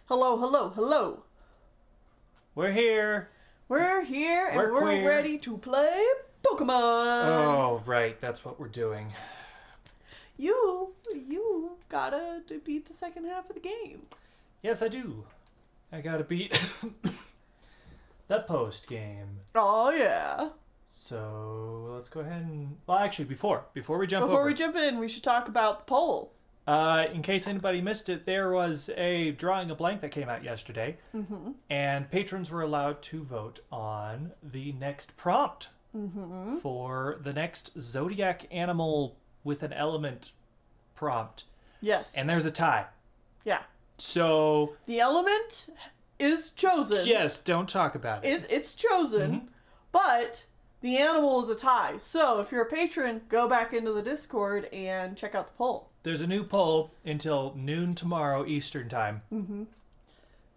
Hello, hello, hello. We're here. We're here and We're we're queer. ready to play Pokemon. Oh, right. That's what we're doing. You gotta beat the second half of the game. Yes, I do. I gotta beat the post game. Oh yeah. So let's go ahead and... Well, actually, before we jump Before over, we jump in, we should talk about the poll. in case anybody missed it, there was a drawing a blank that came out yesterday, and patrons were allowed to vote on the next prompt for the next zodiac animal with an element prompt. Yes. And there's a tie. Yeah. So... The element is chosen. Yes, don't talk about it. It's chosen, but the animal is a tie. So if you're a patron, go back into the Discord and check out the poll. There's a new poll until noon tomorrow Eastern time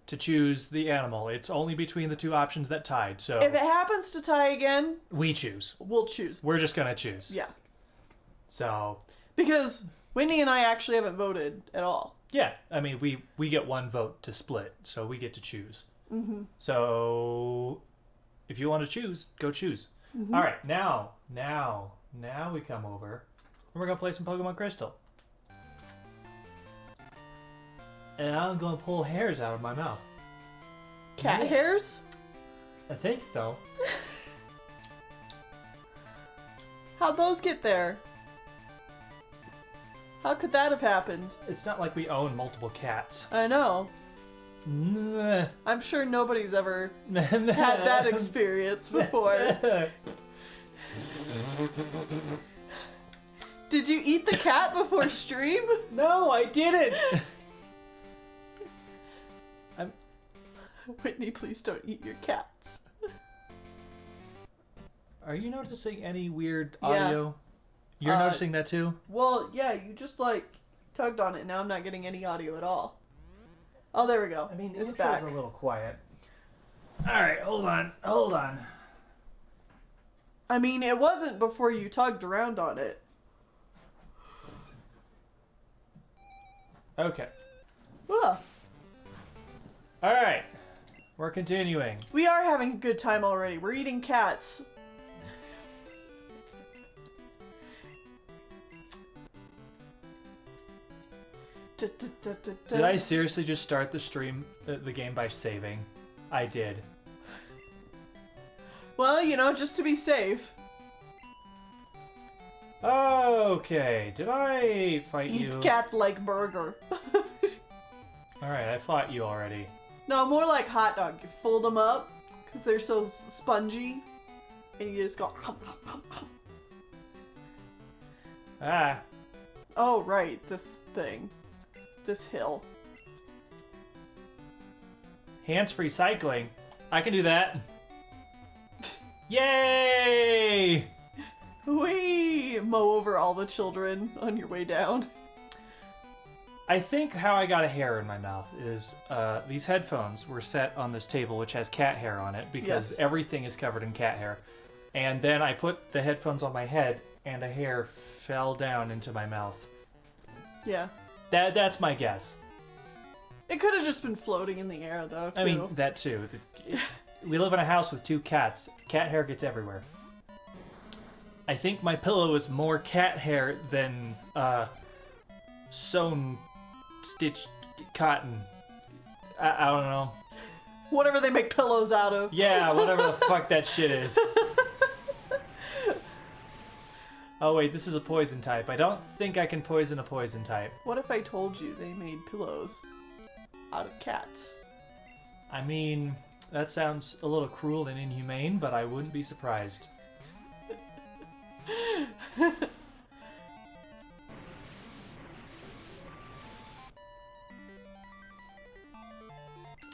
to choose the animal. It's only between the two options that tied. So If it happens to tie again, we choose. we'll choose. We're just going to choose. Yeah. So, Because Whitney and I actually haven't voted at all. yeah. I mean, we get one vote to split, so we get to choose. So, if you want to choose, go choose. All right, now we come over, and we're going to play some Pokemon Crystal. And I'm going to pull hairs out of my mouth. Cat Yeah. hairs? I think so. How'd those get there? How could that have happened? It's not like we own multiple cats. I know. Had I'm sure nobody's ever had that experience before. Did you eat the cat before stream? No, I didn't. Whitney, please don't eat your cats. Are you noticing any weird Yeah. audio? You're noticing that too? Well, yeah, you just tugged on it and now I'm not getting any audio at all. Oh, there we go. I mean, the it's intro's back. a little quiet. All right, hold on. I mean, it wasn't before you tugged around on it. Okay. Ugh. All right. We're continuing. We are having a good time already. We're eating cats. Did I seriously just start the stream, the game by saving? I did. Well, just to be safe. Okay. Did I fight you? Eat cat like burger. All right, I fought you already. No, more like hot dog. You fold them up because they're so spongy, and you just go. Ah. Oh right, this thing, this hill. Hands-free cycling. I can do that. Yay! We mow over all the children on your way down. I think how I got a hair in my mouth is these headphones were set on this table, which has cat hair on it, because Yes. everything is covered in cat hair. And then I put the headphones on my head, and a hair fell down into my mouth. Yeah. That's my guess. It could have just been floating in the air, though. Too. I mean, that too. We live in a house with two cats. Cat hair gets everywhere. I think my pillow is more cat hair than sewn, stitched cotton. I don't know. Whatever they make pillows out of. Yeah, whatever the fuck that shit is. Oh wait, this is a poison type. I don't think I can poison a poison type. What if I told you they made pillows out of cats? I mean, that sounds a little cruel and inhumane, but I wouldn't be surprised.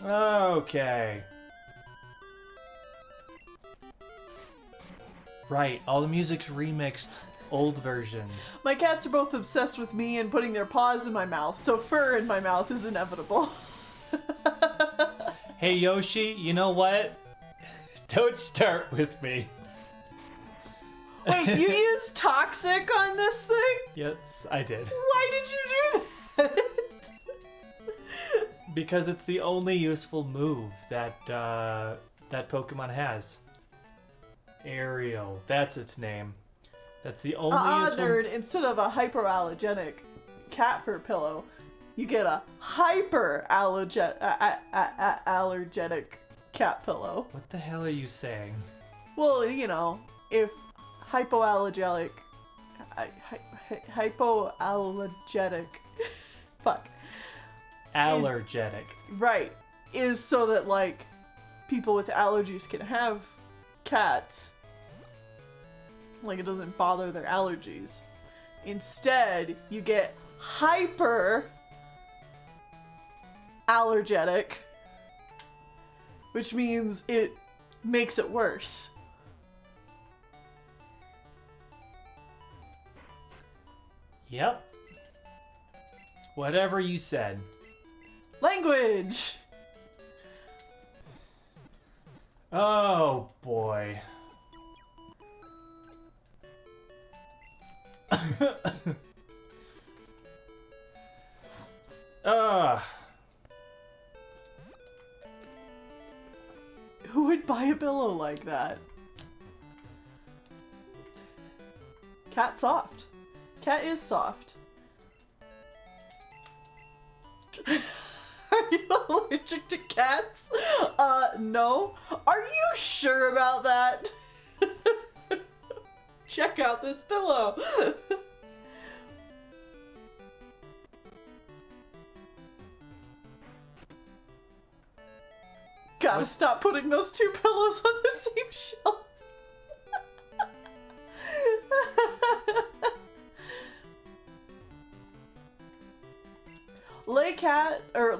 Okay. Right, all the music's remixed old versions. My cats are both obsessed with me and putting their paws in my mouth, so fur in my mouth is inevitable. Hey Yoshi, you know what? Don't start with me. Wait, you used toxic on this thing? Yes, I did. Why did you do that? Because it's the only useful move that that Pokemon has. Aerial, that's its name. That's the only useful... nerd, instead of a hyperallergenic cat fur pillow, you get a hyperallergenic cat pillow. What the hell are you saying? Well, you know, if hypoallergenic... hypoallergenic... fuck. Allergenic. Right. Is so that, like, people with allergies can have cats. Like, it doesn't bother their allergies. Instead, you get hyper allergenic, which means it makes it worse. Yep. Whatever you said. Language! Oh, boy. Who would buy a pillow like that? Cat soft. Cat is soft. Are you allergic to cats? No. Are you sure about that? Check out this pillow. Gotta stop putting those two pillows on the same shelf.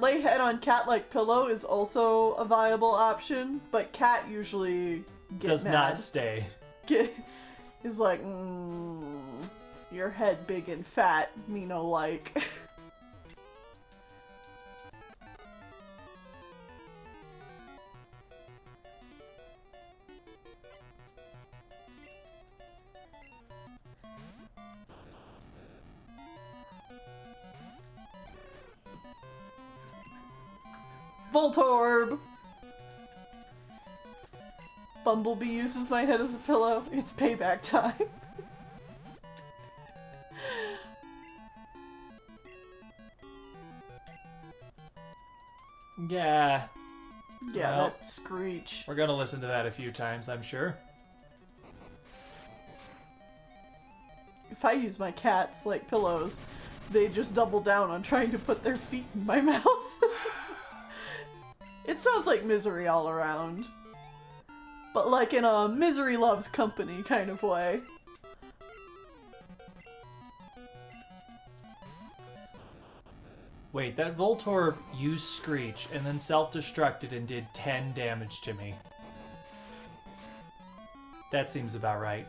Lay head on cat-like pillow is also a viable option, but cat usually does mad. Not stay. Is like, your head big and fat, me no like. Voltorb! Bumblebee uses my head as a pillow. It's payback time. Yeah. Yeah, Well, that screech. we're gonna listen to that a few times, I'm sure. If I use my cats like pillows, they just double down on trying to put their feet in my mouth. It sounds like misery all around. But like in a misery loves company kind of way. Wait, that Voltorb used Screech and then self-destructed and did 10 damage to me. That seems about right.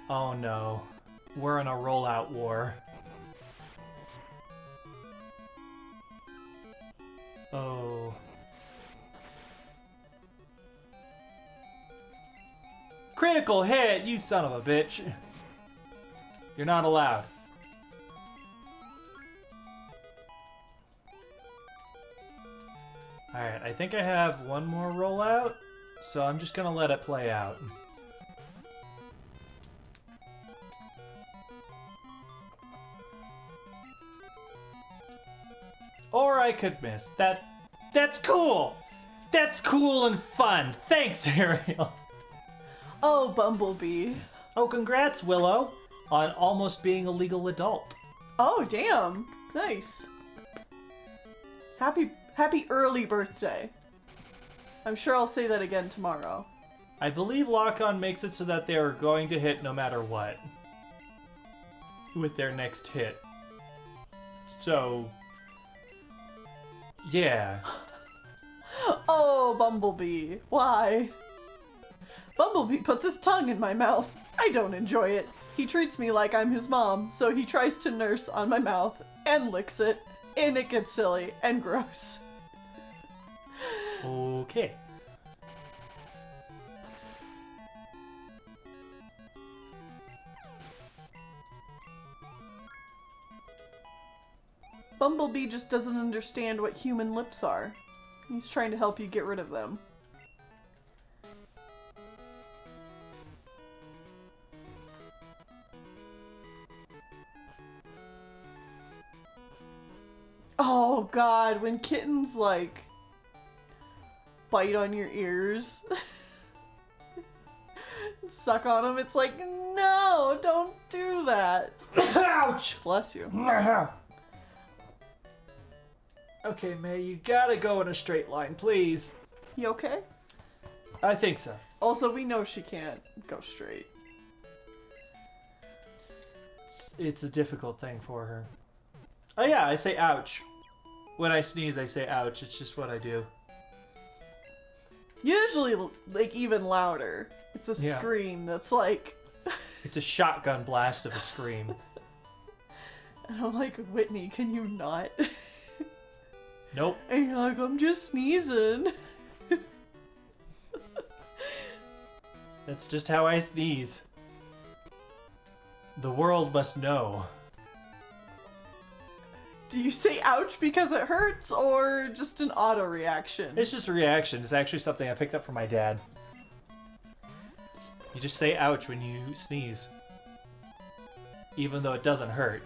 Oh no. We're in a rollout war. Oh. Critical hit, you son of a bitch. You're not allowed. Alright, I think I have one more rollout, so I'm just gonna let it play out. Or I could miss. That's cool! That's cool and fun! Thanks, Ariel! Oh, Bumblebee. Oh, congrats, Willow, on almost being a legal adult. Oh, damn. Nice. Happy early birthday. I'm sure I'll say that again tomorrow. I believe Lock-On makes it so that they are going to hit no matter what with their next hit. So, yeah. Oh, Bumblebee. Why? Bumblebee puts his tongue in my mouth. I don't enjoy it. He treats me like I'm his mom, so he tries to nurse on my mouth and licks it, and it gets silly and gross. Okay. Bumblebee just doesn't understand what human lips are. He's trying to help you get rid of them. Oh god, when kittens like bite on your ears, suck on them, it's like, no, don't do that. Ouch! Bless you. Okay, May, you gotta go in a straight line, please. You okay? I think so. Also, we know she can't go straight. It's a difficult thing for her. Oh yeah, I say ouch. When I sneeze, I say ouch. It's just what I do. Usually, like, even louder. It's a Yeah. scream that's like... It's a shotgun blast of a scream. And I'm like, Whitney, can you not? Nope. And you're like, I'm just sneezing. That's just how I sneeze. The world must know. Do you say ouch because it hurts, or just an auto reaction? It's just a reaction. It's actually something I picked up from my dad. You just say ouch when you sneeze. Even though it doesn't hurt,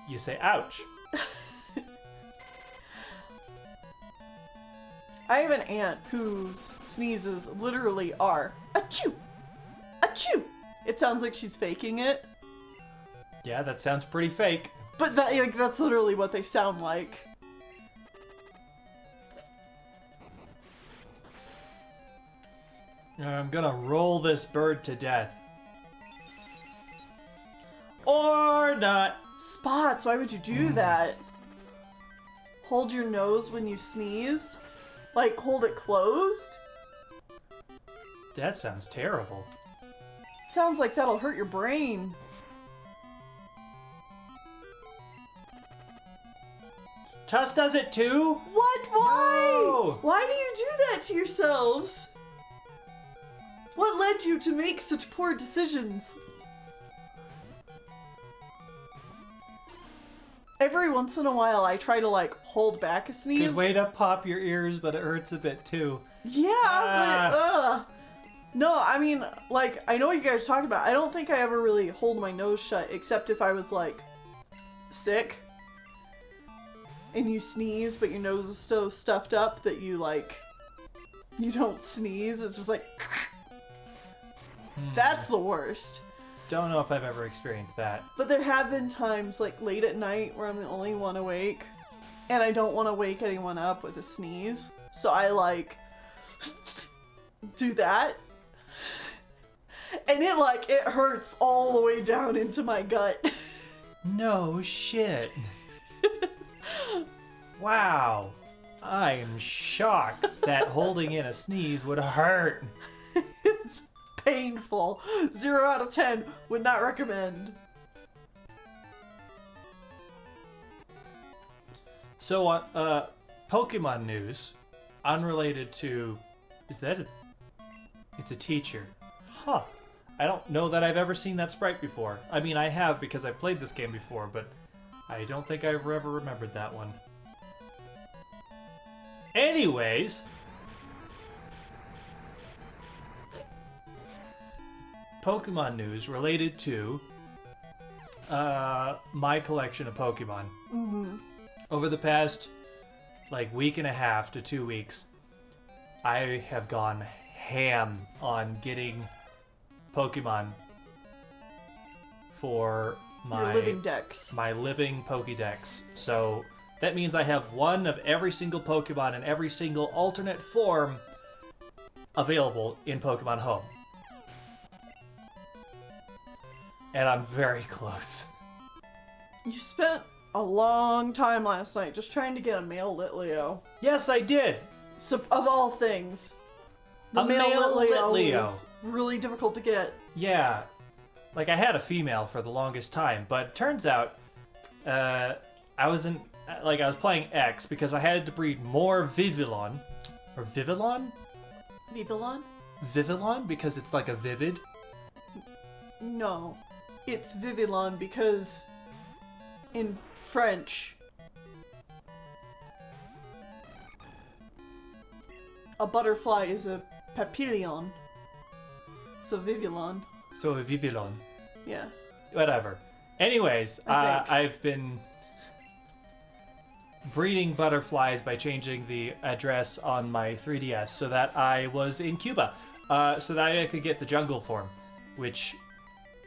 you say ouch. I have an aunt whose sneezes literally are achoo, achoo. It sounds like she's faking it, Yeah, that sounds pretty fake. but that's literally what they sound like. I'm gonna roll this bird to death. Or not. Spots, why would you do that? Hold your nose when you sneeze? Like, hold it closed? That sounds terrible. Sounds like that'll hurt your brain. Tuss does it too? What? Why? No! Why do you do that to yourselves? What led you to make such poor decisions? Every once in a while, I try to, like, hold back a sneeze. Good way to pop your ears, but it hurts a bit too. Yeah, but, no, I mean, like, I know what you guys are talking about. I don't think I ever really hold my nose shut, except if I was, like, sick. And you sneeze, but your nose is so stuffed up that you, like, you don't sneeze. It's just like... That's the worst. Don't know if I've ever experienced that. But there have been times, like, late at night where I'm the only one awake, and I don't want to wake anyone up with a sneeze. So I, like, do that. And it hurts all the way down into my gut. No shit. Wow. I am shocked that holding in a sneeze would hurt. It's painful. 0 out of 10. Would not recommend. So, Pokemon news, unrelated to... It's a teacher. Huh. I don't know that I've ever seen that sprite before. I mean, I have because I played this game before, but I don't think I've ever remembered that one. Anyways... Pokemon news related to my collection of Pokemon. Mm-hmm. Over the past week and a half to 2 weeks, I have gone ham on getting Pokemon for Your living dex. my living Pokédex. So that means I have one of every single Pokemon in every single alternate form available in Pokemon Home. And I'm very close. You spent a long time last night just trying to get a male Litleo. Yes, I did. So, of all things, the A male male Litleo Litleo. was really difficult to get. Yeah. I had a female for the longest time, but it turns out I was playing X because I had to breed more Vivillon. Or Vivillon? Vivillon? Vivillon because it's like a vivid. No. It's Vivillon because in French, a butterfly is a papillon. So Vivillon. So a Vivillon. Yeah. Whatever. Anyways, I've been breeding butterflies by changing the address on my 3DS so that I was in Cuba, so that I could get the jungle form, which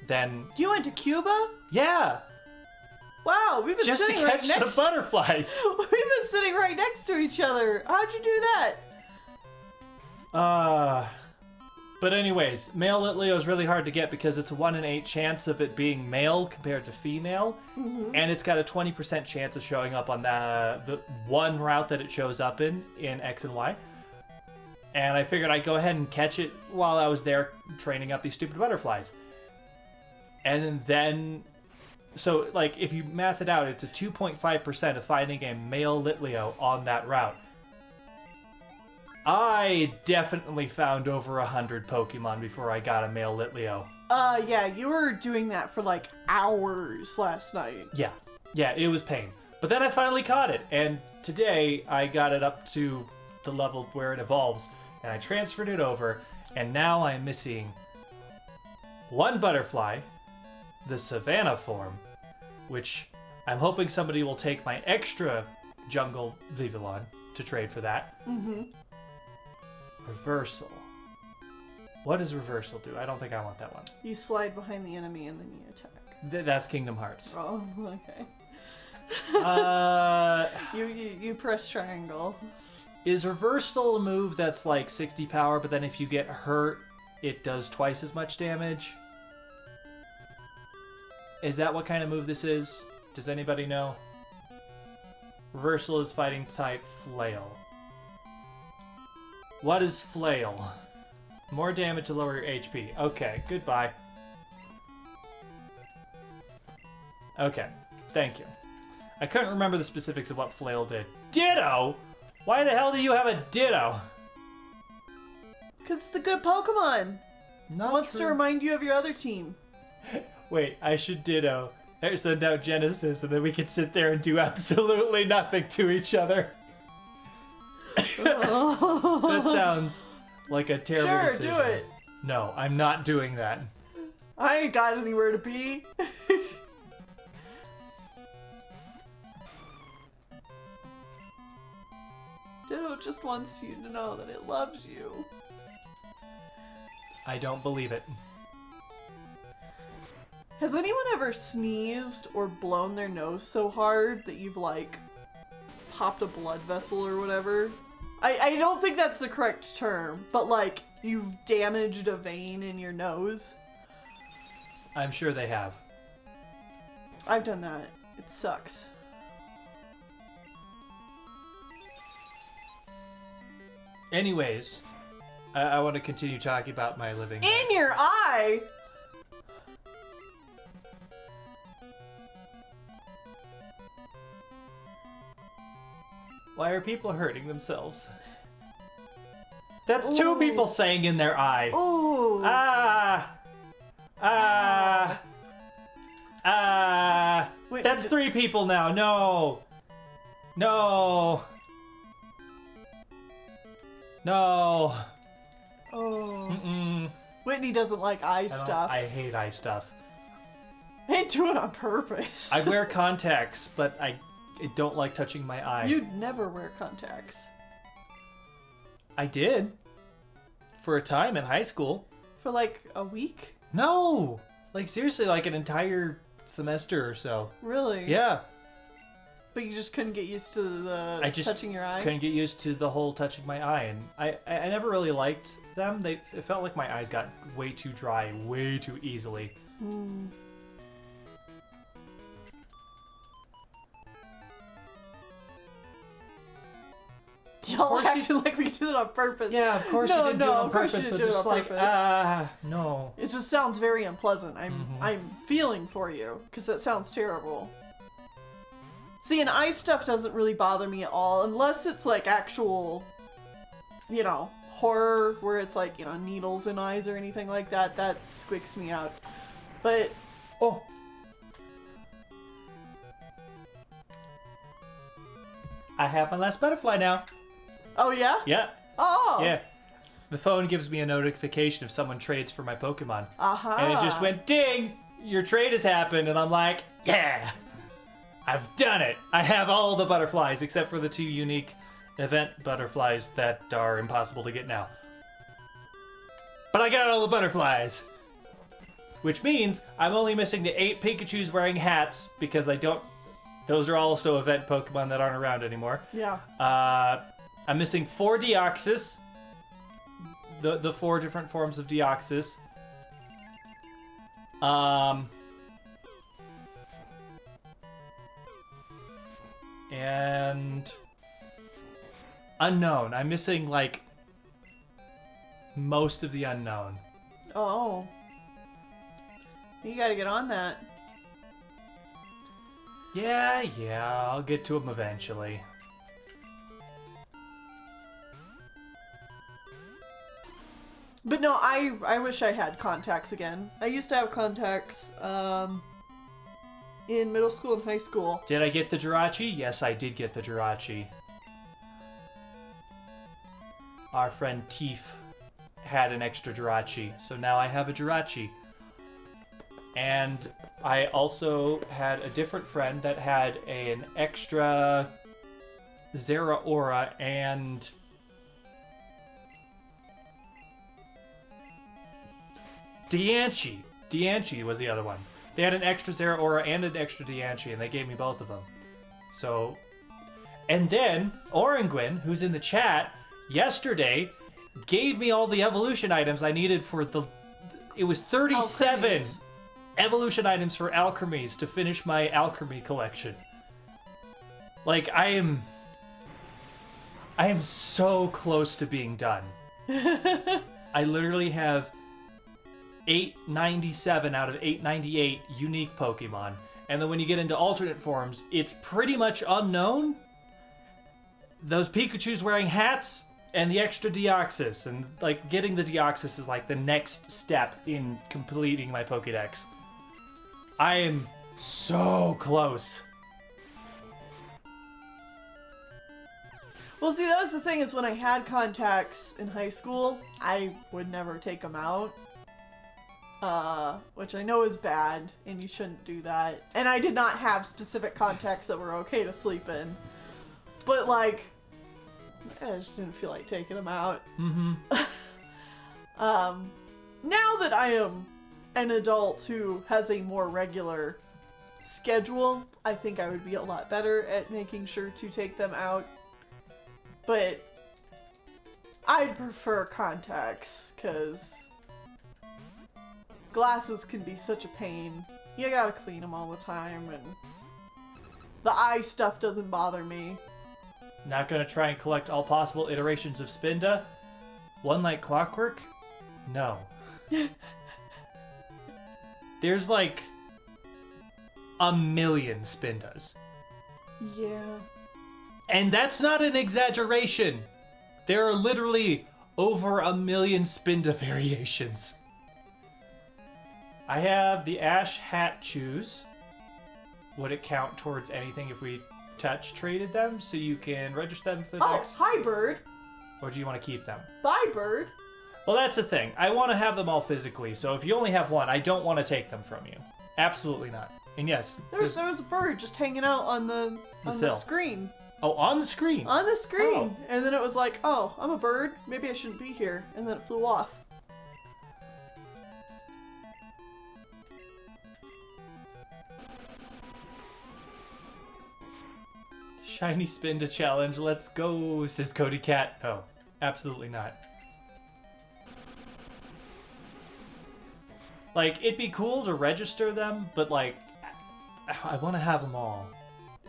then... You went to Cuba? Yeah! Wow, we've been Just to sitting right catch next the butterflies! We've been sitting right next to each other. How'd you do that? But anyways, male Litleo is really hard to get because it's a 1 in 8 chance of it being male compared to female, and it's got a 20% chance of showing up on the one route that it shows up in X and Y. And I figured I'd go ahead and catch it while I was there training up these stupid butterflies. And then, so like if you math it out, it's a 2.5% of finding a male Litleo on that route. I definitely found over 100 Pokemon before I got a male Litleo. Yeah, you were doing that for like hours last night. Yeah, it was pain. But then I finally caught it, and today I got it up to the level where it evolves, and I transferred it over, and now I'm missing one butterfly, the Savannah form, which I'm hoping somebody will take my extra jungle Vivillon to trade for that. Reversal. What does reversal do? I don't think I want that one. You slide behind the enemy and then you attack. That's Kingdom Hearts. Oh, okay. You press triangle. Is reversal a move that's like 60 power, but then if you get hurt, it does twice as much damage? Is that what kind of move this is? Does anybody know? Reversal is fighting type flail. What is flail? More damage to lower your HP. Okay, goodbye. Okay, thank you. I couldn't remember the specifics of what flail did. Ditto? Why the hell do you have a Ditto? Because it's a good Pokemon. Not Wants true. to remind you of your other team. Wait, I should Ditto. Send out Genesis, and then we can sit there and do absolutely nothing to each other. That sounds like a terrible decision. Sure, do it. No, I'm not doing that. I ain't got anywhere to be. Ditto just wants you to know that it loves you. I don't believe it. Has anyone ever sneezed or blown their nose so hard that you've, like, popped a blood vessel or whatever? I don't think that's the correct term, but, like, you've damaged a vein in your nose? I'm sure they have. I've done that. It sucks. Anyways, I want to continue talking about my living. In your eye? Why are people hurting themselves? That's two Ooh. people saying in their eye. Ooh. Wait, That's 3 people now. No. No. No. Oh. Mm-mm. Whitney doesn't like eye stuff. I hate eye stuff. I didn't do it on purpose. I wear contacts, but I don't like touching my eye. You'd never wear contacts. I did. For a time in high school. For like a week? No! Like seriously, like an entire semester or so. Really? Yeah. But you just couldn't get used to the touching your eye? Couldn't get used to the whole touching my eye, and I never really liked them. It felt like my eyes got way too dry way too easily. Hmm. Y'all acting like we did it on purpose. Yeah, of course you didn't do it on purpose, but just like, no. It just sounds very unpleasant. I'm feeling for you, because that sounds terrible. See, and eye stuff doesn't really bother me at all, unless it's like actual, you know, horror, where it's like, you know, needles in eyes or anything like that. That squicks me out. But, oh. I have my last butterfly now. Oh yeah? Yeah. Oh. Yeah. The phone gives me a notification if someone trades for my Pokemon. Uh-huh. And it just went, ding! Your trade has happened. And I'm like, yeah! I've done it! I have all the butterflies except for the 2 unique event butterflies that are impossible to get now. But I got all the butterflies! Which means I'm only missing the 8 Pikachus wearing hats because I don't... Those are also event Pokemon that aren't around anymore. Yeah. I'm missing 4 Deoxys. The 4 different forms of Deoxys. And unknown. I'm missing like most of the unknown. Oh. You gotta get on that. Yeah, I'll get to them eventually. But no, I wish I had contacts again. I used to have contacts in middle school and high school. Did I get the Jirachi? Yes, I did get the Jirachi. Our friend Teef had an extra Jirachi, so now I have a Jirachi. And I also had a different friend that had an extra Zeraora and... Dianchi was the other one. They had an extra Zeraora and an extra Dianchi, and they gave me both of them. So, and then Orangwin, who's in the chat, yesterday gave me all the evolution items I needed for the... It was 37 Alchemys. evolution items for Alchemys to finish my Alchemy collection. Like, I am so close to being done. I literally have 897 out of 898 unique Pokemon. And then when you get into alternate forms, it's pretty much unknown. Those Pikachus wearing hats and the extra Deoxys. And like getting the Deoxys is like the next step in completing my Pokédex. I am so close. Well, see, that was the thing, is when I had contacts in high school, I would never take them out. Which I know is bad, and you shouldn't do that. And I did not have specific contacts that were okay to sleep in. But, like, I just didn't feel like taking them out. Mm-hmm. Now that I am an adult who has a more regular schedule, I think I would be a lot better at making sure to take them out. But I'd prefer contacts, because glasses can be such a pain. You gotta clean them all the time, and the eye stuff doesn't bother me. Not gonna try and collect all possible iterations of Spinda? One like clockwork? No. There's like a million Spindas. Yeah. And that's not an exaggeration. There are literally over a million Spinda variations. I have the Ash Hat Chews. Would it count towards anything if we touch traded them? So you can register them for the next... Hi, bird. Or do you want to keep them? Bye, bird. Well, that's the thing. I want to have them all physically. So if you only have one, I don't want to take them from you. Absolutely not. And yes, There was a bird just hanging out on the sill. screen. Oh, on the screen. On the screen. Oh. And then it was like, oh, I'm a bird. Maybe I shouldn't be here. And then it flew off. Shiny Spinda challenge. Let's go, says Cody Cat. No, absolutely not. Like, it'd be cool to register them, but like, I want to have them all.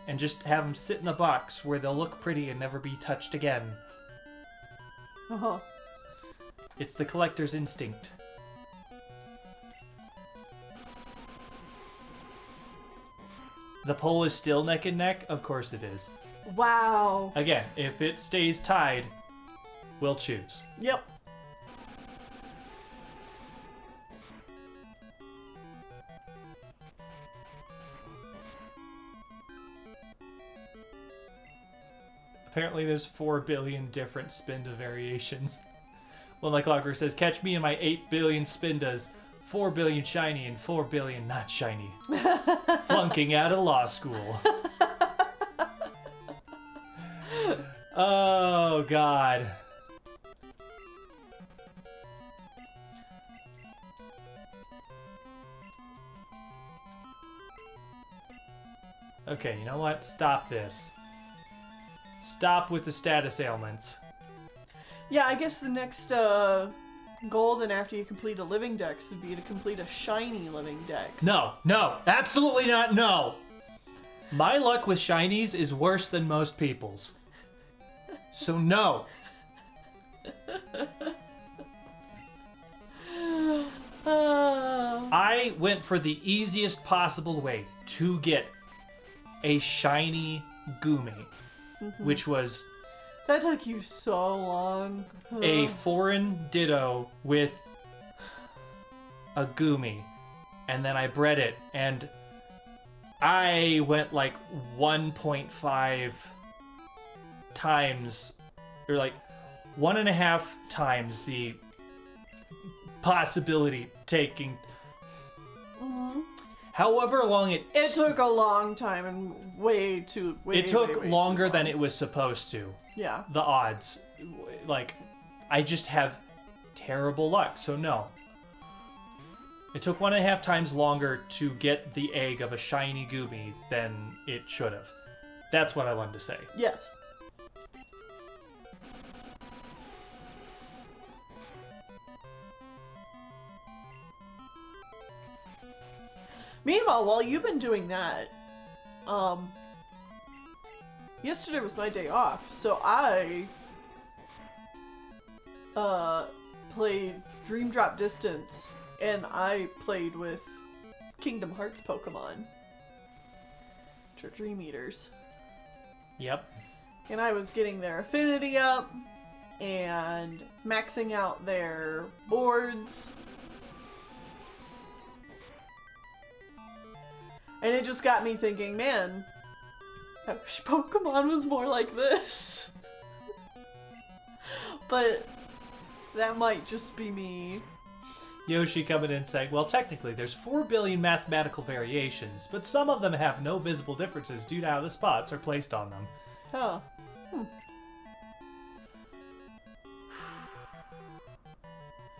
And just have them sit in a box where they'll look pretty and never be touched again. Uh-huh. It's the collector's instinct. The poll is still neck and neck? Of course it is. Wow. Again, if it stays tied, we'll choose. Yep. Apparently there's 4 billion different Spinda variations. Well, like Logger says, catch me in my 8 billion Spindas. 4 billion shiny and 4 billion not shiny. Flunking out of law school. Oh, God. Okay, you know what? Stop this. Stop with the status ailments. Yeah, I guess the next goal then after you complete a living dex would be to complete a shiny living dex. No, absolutely not, no. My luck with shinies is worse than most people's. So no. I went for the easiest possible way to get a shiny Gumi, which was That took you so long. a foreign Ditto with a Gumi, and then I bred it, and I went like 1.5 times, or like 1.5 times the possibility taking. However long It took a long time and way it took way longer too than long. it was supposed to. Yeah. The odds, like, I just have terrible luck, so no. It took 1.5 times longer to get the egg of a shiny Goomy than it should have. That's what I wanted to say. Yes. Meanwhile, while you've been doing that, yesterday was my day off, so I played Dream Drop Distance, and I played with Kingdom Hearts Pokemon, which are Dream Eaters. Yep. And I was getting their affinity up, and maxing out their boards. And it just got me thinking, man, I wish Pokemon was more like this. But that might just be me. Yoshi coming in saying, well, technically there's 4 billion mathematical variations, but some of them have no visible differences due to how the spots are placed on them. Huh.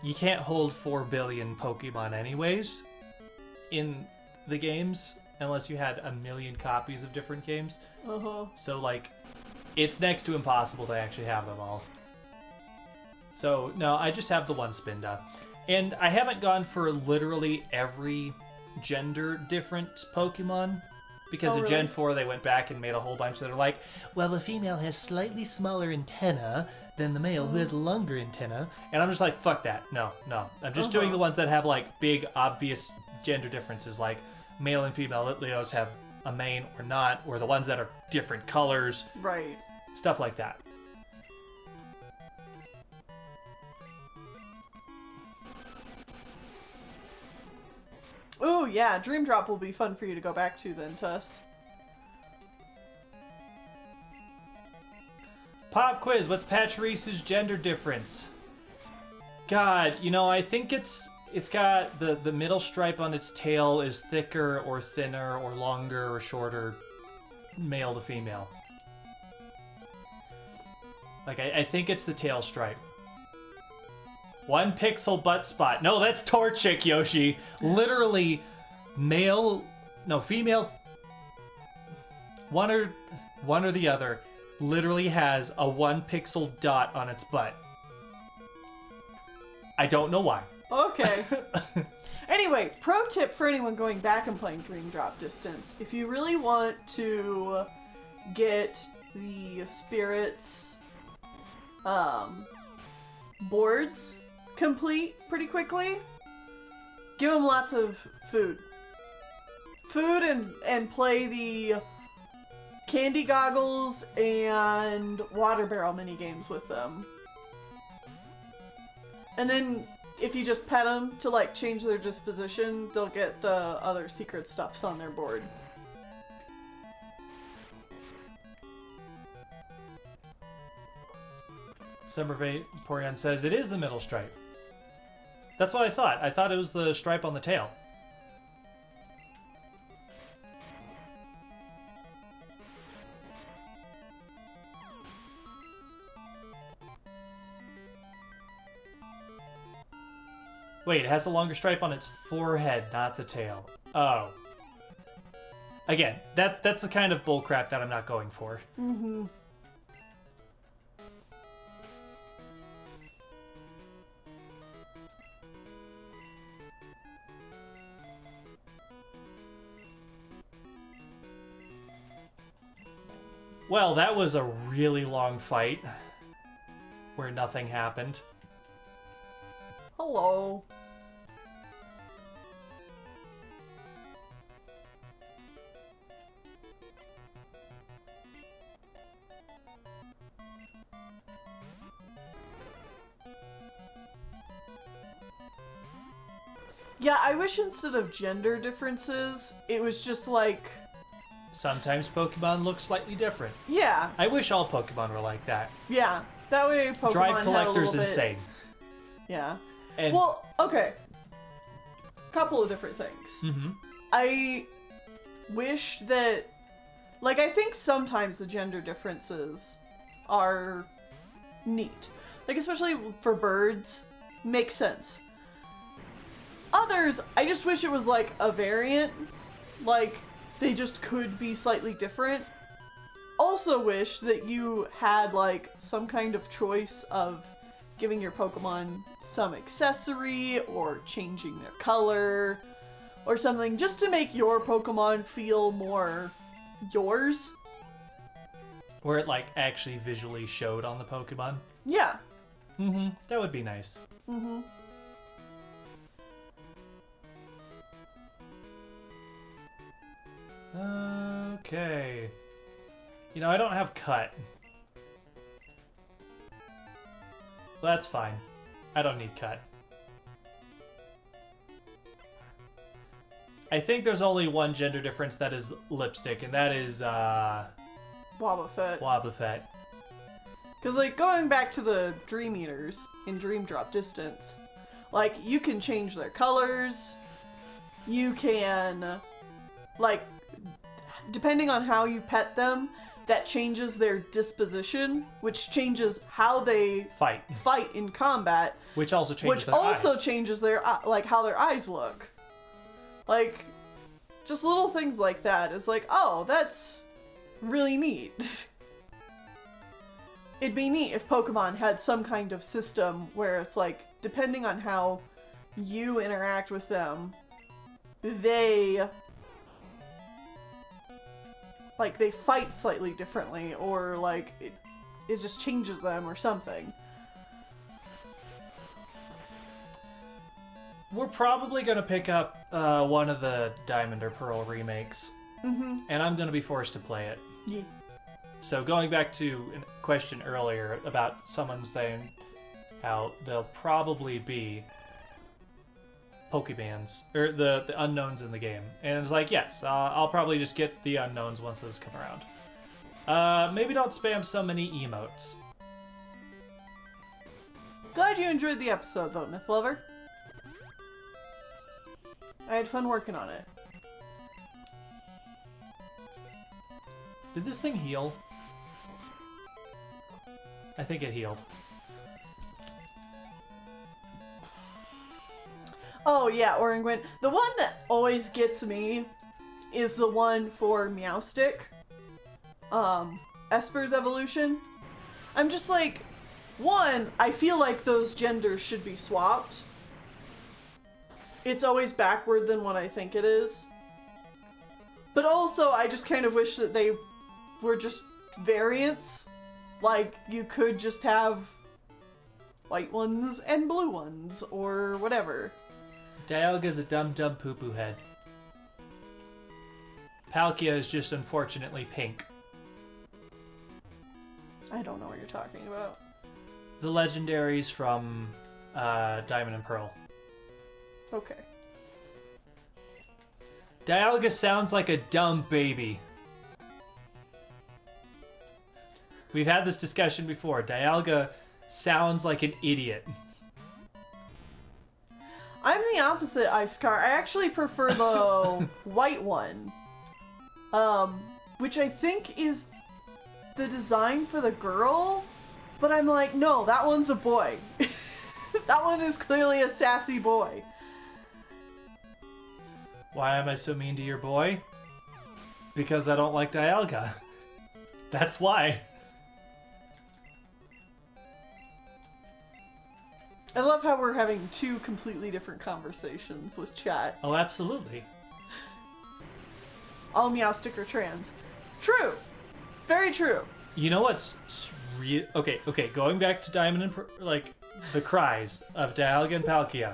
You can't hold 4 billion Pokemon anyways in the games, unless you had 1 million copies of different games. Uh-huh. So, like, it's next to impossible to actually have them all. So, no, I just have the one Spinda. And I haven't gone for literally every gender different Pokemon, because Oh, in really? Gen 4 they went back and made a whole bunch that are like, well, the female has slightly smaller antenna than the male who has longer antenna. And I'm just like, fuck that. No. I'm just doing the ones that have, like, big, obvious gender differences, like male and female Litleos have a mane or not, or the ones that are different colors, Right. stuff like that. Oh, yeah, Dream Drop will be fun for you to go back to then, Tuss. Pop quiz, what's Pachirisu's gender difference? God, you know, I think it's got the middle stripe on its tail is thicker or thinner or longer or shorter, male to female. Like, I think it's the tail stripe. 1 pixel butt spot. No, that's Torchic, Yoshi. Literally, female, one or the other, literally has a 1 pixel dot on its butt. I don't know why. Okay. Anyway, pro tip for anyone going back and playing Dream Drop Distance. If you really want to get the spirits boards complete pretty quickly, give them lots of food. And play the candy goggles and water barrel mini games with them. And then if you just pet them to, like, change their disposition, they'll get the other secret stuffs on their board. Summer Vaporeon says it is the middle stripe. That's what I thought. I thought it was the stripe on the tail. Wait, it has a longer stripe on its forehead, not the tail. Oh. Again, that's the kind of bullcrap that I'm not going for. Mm-hmm. Well, that was a really long fight where nothing happened. Hello. Yeah, I wish instead of gender differences, it was just like... Sometimes Pokemon look slightly different. Yeah. I wish all Pokemon were like that. Yeah. That way Pokemon Drive had Collector's a little insane. bit... Yeah. And Well, okay. Couple of different things. Mm-hmm. I wish that... Like, I think sometimes the gender differences are neat. Like, especially for birds. Makes sense. Others, I just wish it was like a variant. Like, they just could be slightly different. Also wish that you had like some kind of choice of giving your Pokemon some accessory or changing their color or something just to make your Pokemon feel more yours. where it like actually visually showed on the Pokemon. Yeah. Mm-hmm. That would be nice. Mm-hmm. Okay. You know, I don't have cut. Well, that's fine. I don't need cut. I think there's only one gender difference that is lipstick, and that is, Wobble Foot. Wobble Foot. Because, like, going back to the Dream Eaters in Dream Drop Distance, like, you can change their colors. You can, like, depending on how you pet them, that changes their disposition, which changes how they Fight. in combat. Which also changes Which their also eyes. changes their, like, how their eyes look. Like, just little things like that. It's like, oh, that's really neat. It'd be neat if Pokemon had some kind of system where it's like, depending on how you interact with them, they fight slightly differently, or like it just changes them or something. We're probably going to pick up one of the Diamond or Pearl remakes. Mm-hmm. And I'm going to be forced to play it. Yeah. So going back to a question earlier about someone saying how there'll probably be Pokemans, or the unknowns in the game. And it's like, yes, I'll probably just get the unknowns once those come around. Maybe don't spam so many emotes. Glad you enjoyed the episode though, Myth Lover. I had fun working on it. Did this thing heal? I think it healed. Oh yeah, Oranguin. The one that always gets me is the one for Meowstic. Esper's evolution. I'm just like, one, I feel like those genders should be swapped. It's always backward than what I think it is. But also, I just kind of wish that they were just variants. Like, you could just have white ones and blue ones, or whatever. Dialga's a dumb poo-poo head. Palkia is just unfortunately pink. I don't know what you're talking about. The legendaries from Diamond and Pearl. Okay. Dialga sounds like a dumb baby. We've had this discussion before. Dialga sounds like an idiot. I'm the opposite, Ice Car. I actually prefer the white one. Which I think is the design for the girl. But I'm like, no, that one's a boy. That one is clearly a sassy boy. Why am I so mean to your boy? Because I don't like Dialga. That's why. I love how we're having two completely different conversations with chat. Oh, absolutely. All Meowstic are trans. True. Very true. You know what's okay, going back to Diamond and like the cries of Dialga and Palkia.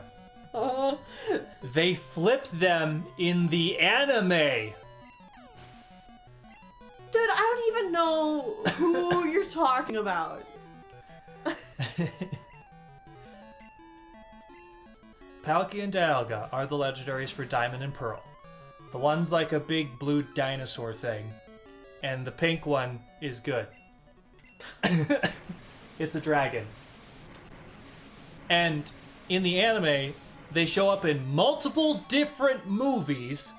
They flipped them in the anime. Dude, I don't even know who you're talking about. Palkia and Dialga are the legendaries for Diamond and Pearl. The one's like a big blue dinosaur thing, and the pink one is good. It's a dragon. And in the anime, they show up in multiple different movies,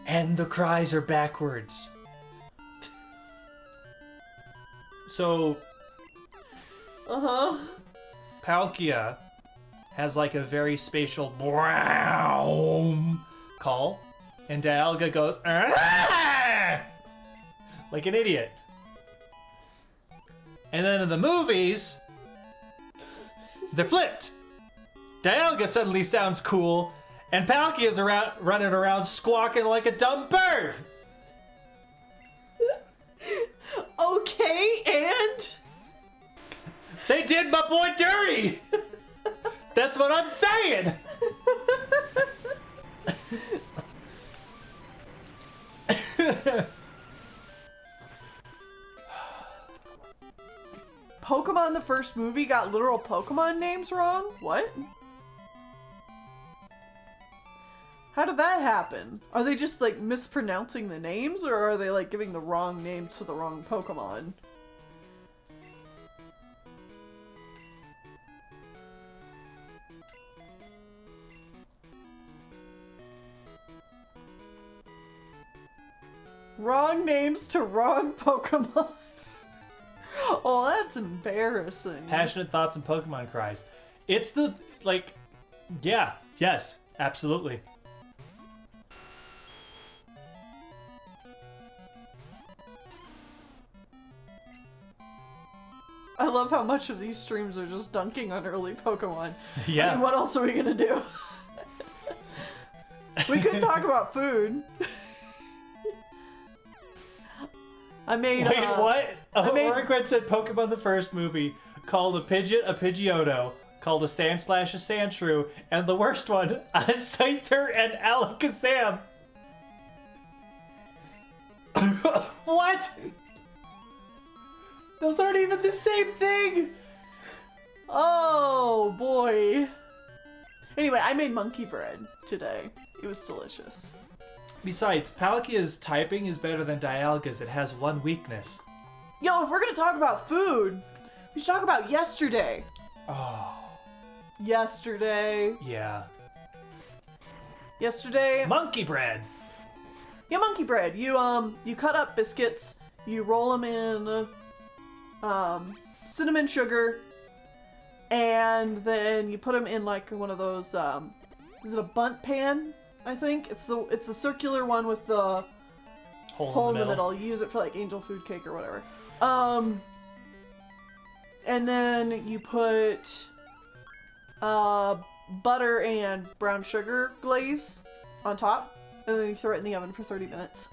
and the cries are backwards. So, Palkia has like a very spatial brown call, and Dialga goes "Arrgh!" like an idiot. And then in the movies, they're flipped. Dialga suddenly sounds cool, and Palkia's running around squawking like a dumb bird. Okay, and? They did my boy dirty! That's what I'm saying! Pokemon the first movie got literal Pokemon names wrong? What? How did that happen? Are they just like mispronouncing the names, or are they like giving the wrong names to the wrong Pokemon? Wrong names to wrong Pokemon. Oh, that's embarrassing. Passionate thoughts and Pokemon cries. It's the, like, yeah, yes, absolutely. I love how much of these streams are just dunking on early Pokemon. Yeah. I mean, what else are we gonna do? We could talk about food. I made. Wait, what? made- said Pokemon the first movie called a Pidgeot a Pidgeotto, called a Sandslash a Sandshrew, and the worst one, a Scyther and Alakazam. What? Those aren't even the same thing! Oh boy. Anyway, I made monkey bread today. It was delicious. Besides, Palkia's typing is better than Dialga's. It has one weakness. Yo, if we're gonna talk about food, we should talk about yesterday. Oh. Yesterday. Yeah. Yesterday. Monkey bread! Yeah, monkey bread. You cut up biscuits, you roll them in cinnamon sugar, and then you put them in like one of those, is it a bunt pan? I think it's the circular one with the hole in the middle. You use it for like angel food cake or whatever. And then you put butter and brown sugar glaze on top, and then you throw it in the oven for 30 minutes.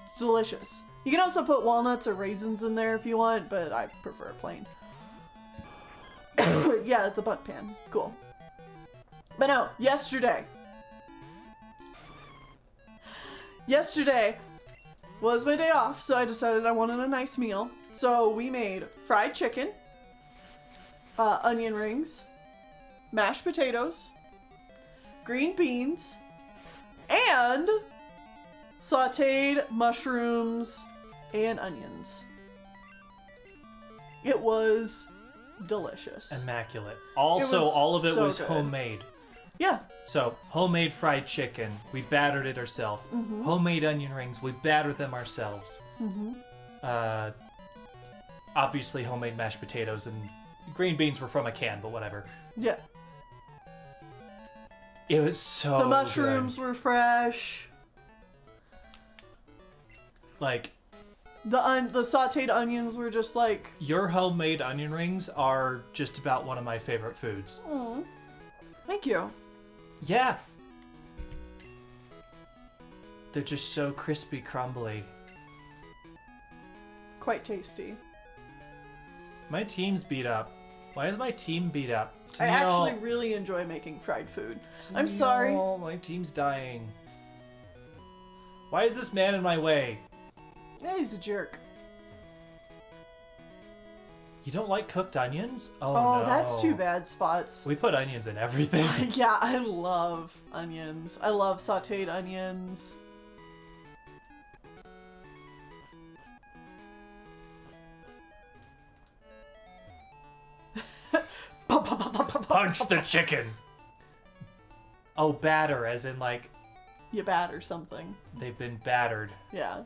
It's delicious. You can also put walnuts or raisins in there if you want, but I prefer plain. Yeah, it's a bunt pan. Cool. But no, yesterday was my day off, so I decided I wanted a nice meal. So we made fried chicken, onion rings, mashed potatoes, green beans, and sauteed mushrooms and onions. It was delicious. Immaculate. Also, was all of it so was good. homemade. Yeah. So, homemade fried chicken, we battered it ourselves. Homemade onion rings, we battered them ourselves. Obviously, homemade mashed potatoes and green beans were from a can, but whatever. Yeah. It was so The mushrooms were fresh. Like, The sautéed onions were just like... your homemade onion rings are just about one of my favorite foods. Thank you. Yeah. They're just so crispy, crumbly. Quite tasty. My team's beat up. Why is my team beat up? I actually really enjoy making fried food. I'm sorry. Oh, my team's dying. Why is this man in my way? Yeah, he's a jerk. You don't like cooked onions? Oh, no. That's too bad, Spots. We put onions in everything. Yeah, I love onions. I love sautéed onions. Punch the chicken. Oh, batter, as in like You batter something. they've been battered, Yeah.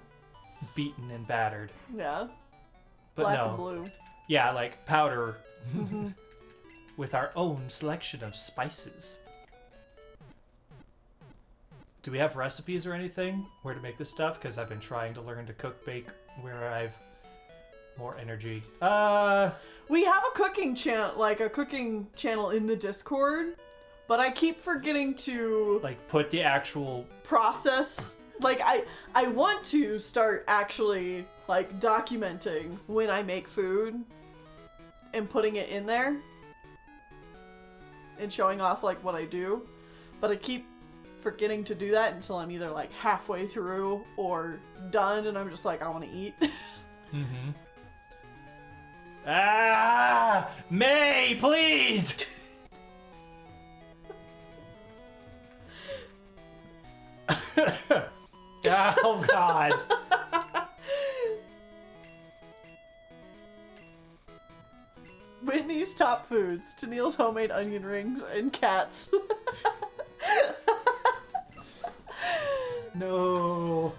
beaten and battered. Yeah. But Black no. and blue. Yeah, like powder with our own selection of spices. Do we have recipes or anything where to make this stuff? Because I've been trying to learn to cook, bake where I've more energy. We have a cooking channel, like a cooking channel in the Discord, but I keep forgetting to like put the actual process. Like I want to start actually like documenting when I make food and putting it in there and showing off like what I do, but I keep forgetting to do that until I'm either like halfway through or done and I'm just like, I want to eat. May, please. Oh God. Whitney's top foods: Tennille's homemade onion rings and cats. No.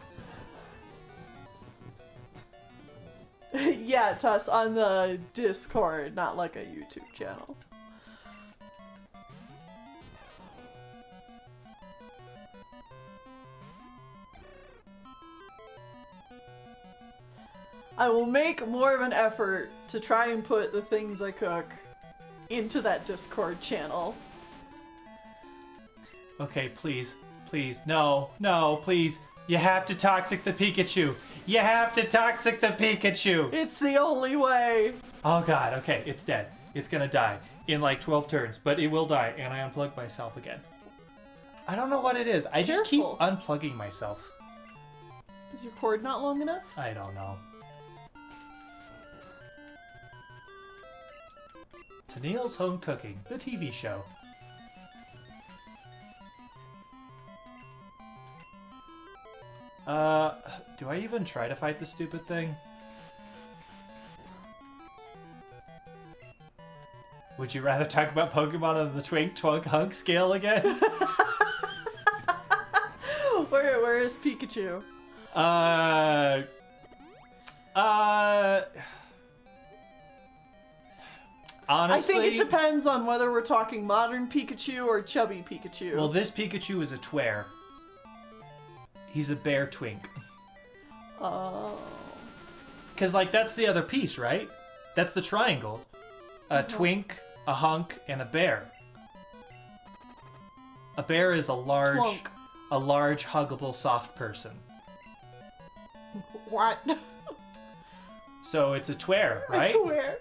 Yeah, Tuss, on the Discord, not like a YouTube channel. I will make more of an effort to try and put the things I cook into that Discord channel. Okay, please. Please. No. No, please. You have to toxic the Pikachu. You have to toxic the Pikachu. It's the only way. Oh God, okay, it's dead. It's gonna die in like 12 turns, but it will die, and I unplugged myself again. I don't know what it is. I just keep Careful. unplugging myself. Is your cord not long enough? I don't know. Tennille's Home Cooking, the TV show. Do I even try to fight the stupid thing? Would you rather talk about Pokemon on the Twink Twunk Hunk scale again? Where is Pikachu? Honestly, I think it depends on whether we're talking modern Pikachu or chubby Pikachu. well, this Pikachu is a tware. He's a bear twink. Oh. Because, like, that's the other piece, right? That's the triangle. A twink, a hunk, and a bear. A bear is a large, huggable, soft person. What? So it's a tware, right? Where?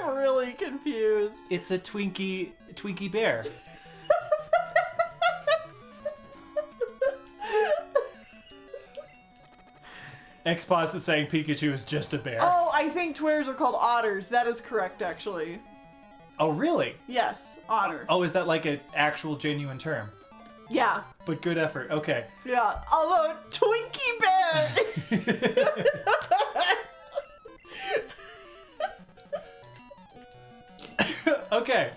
I'm really confused. It's a Twinkie bear. Xbox is saying Pikachu is just a bear. Oh, I think twares are called otters. That is correct, actually. Oh, really? Yes, otter. Oh, is that like an actual genuine term? Yeah. But good effort. Okay. Yeah. Although, Twinkie Bear! Okay.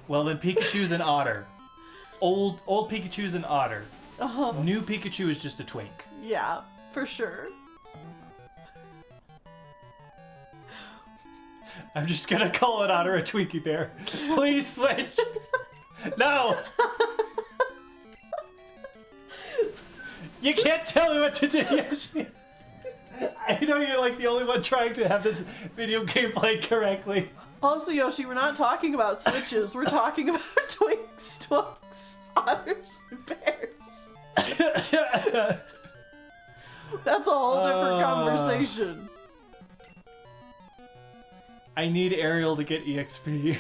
Well, then Pikachu's an otter. Old Pikachu's an otter. New Pikachu is just a twink. Yeah, for sure. I'm just gonna call an otter a Twinkie Bear. Please switch. No. You can't tell me what to do, Yoshi. I know you're like the only one trying to have this video game played correctly. Also, Yoshi, we're not talking about switches. We're talking about twinks, otters, and bears. That's a whole different conversation. I need Ariel to get EXP.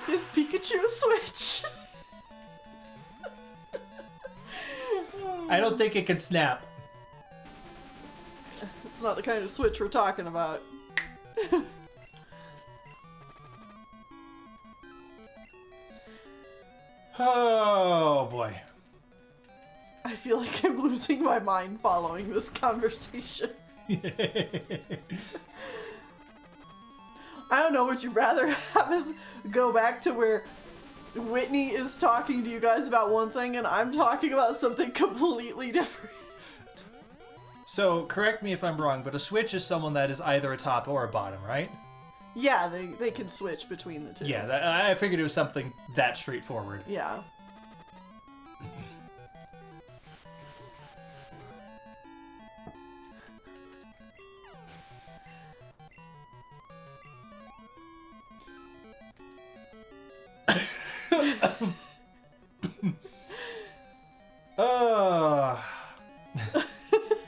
Is Pikachu a switch? I don't think it can snap. It's not the kind of switch we're talking about. Oh boy. I feel like I'm losing my mind following this conversation. I don't know, would you rather have us go back to where Whitney is talking to you guys about one thing and I'm talking about something completely different? So, correct me if I'm wrong, but a switch is someone that is either a top or a bottom, right? Yeah, they can switch between the two. Yeah, I figured it was something that straightforward. Yeah.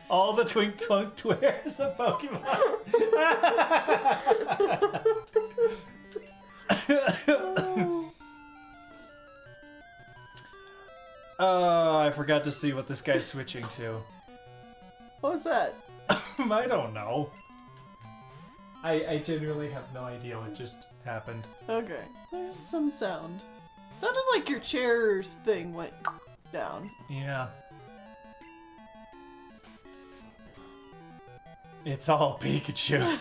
All the Twink Twunk Twitters of Pokemon. I forgot to see what this guy's switching to. What was that? I don't know. I genuinely have no idea what just happened. Okay, there's some sound. Sounded like your chair's thing went down. Yeah. It's all Pikachu.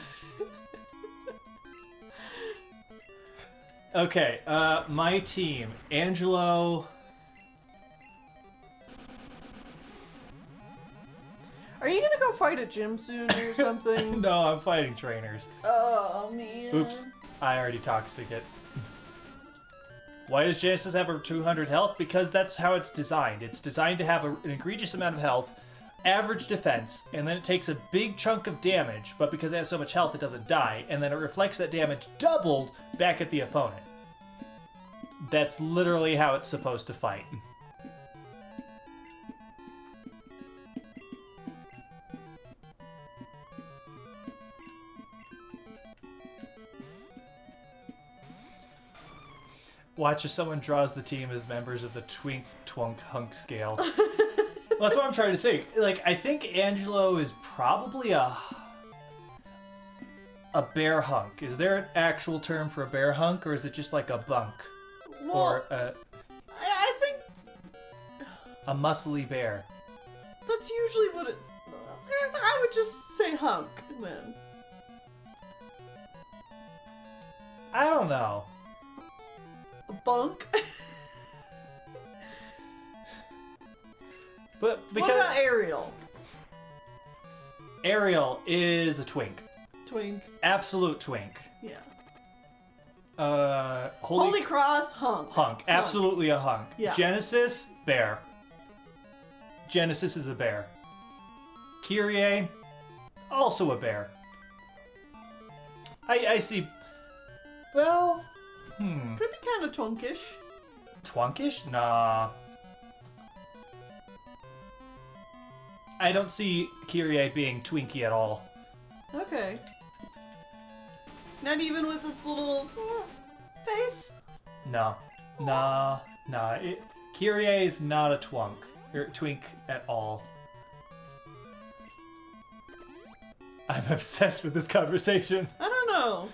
Okay, my team. Angelo. Are you gonna go fight a gym soon or something? No, I'm fighting trainers. Oh, man. Oops, I already toxic it. Why does Genesis have a 200 health? Because that's how it's designed. It's designed to have an egregious amount of health, average defense, and then it takes a big chunk of damage, but because it has so much health, it doesn't die, and then it reflects that damage doubled back at the opponent. That's literally how it's supposed to fight. Watch as someone draws the team as members of the Twink Twunk Hunk scale. Well, that's what I'm trying to think. Like, I think Angelo is probably a bear hunk. Is there an actual term for a bear hunk, or is it just like a bunk? Well, Or I think a muscly bear? that's usually what it... I would just say hunk, then. I don't know. A bunk? But because What about Ariel? Ariel is a twink. Twink. Absolute twink. Yeah. Holy Cross, hunk. hunk. Absolutely a hunk. Yeah. Genesis, bear. Genesis is a bear. Kyrie, also a bear. I see. Well, Could be kind of twunkish. twunkish? Nah. I don't see Kyrie being twinky at all. Okay. Not even with its little face? No. Nah. Kyrie is not a twink at all. I'm obsessed with this conversation. I don't know.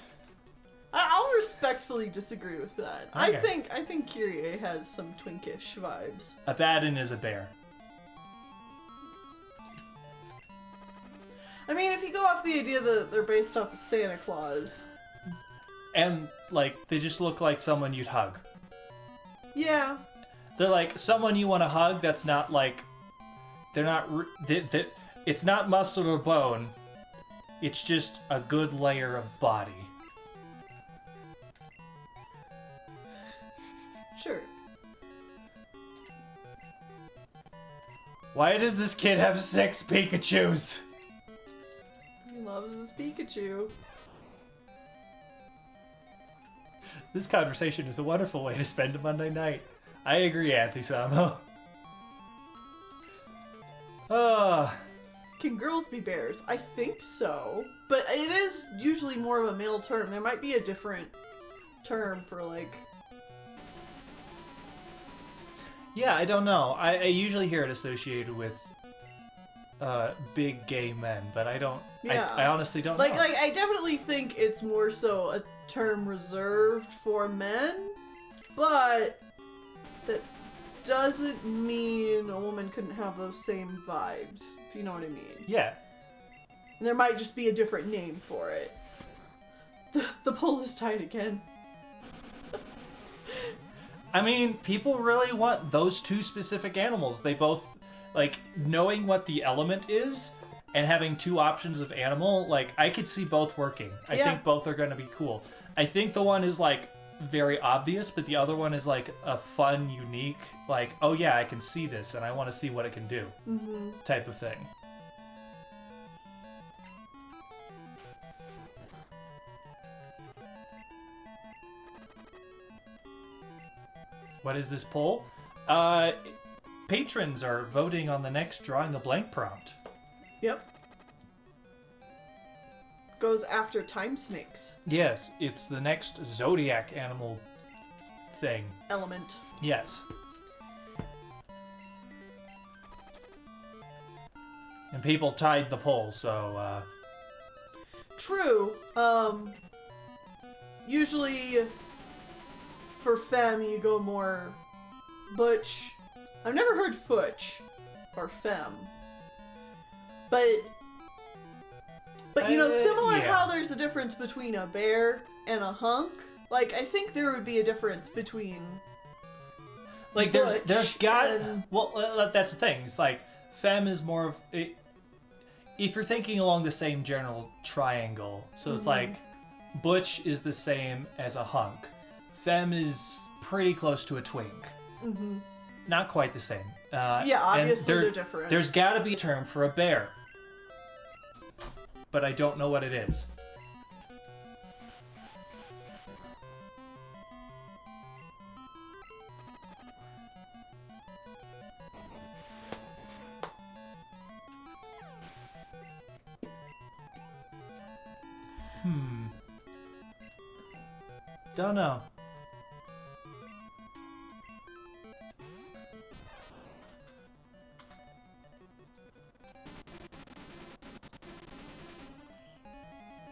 I'll respectfully disagree with that. Okay. I think Kyrie has some twinkish vibes. Abaddon is a bear. I mean, if you go off the idea that they're based off of Santa Claus, And, like, they just look like someone you'd hug. Yeah. They're like someone you want to hug that's not, like... They're not... it's not muscle or bone. It's just a good layer of body. Sure. Why does this kid have 6 Pikachus? He loves his Pikachu. This conversation is a wonderful way to spend a Monday night. I agree, Auntie Samo. Can girls be bears? I think so. But it is usually more of a male term. There might be a different term for, like... Yeah, I don't know. I usually hear it associated with big gay men, but I don't... Yeah. I honestly don't know. Like, I definitely think it's more so a term reserved for men, but that doesn't mean a woman couldn't have those same vibes, if you know what I mean. Yeah. And there might just be a different name for it. The pole is tied again. I mean, people really want those 2 specific animals. They both, like, knowing what the element is and having 2 options of animal, like, I could see both working. I think both are going to be cool. I think the one is, like, very obvious, but the other one is, like, a fun, unique, like, oh yeah, I can see this and I want to see what it can do type of thing. What is this poll? Patrons are voting on the next drawing a blank prompt. Yep. Goes after time snakes. Yes, it's the next zodiac animal thing. Element. Yes. And people tied the poll, so, True. Usually for femme you go more butch. I've never heard futch or femme. But you know, similar yeah. how there's a difference between a bear and a hunk, like I think there would be a difference between like there's got and... well that's the thing. It's like femme is more of it, if you're thinking along the same general triangle. So it's like butch is the same as a hunk. Femme is pretty close to a twink. Not quite the same. Yeah, obviously they're different. There's got to be a term for a bear, but I don't know what it is. Don't know.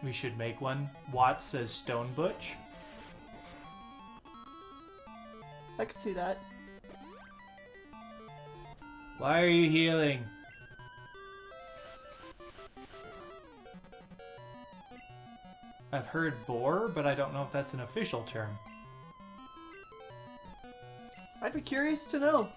We should make one. Watts says Stone Butch. I could see that. Why are you healing? I've heard boar, but I don't know if that's an official term. I'd be curious to know.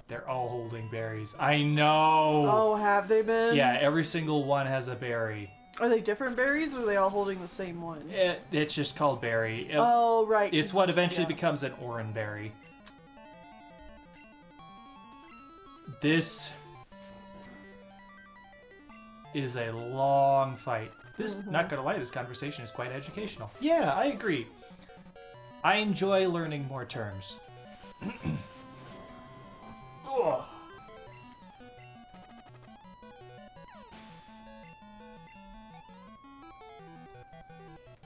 They're all holding berries. I know! Oh, have they been? Yeah, every single one has a berry. Are they different berries, or are they all holding the same one? It's just called berry. Oh, right. It's what eventually becomes an oran berry. This is a long fight. This, not gonna lie, this conversation is quite educational. Yeah, I agree. I enjoy learning more terms. Ugh.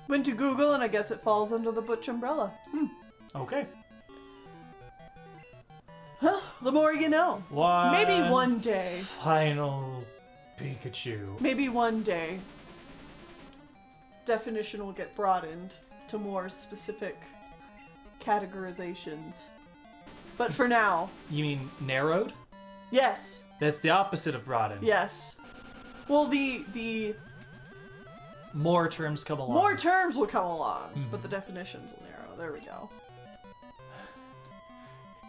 Went to Google, and I guess it falls under the butch umbrella. Okay. Huh, the more you know. Maybe one day. Final Pikachu. Maybe one day. Definition will get broadened to more specific categorizations. But for now. You mean narrowed? Yes. That's the opposite of broadened. Yes. Well, the more terms come along. more terms will come along, but the definitions will narrow. There we go.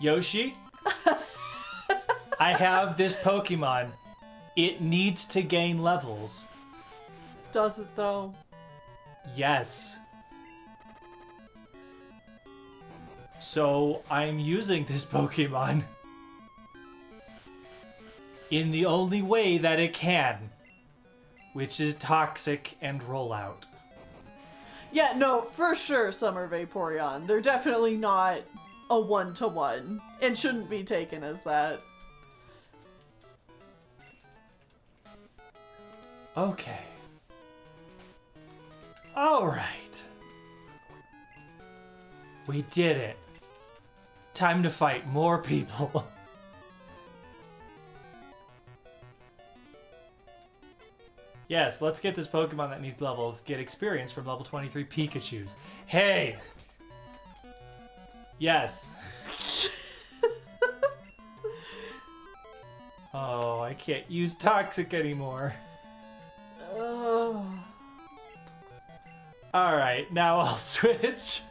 Yoshi, I have this Pokemon. It needs to gain levels. Does it though? Yes. So I'm using this Pokemon in the only way that it can, which is toxic and rollout. Yeah, no, for sure, Summer Vaporeon. They're definitely not a one-to-one, and shouldn't be taken as that. Okay. Alright. We did it. Time to fight more people. Yes, let's get this Pokemon that needs levels. Get experience from level 23 Pikachus. Hey! Yes. Oh, I can't use Toxic anymore. Alright, now I'll switch.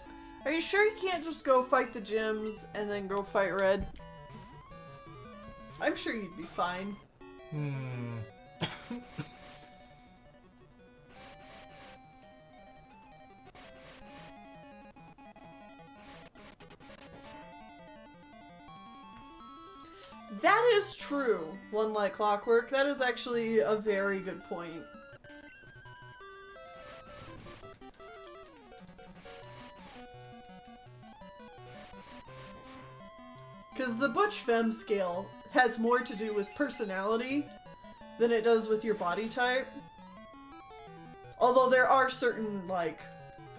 Are you sure you can't just go fight the gyms and then go fight Red? I'm sure you'd be fine. That is true, One Like Clockwork. That is actually a very good point. Because the Butch Femme scale has more to do with personality than it does with your body type. Although there are certain, like,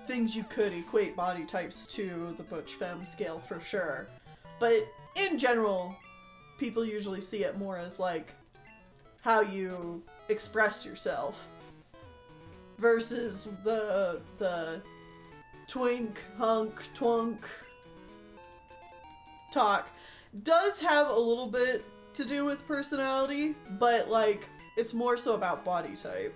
things you could equate body types to the Butch Femme scale for sure. But in general, people usually see it more as, like, how you express yourself. Versus the twink, hunk, twunk talk does have a little bit to do with personality, but like it's more so about body type.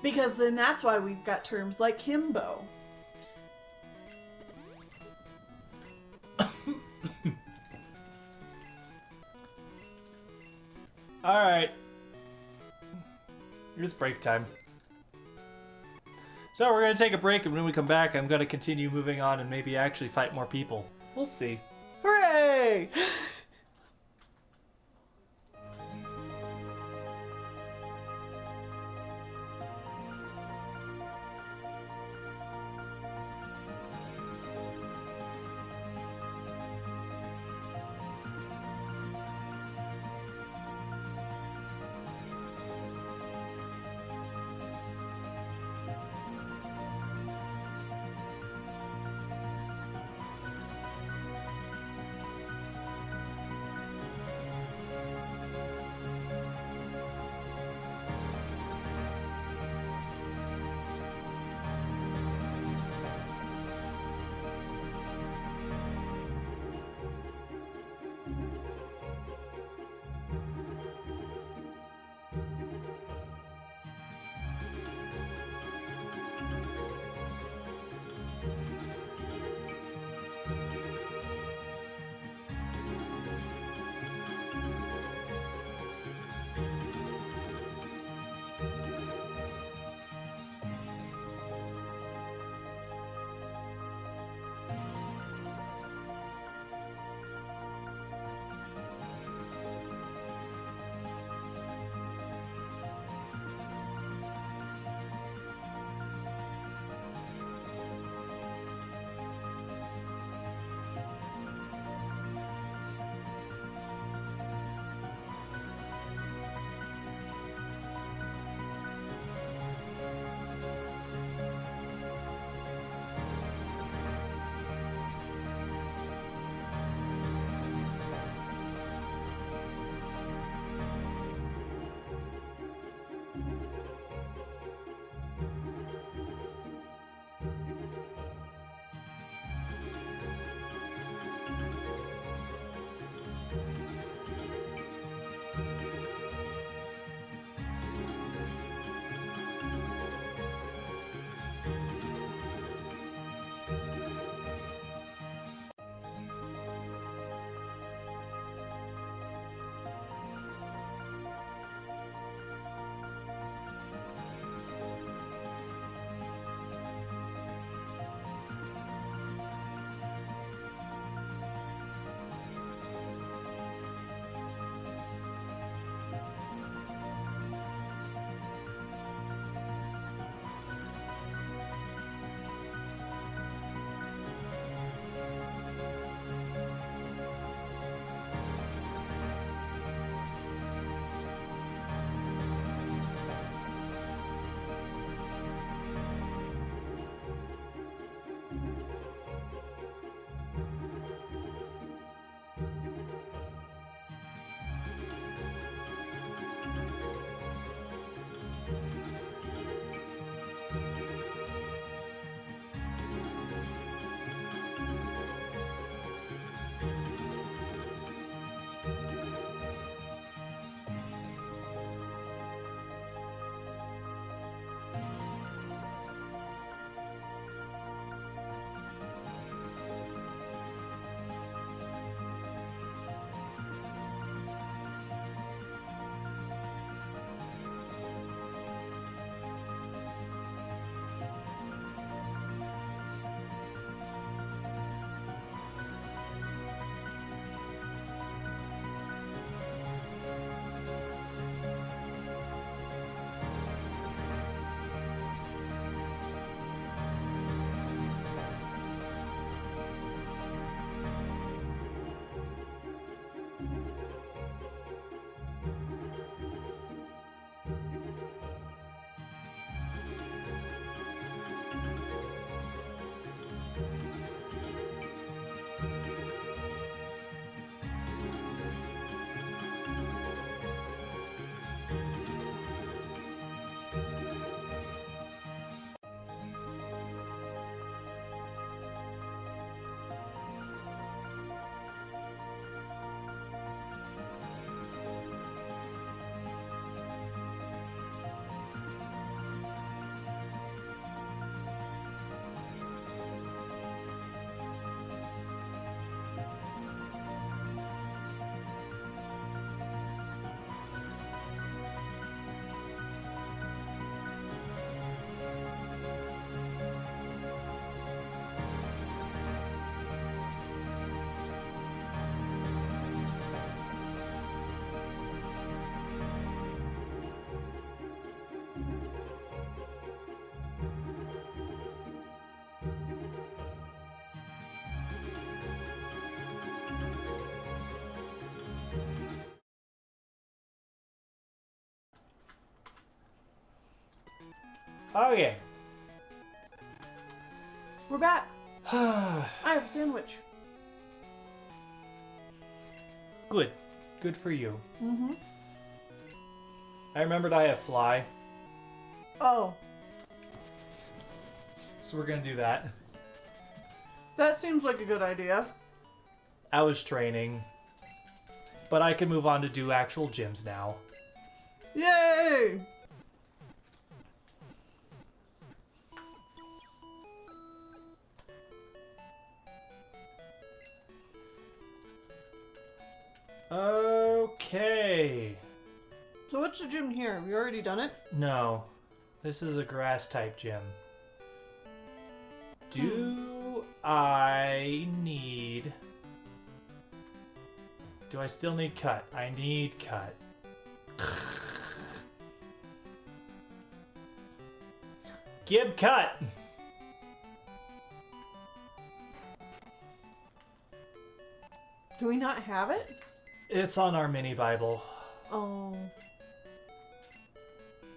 Because then that's why we've got terms like himbo. Alright. It's break time. So we're going to take a break, and when we come back, I'm going to continue moving on and maybe actually fight more people. We'll see. Hooray! Okay. We're back. I have a sandwich. Good. Good for you. Mm-hmm. I remembered I have fly, Oh, so we're gonna do that. that seems like a good idea. I was training, but I can move on to do actual gyms now. Yay! Okay. So what's the gym here? Have you already done it? No, this is a grass type gym. Do I need... Do I still need cut? I need cut. Gib cut! Do we not have it? It's on our mini Bible. Oh.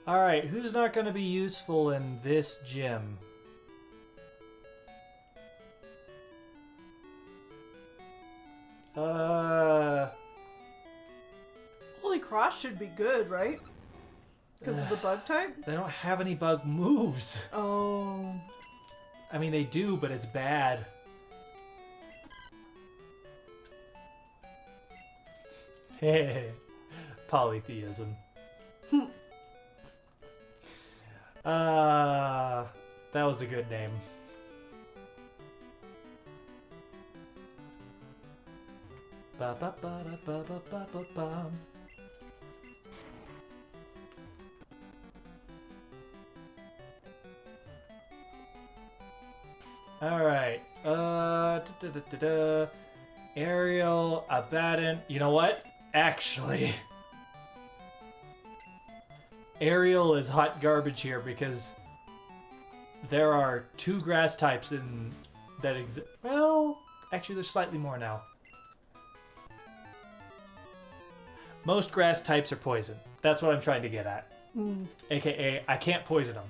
Alright, who's not going to be useful in this gym? Holy Cross should be good, right? Because of the bug type? They don't have any bug moves. Oh. I mean, they do, but it's bad. Polytheism. That was a good name. Ba ba ba da ba ba ba ba ba. All right. Ariel, Abaddon. You know what? Actually, Ariel is hot garbage here because there are 2 grass types in that exist. Well, actually, there's slightly more now. Most grass types are poison. That's what I'm trying to get at. AKA, I can't poison them.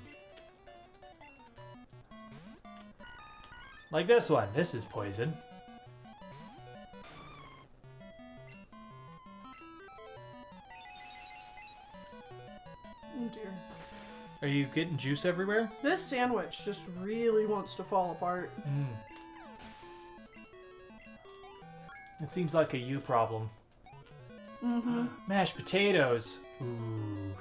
Like this one. This is poison. Oh dear. Are you getting juice everywhere? This sandwich just really wants to fall apart. It seems like a you problem. Mm-hmm. Mashed potatoes. Ooh.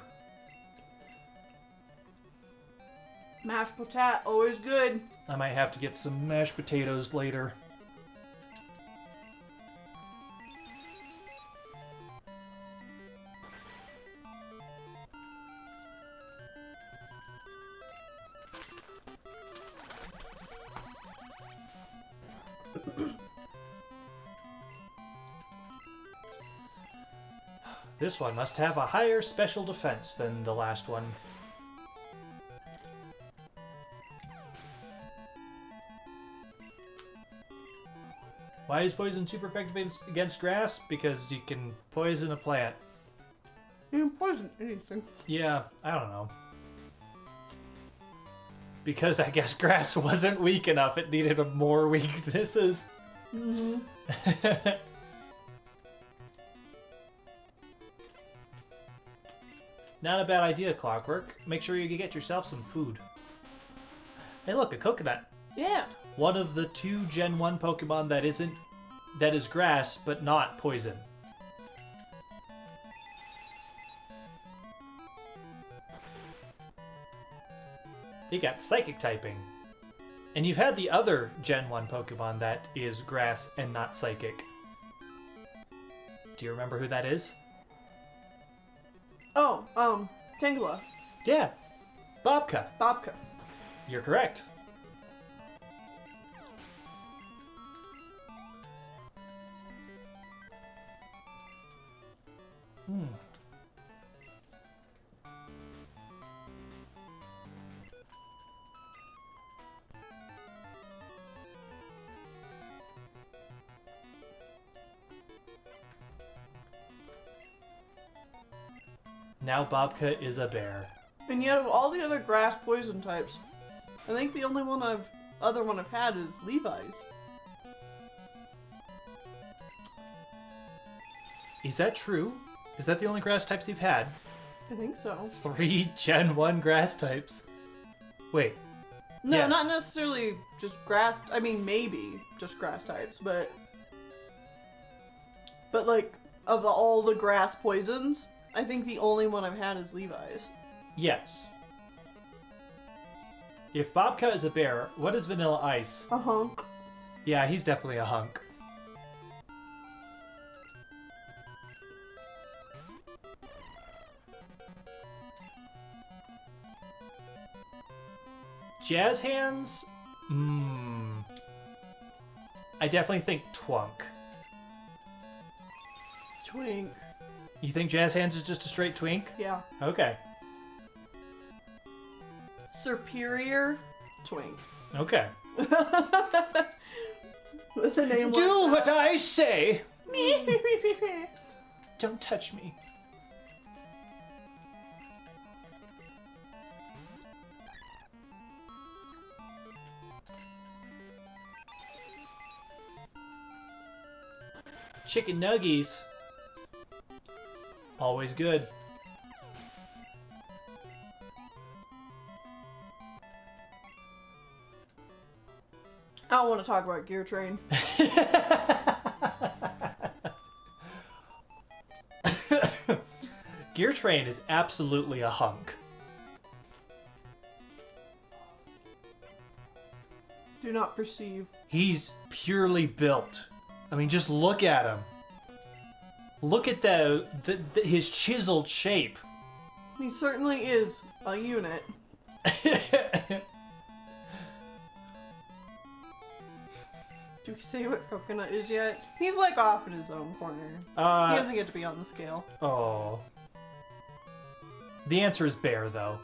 Mashed potato, always good. I might have to get some mashed potatoes later. This one must have a higher special defense than the last one. Why is poison super effective against grass? Because you can poison a plant. You can poison anything. Yeah, I don't know. Because I guess grass wasn't weak enough. It needed more weaknesses. Mm-hmm. Not a bad idea, Clockwork. Make sure you get yourself some food. Hey look, a coconut. Yeah. One of the 2 Gen 1 Pokemon that is grass, but not poison. You got Psychic typing. And you've had the other Gen 1 Pokemon that is grass and not Psychic. Do you remember who that is? Oh, Tangela. Yeah, Bobka. Bobka. You're correct. Now Bobka is a bear. And yet of all the other grass poison types, I think the only other one I've had is Levi's. Is that true? Is that the only grass types you've had? I think so. 3 Gen 1 grass types. Wait. No, Yes. not necessarily just grass. I mean, maybe just grass types, but like of all the grass poisons, I think the only one I've had is Levi's. Yes. If Bobka is a bear, what is Vanilla Ice? A hunk. Yeah, he's definitely a hunk. Jazz Hands? I definitely think Twunk. Twink. You think Jazz Hands is just a straight twink? Yeah. Okay. Superior Twink. Okay. With a name Do like what I say! that. Don't touch me. Chicken nuggies. Always good. I don't want to talk about Gear Train. Gear Train is absolutely a hunk. Do not perceive. He's purely built. I mean, just look at him. Look at his chiseled shape. He certainly is a unit. Do we say what Coconut is yet? He's like off in his own corner. He doesn't get to be on the scale. Oh. The answer is bear, though.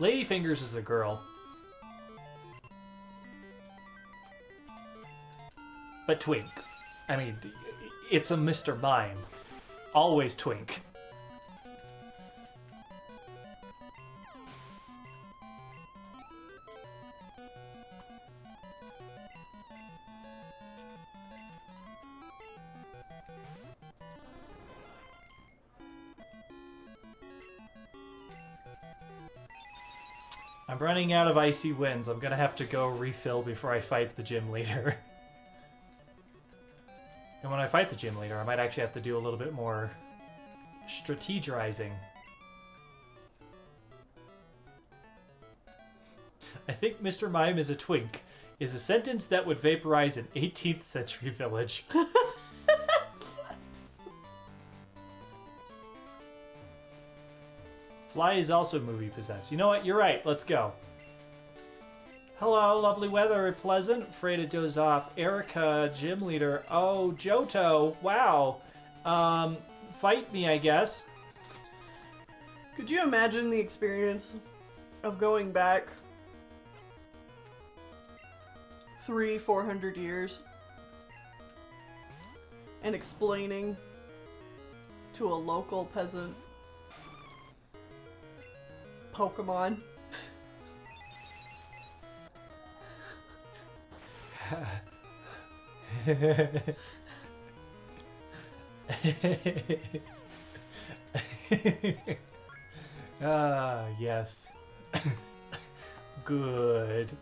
Ladyfingers is a girl. But twink. I mean, it's a Mr. Mime. Always twink. I'm running out of icy winds. I'm gonna have to go refill before I fight the gym leader. And when I fight the gym leader, I might actually have to do a little bit more strategizing. I think Mr. Mime is a twink is a sentence that would vaporize an 18th century village. Fly is also movie possessed. You know what? You're right. Let's go. Hello, lovely weather and pleasant. Afraid it dozed off. Erica, gym leader. Oh, Johto. Wow. Fight me, I guess. Could you imagine the experience of going back 300-400 years and explaining to a local peasant Pokemon? Yes. Good.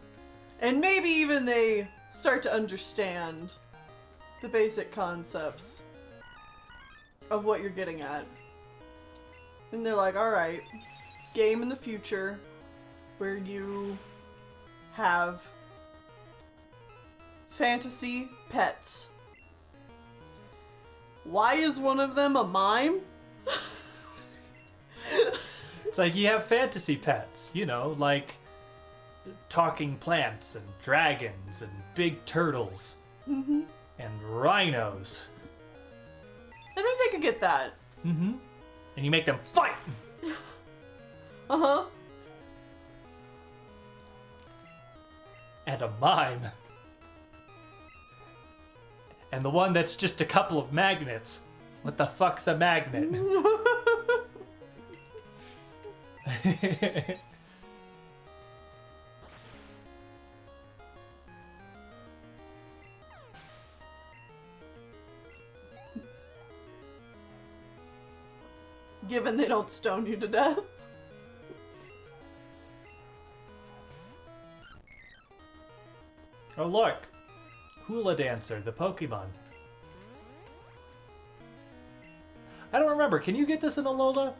And maybe even they start to understand the basic concepts of what you're getting at. And they're like, alright, game in the future where you have fantasy pets. Why is one of them a mime? It's like you have fantasy pets, you know, like talking plants and dragons and big turtles and rhinos. I think they could get that. And you make them fight. and a mime. And the one that's just a couple of magnets. What the fuck's a magnet? Given they don't stone you to death. Oh look! Hula Dancer, the Pokemon. I don't remember. Can you get this in Alola?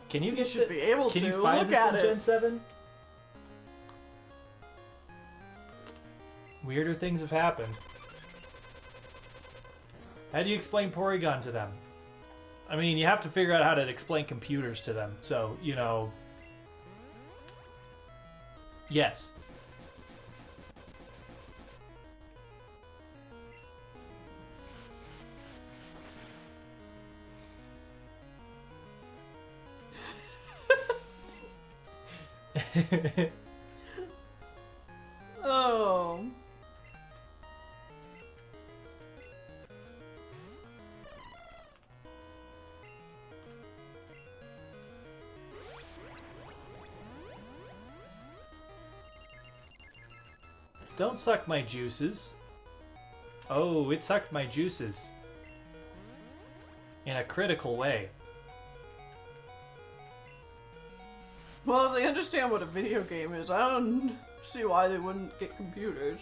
Can you You get should be able Can to. you find Look this at in it. Gen 7? Weirder things have happened. How do you explain Porygon to them? I mean, you have to figure out how to explain computers to them. So, you know... Yes. Oh. Don't suck my juices. Oh, it sucked my juices. In a critical way. Well, if they understand what a video game is, I don't see why they wouldn't get computers.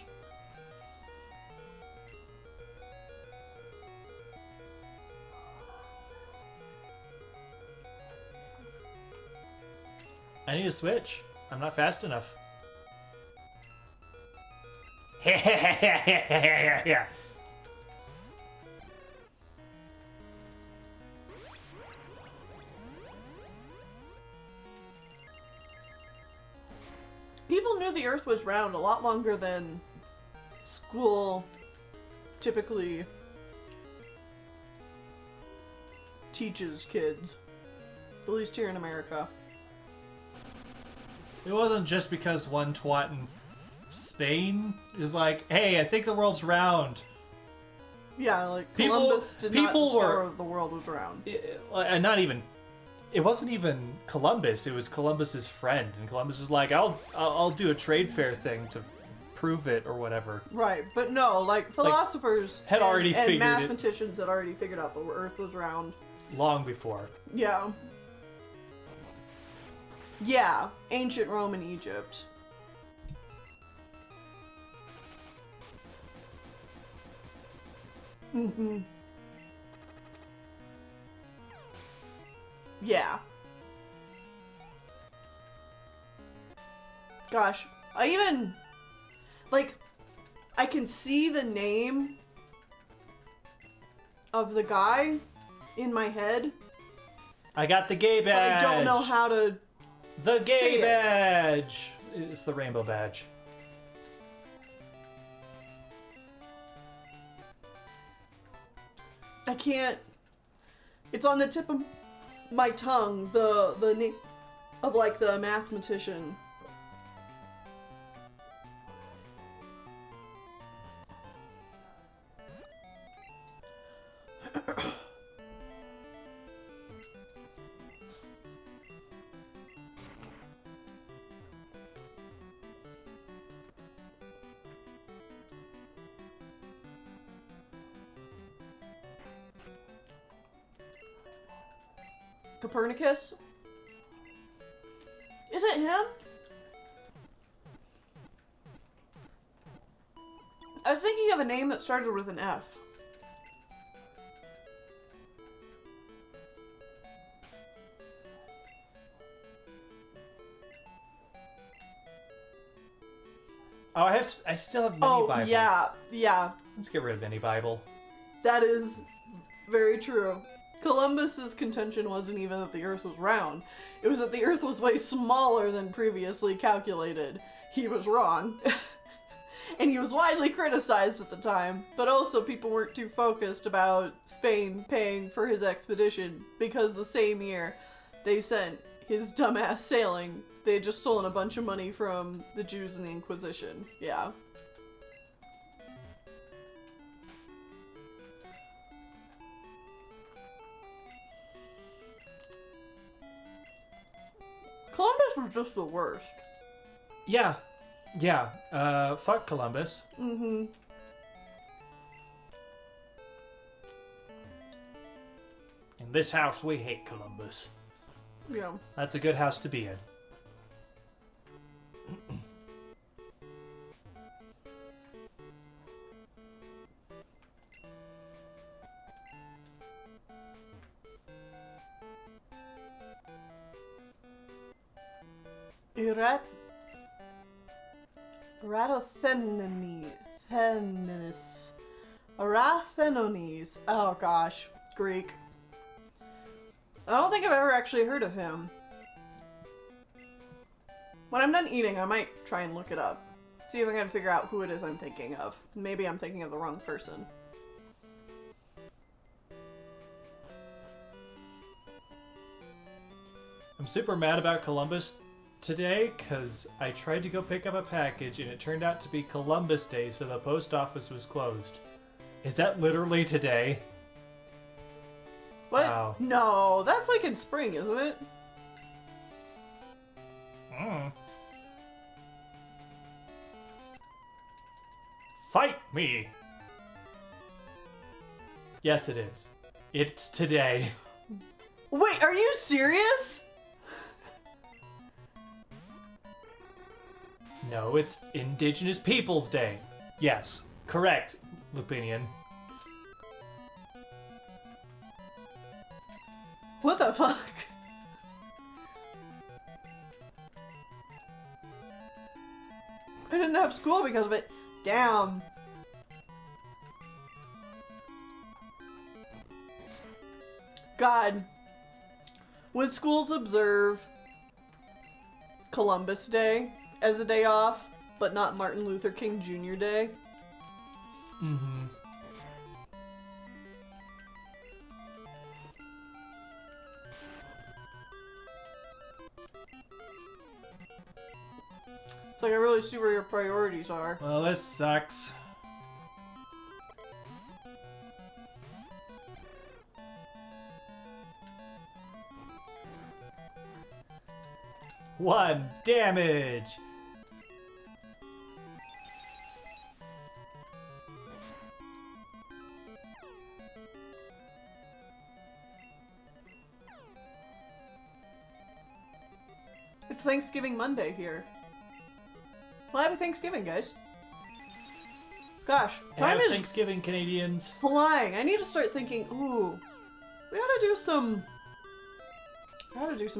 I need to switch. I'm not fast enough. Yeah. People knew the Earth was round a lot longer than school typically teaches kids. At least here in America. It wasn't just because one twat in Spain is like, hey, I think the world's round. Yeah, like People- Columbus did not people discover were- the world was round. And not even. It wasn't even Columbus. It was Columbus's friend, and Columbus was like, "I'll do a trade fair thing to prove it or whatever." Right, but no, like philosophers had already and figured it. mathematicians had already figured out the Earth was round. Long before. Yeah. Yeah, ancient Rome and Egypt. Mm-hmm. Yeah. Gosh, I even, like, I can see the name of the guy in my head, I got the gay but badge. I don't know how to. The gay say it. badge. It's the rainbow badge. I can't. It's on the tip of my tongue. The name of like the mathematician. Copernicus? Is it him? I was thinking of a name that started with an F. Oh, I still have mini Bible. Yeah. Let's get rid of mini Bible. That is very true. Columbus's contention wasn't even that the Earth was round. It was that the Earth was way smaller than previously calculated. He was wrong. And he was widely criticized at the time, but also people weren't too focused about Spain paying for his expedition because the same year they sent his dumbass sailing They had just stolen a bunch of money from the Jews in the Inquisition. Yeah. Columbus was just the worst. Yeah. Fuck Columbus. Mm-hmm. In this house, we hate Columbus. Yeah. That's a good house to be in. Arathenones. Oh gosh, Greek. I don't think I've ever actually heard of him. When I'm done eating, I might try and look it up. See if I can figure out who it is I'm thinking of. Maybe I'm thinking of the wrong person. I'm super mad about Columbus today because I tried to go pick up a package and it turned out to be Columbus Day, so the post office was closed. Is that literally today? What? Wow. No, that's like in spring, isn't it? Fight me! Yes, it is. It's today. Wait, are you serious? No, it's Indigenous Peoples Day. Yes, correct, Lupinian. What the fuck? I didn't have school because of it. Damn. God. When schools observe Columbus Day as a day off, but not Martin Luther King Jr. Day. Mm-hmm. It's like I really see where your priorities are. Well, this sucks. One damage! It's Thanksgiving Monday here. Well, happy Thanksgiving, guys. Gosh, time Have is Thanksgiving, Canadians. flying. I need to start thinking, ooh, we gotta do some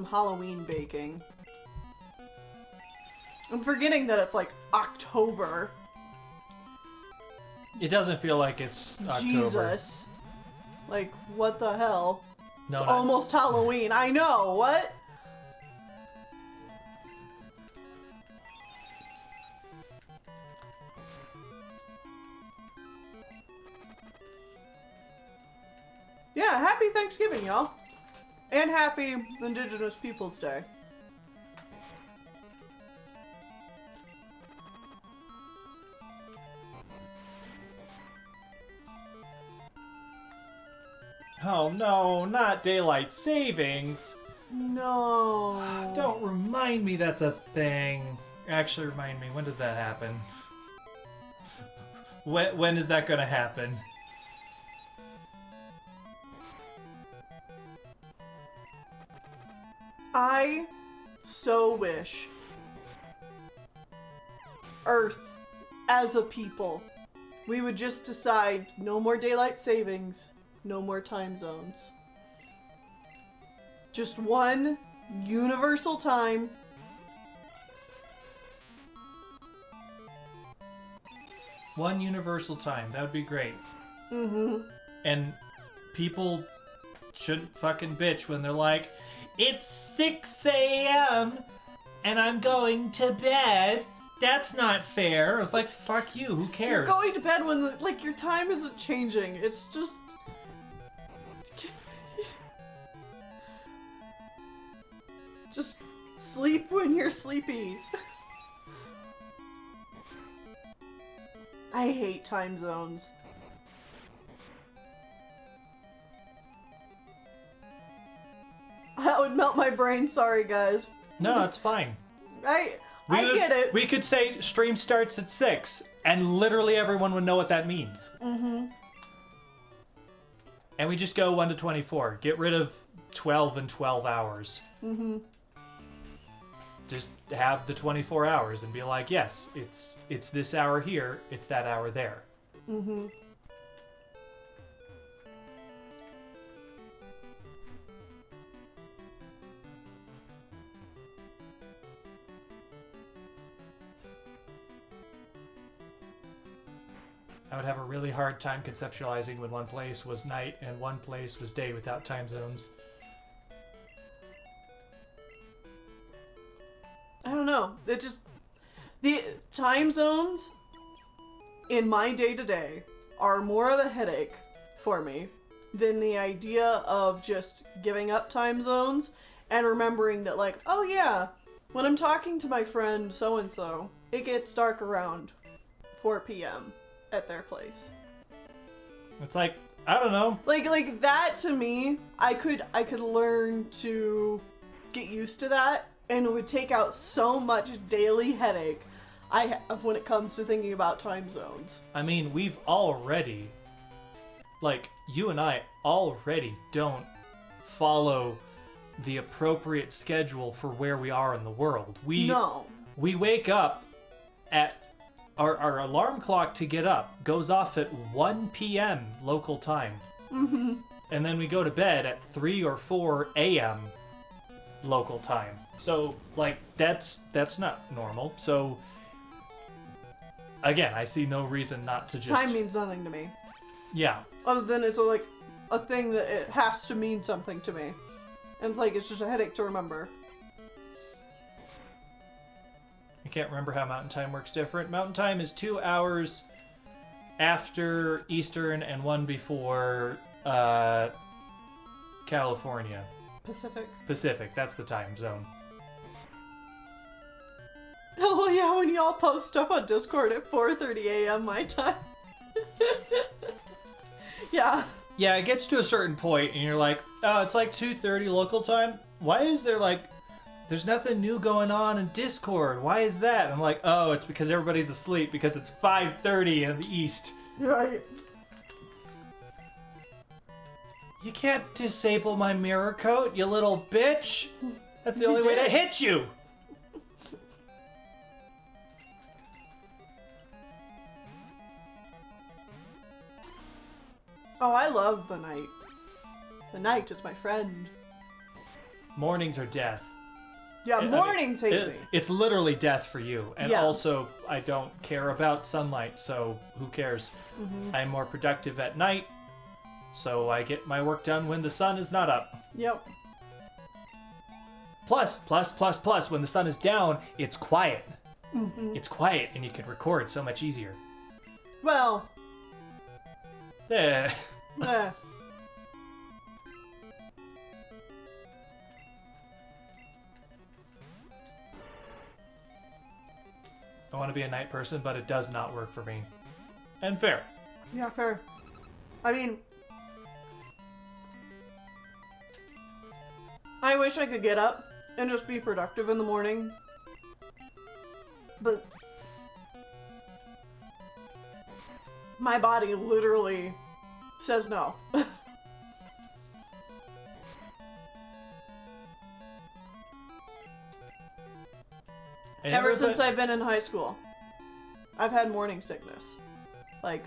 Halloween baking. I'm forgetting that it's like October. It doesn't feel like it's October. Jesus. Like, what the hell? No, It's not- almost Halloween. I know, what? Yeah, happy Thanksgiving, y'all. And happy Indigenous Peoples Day. Oh no, not daylight savings. No. Don't remind me that's a thing. Actually, remind me, when does that happen? When is that gonna happen? I so wish Earth, as a people, we would just decide no more daylight savings, no more time zones. Just one universal time. One universal time, that would be great. Mm-hmm. And people shouldn't fucking bitch when they're like, it's 6 a.m. and I'm going to bed. That's not fair. It's like, fuck you, who cares? You're going to bed when, like, your time isn't changing. It's just... just Sleep when you're sleepy. I hate time zones. That would melt my brain, sorry guys. No, it's fine. I get it. We could say stream starts at 6, and literally everyone would know what that means. Mm-hmm. And we just go 1 to 24. Get rid of 12 and 12 hours. Mm-hmm. Just have the 24 hours and be like, yes, it's this hour here, it's that hour there. Mm-hmm. I would have a really hard time conceptualizing when one place was night and one place was day without time zones. I don't know. It just... The time zones in my day-to-day are more of a headache for me than the idea of just giving up time zones and remembering that, like, oh yeah, when I'm talking to my friend so-and-so, it gets dark around 4 p.m. at their place. It's like, I don't know. Like that to me, I could learn to get used to that, and it would take out so much daily headache I have when it comes to thinking about time zones. I mean, we've already, like, you and I already don't follow the appropriate schedule for where we are in the world. No. We wake up at our alarm clock to get up goes off at 1 p.m. local time. Mm-hmm. And then we go to bed at 3 or 4 a.m. local time. So, like, that's not normal. So, again, I see no reason not to just... Time means nothing to me. Yeah. Other than it's like a thing that it has to mean something to me. And it's like, it's just a headache to remember. I can't remember how Mountain Time works different. Mountain Time is 2 hours after Eastern and 1 before California. Pacific, that's the time zone. Oh yeah, when y'all post stuff on Discord at 4:30 a.m. my time. Yeah. Yeah, it gets to a certain point and you're like, oh, it's like 2:30 local time? Why is there like... There's nothing new going on in Discord. Why is that? I'm like, oh, it's because everybody's asleep because it's 5:30 in the East. Right. You can't disable my mirror coat, you little bitch. That's the only way to hit you. Oh, I love the night. The night is my friend. Mornings are death. Yeah, mornings hate me. It's literally death for you. And Yeah. also, I don't care about sunlight, so who cares? Mm-hmm. I'm more productive at night, so I get my work done when the sun is not up. Yep. Plus, when the sun is down, it's quiet. Mm-hmm. It's quiet, and you can record so much easier. Well, Eh. eh. I want to be a night person, but it does not work for me. And fair. Yeah, fair. I mean, I wish I could get up and just be productive in the morning. But my body literally says no. Ever since I've been in high school, I've had morning sickness. Like,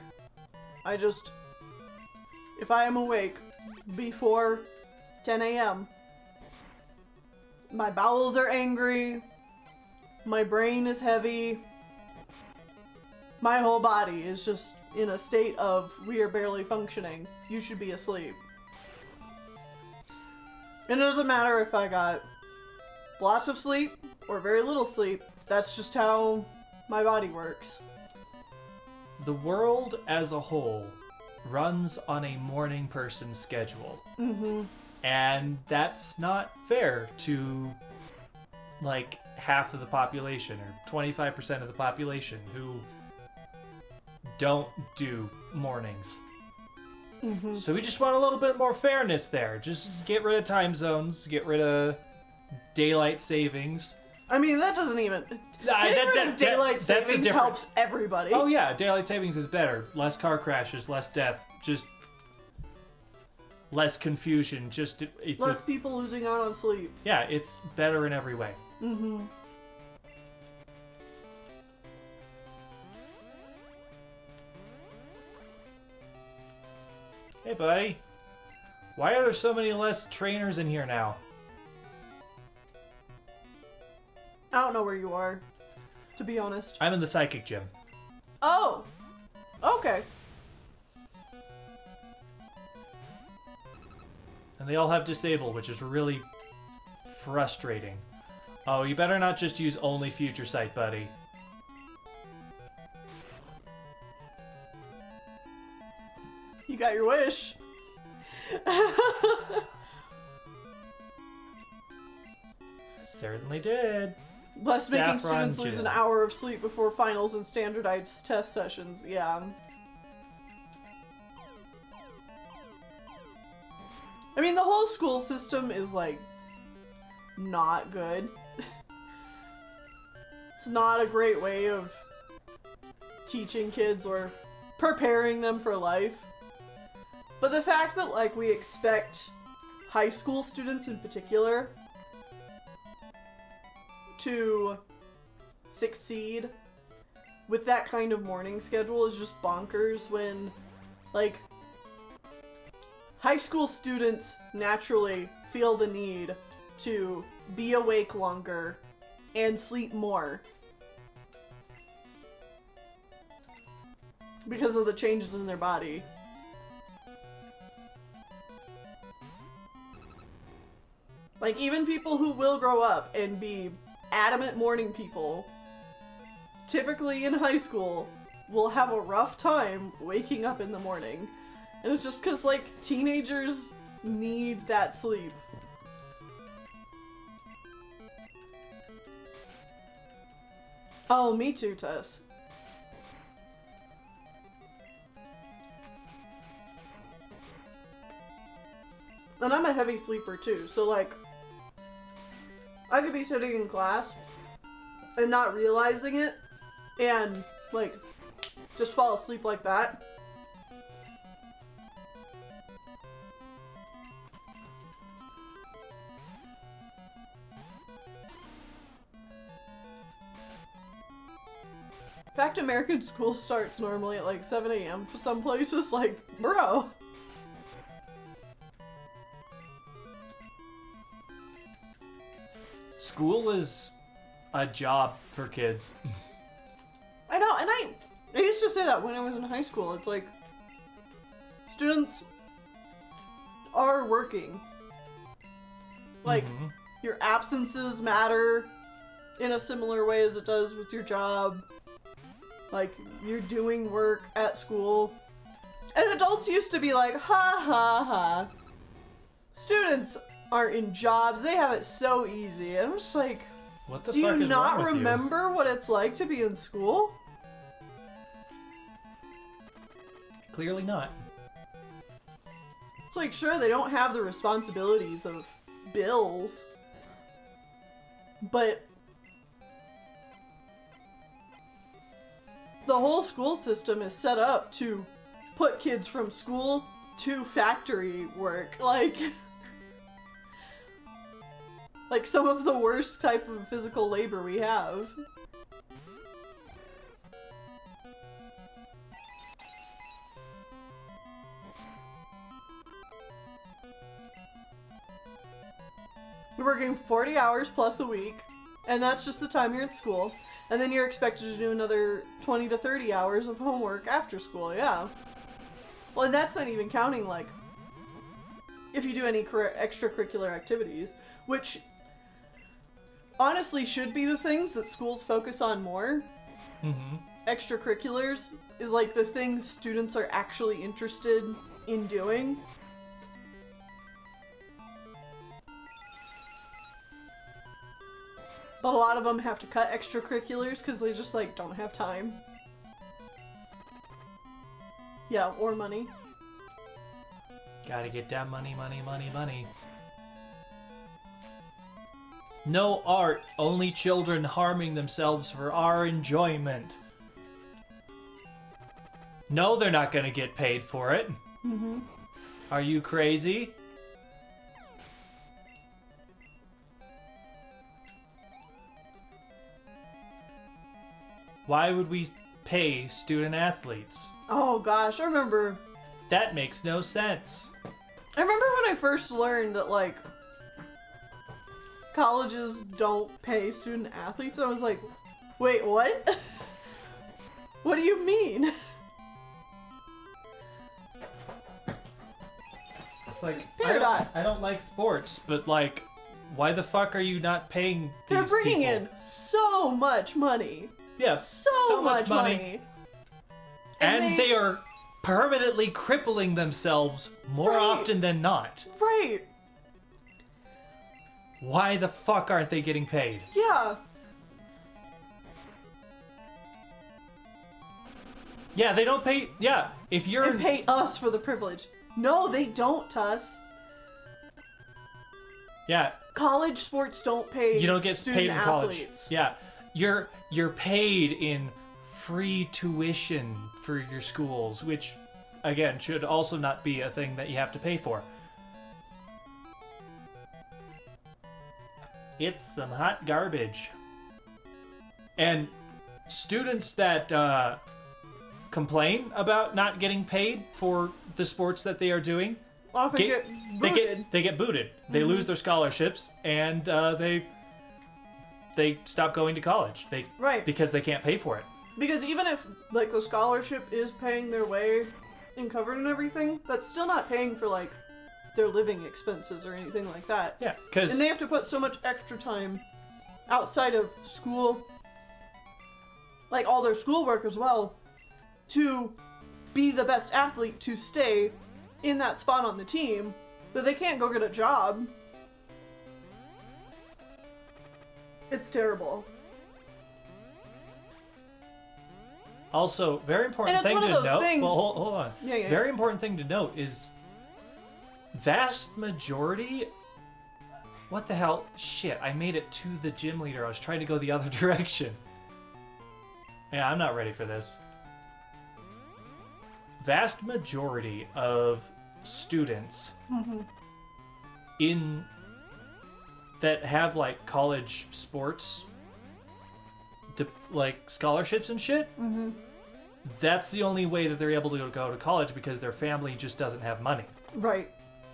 if I am awake before 10 a.m., my bowels are angry, my brain is heavy, my whole body is just in a state of, we are barely functioning, you should be asleep. And it doesn't matter if I got lots of sleep or very little sleep, that's just how my body works. The world as a whole runs on a morning person schedule. Mm-hmm. And that's not fair to like half of the population or 25% of the population who don't do mornings. Mm-hmm. So we just want a little bit more fairness there. Just get rid of time zones, get rid of daylight savings. I mean, that doesn't even... Getting rid of daylight savings helps everybody. Oh yeah, daylight savings is better. Less car crashes, less death, just less confusion. Just it's less people losing out on sleep. Yeah, it's better in every way. Mm-hmm. Hey, buddy. Why are there so many less trainers in here now? I don't know where you are, to be honest. I'm in the psychic gym. Oh! Okay. And they all have disable, which is really frustrating. Oh, you better not just use only future sight, buddy. You got your wish. Certainly did. Less making Saffron students lose gym. an hour of sleep before finals and standardized test sessions. Yeah. I mean, the whole school system is, like, not good. It's not a great way of teaching kids or preparing them for life. But the fact that, like, we expect high school students in particular to succeed with that kind of morning schedule is just bonkers when, like, high school students naturally feel the need to be awake longer and sleep more because of the changes in their body. Like, even people who will grow up and be adamant morning people, typically in high school, will have a rough time waking up in the morning. And it's just because, like, teenagers need that sleep. Oh, me too, Tess. And I'm a heavy sleeper too, so like, I could be sitting in class and not realizing it and like just fall asleep like that. In fact, American school starts normally at like 7 a.m. for some places. Like, bro. School is a job for kids. I know, and I used to say that when I was in high school. It's like, students are working. Like, your absences matter in a similar way as it does with your job. Like, you're doing work at school. And adults used to be like, ha ha ha. Students are in jobs, they have it so easy. And I'm just like, what the do fuck you is not wrong with remember what it's like to be in school? Clearly not. It's like, sure, they don't have the responsibilities of bills, but the whole school system is set up to put kids from school to factory work. Like some of the worst type of physical labor we have. You're working 40 hours plus a week, and that's just the time you're in school. And then you're expected to do another 20 to 30 hours of homework after school, yeah. Well, and that's not even counting, like, if you do any extracurricular activities, which honestly should be the things that schools focus on more. Extracurriculars is like the things students are actually interested in doing. But a lot of them have to cut extracurriculars because they just, like, don't have time. Yeah, or money. Gotta get that money, money, money, money. No art, only children harming themselves for our enjoyment. No, they're not gonna get paid for it. Mm-hmm. Are you crazy? Why would we pay student athletes? Oh gosh, I remember. That makes no sense. I remember when I first learned that, like, colleges don't pay student athletes. I was like, wait, what? What do you mean? It's like, Paradox. I don't like sports, but like, why the fuck are you not paying these They're bringing people? in so much money. Yeah, So much money. And they are permanently crippling themselves more Right. often than not. Right. Why the fuck aren't they getting paid? Yeah. Yeah, they don't pay. Yeah, if you're. And pay us for the privilege. No, they don't, Tuss. Yeah, College sports don't pay you don't get student paid in college. athletes. Yeah, you're paid in free tuition for your schools, which, again, should also not be a thing that you have to pay for. It's some hot garbage. And students that complain about not getting paid for the sports that they are doing, Often get booted. they get booted. They lose their scholarships, and they stop going to college. Right. Because they can't pay for it. Because even if, like, the scholarship is paying their way and covered and everything, that's still not paying for, like, their living expenses or anything like that. Yeah, because And they have to put so much extra time outside of school, like all their schoolwork as well, to be the best athlete to stay in that spot on the team, that they can't go get a job. It's terrible. also very important And it's thing one to of those note. things- Well, hold on. Yeah. Very important thing to note is vast majority. What the hell? Shit! I made it to the gym leader. I was trying to go the other direction. Yeah, I'm not ready for this. Vast majority of students in that have like college sports, like scholarships and shit. That's the only way that they're able to go to college because their family just doesn't have money. Right.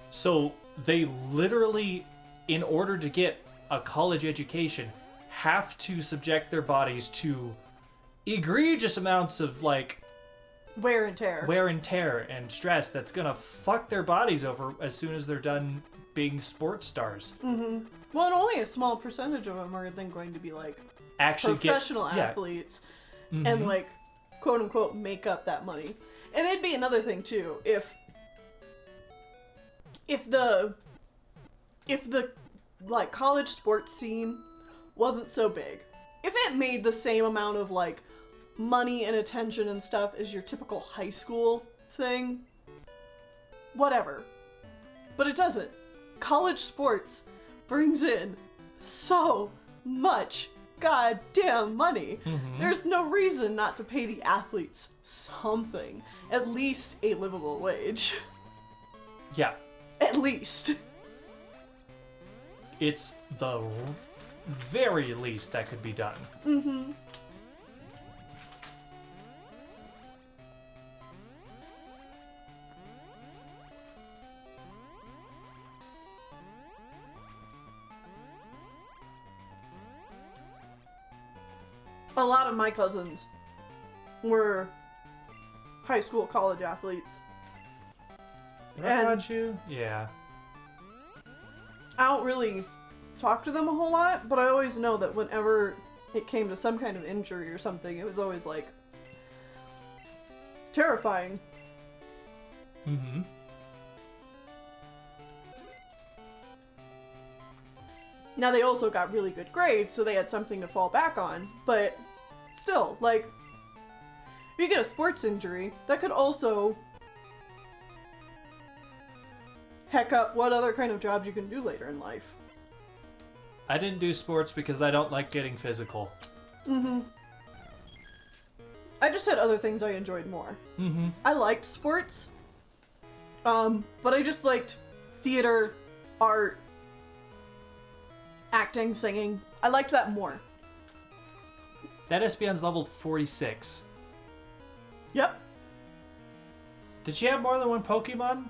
So they literally, in order to get a college education, have to subject their bodies to egregious amounts of like Wear and tear and stress that's gonna fuck their bodies over as soon as they're done being sports stars. Well, and only a small percentage of them are then going to be like Actually professional get, yeah, athletes and like quote unquote make up that money. And it'd be another thing too if the like college sports scene wasn't so big. If it made the same amount of like money and attention and stuff as your typical high school thing, whatever. But it doesn't. College sports brings in so much goddamn money. There's no reason not to pay the athletes something. At least a livable wage. Yeah. At least. It's the very least that could be done. A lot of my cousins were high school, college athletes. What about you? Yeah. I don't really talk to them a whole lot, but I always know that whenever it came to some kind of injury or something, it was always like terrifying. Now, they also got really good grades, so they had something to fall back on, but still, like, if you get a sports injury, that could also heck up what other kind of jobs you can do later in life. I didn't do sports because I don't like getting physical. I just had other things I enjoyed more. I liked sports, but I just liked theater, art, acting, singing. I liked that more. That Espeon's level 46. Yep. Did she have more than one Pokemon?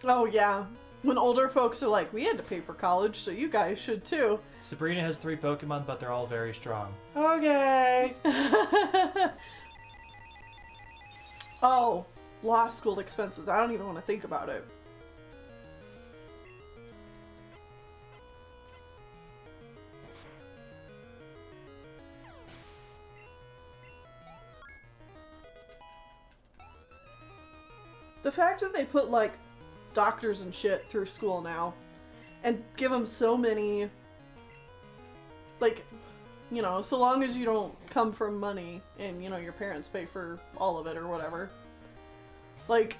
Oh, yeah. When older folks are like, we had to pay for college, so you guys should too. Sabrina has 3 Pokemon, but they're all very strong. Okay. Oh, law school expenses. I don't even want to think about it. The fact that they put, like, doctors and shit through school now and give them so many, like, you know, so long as you don't come from money and, you know, your parents pay for all of it or whatever. Like,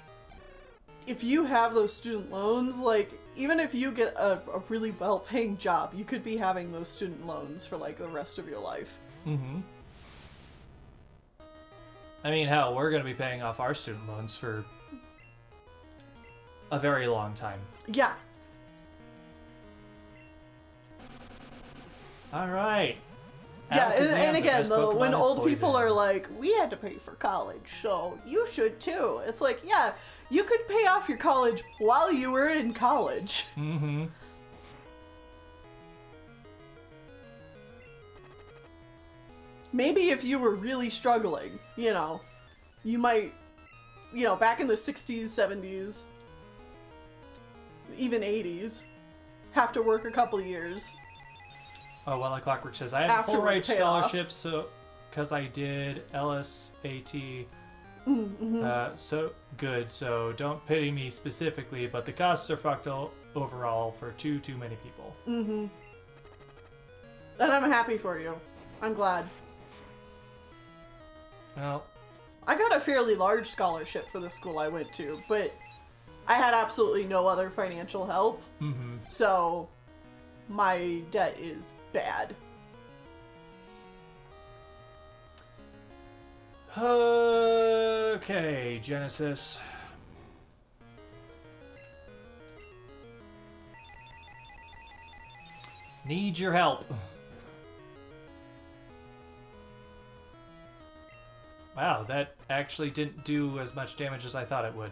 if you have those student loans, like, even if you get a really well-paying job, you could be having those student loans for, like, the rest of your life. I mean, hell, we're going to be paying off our student loans for a very long time. Yeah. All right. Yeah, Alakazam, and the again, best though, Pokemon when is old people poison. are like, we had to pay for college, so you should too. It's like, yeah, you could pay off your college while you were in college. Maybe if you were really struggling, you know, you might, you know, back in the 60s, 70s, even 80s, have to work a couple years. Oh, well, like Clockwork says, I had a full Afterward ride payoff. scholarship, so because I did LSAT, so good. So don't pity me specifically, but the costs are fucked overall for too many people. And I'm happy for you. I'm glad. Well, I got a fairly large scholarship for the school I went to, but I had absolutely no other financial help. So my debt is bad. okay, Genesis. Need your help. Wow, that actually didn't do as much damage as I thought it would.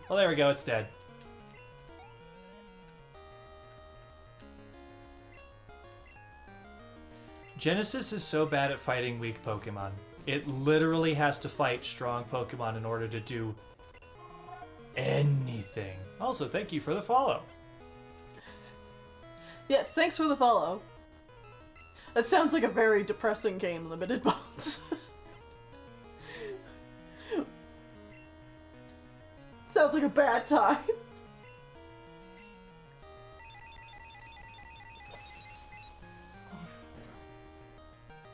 Well, there we go, it's dead. Genesis is so bad at fighting weak Pokemon. It literally has to fight strong Pokemon in order to do anything. Also, thank you for the follow. Yes, thanks for the follow. That sounds like a very depressing game, Limited Bones. Sounds like a bad time.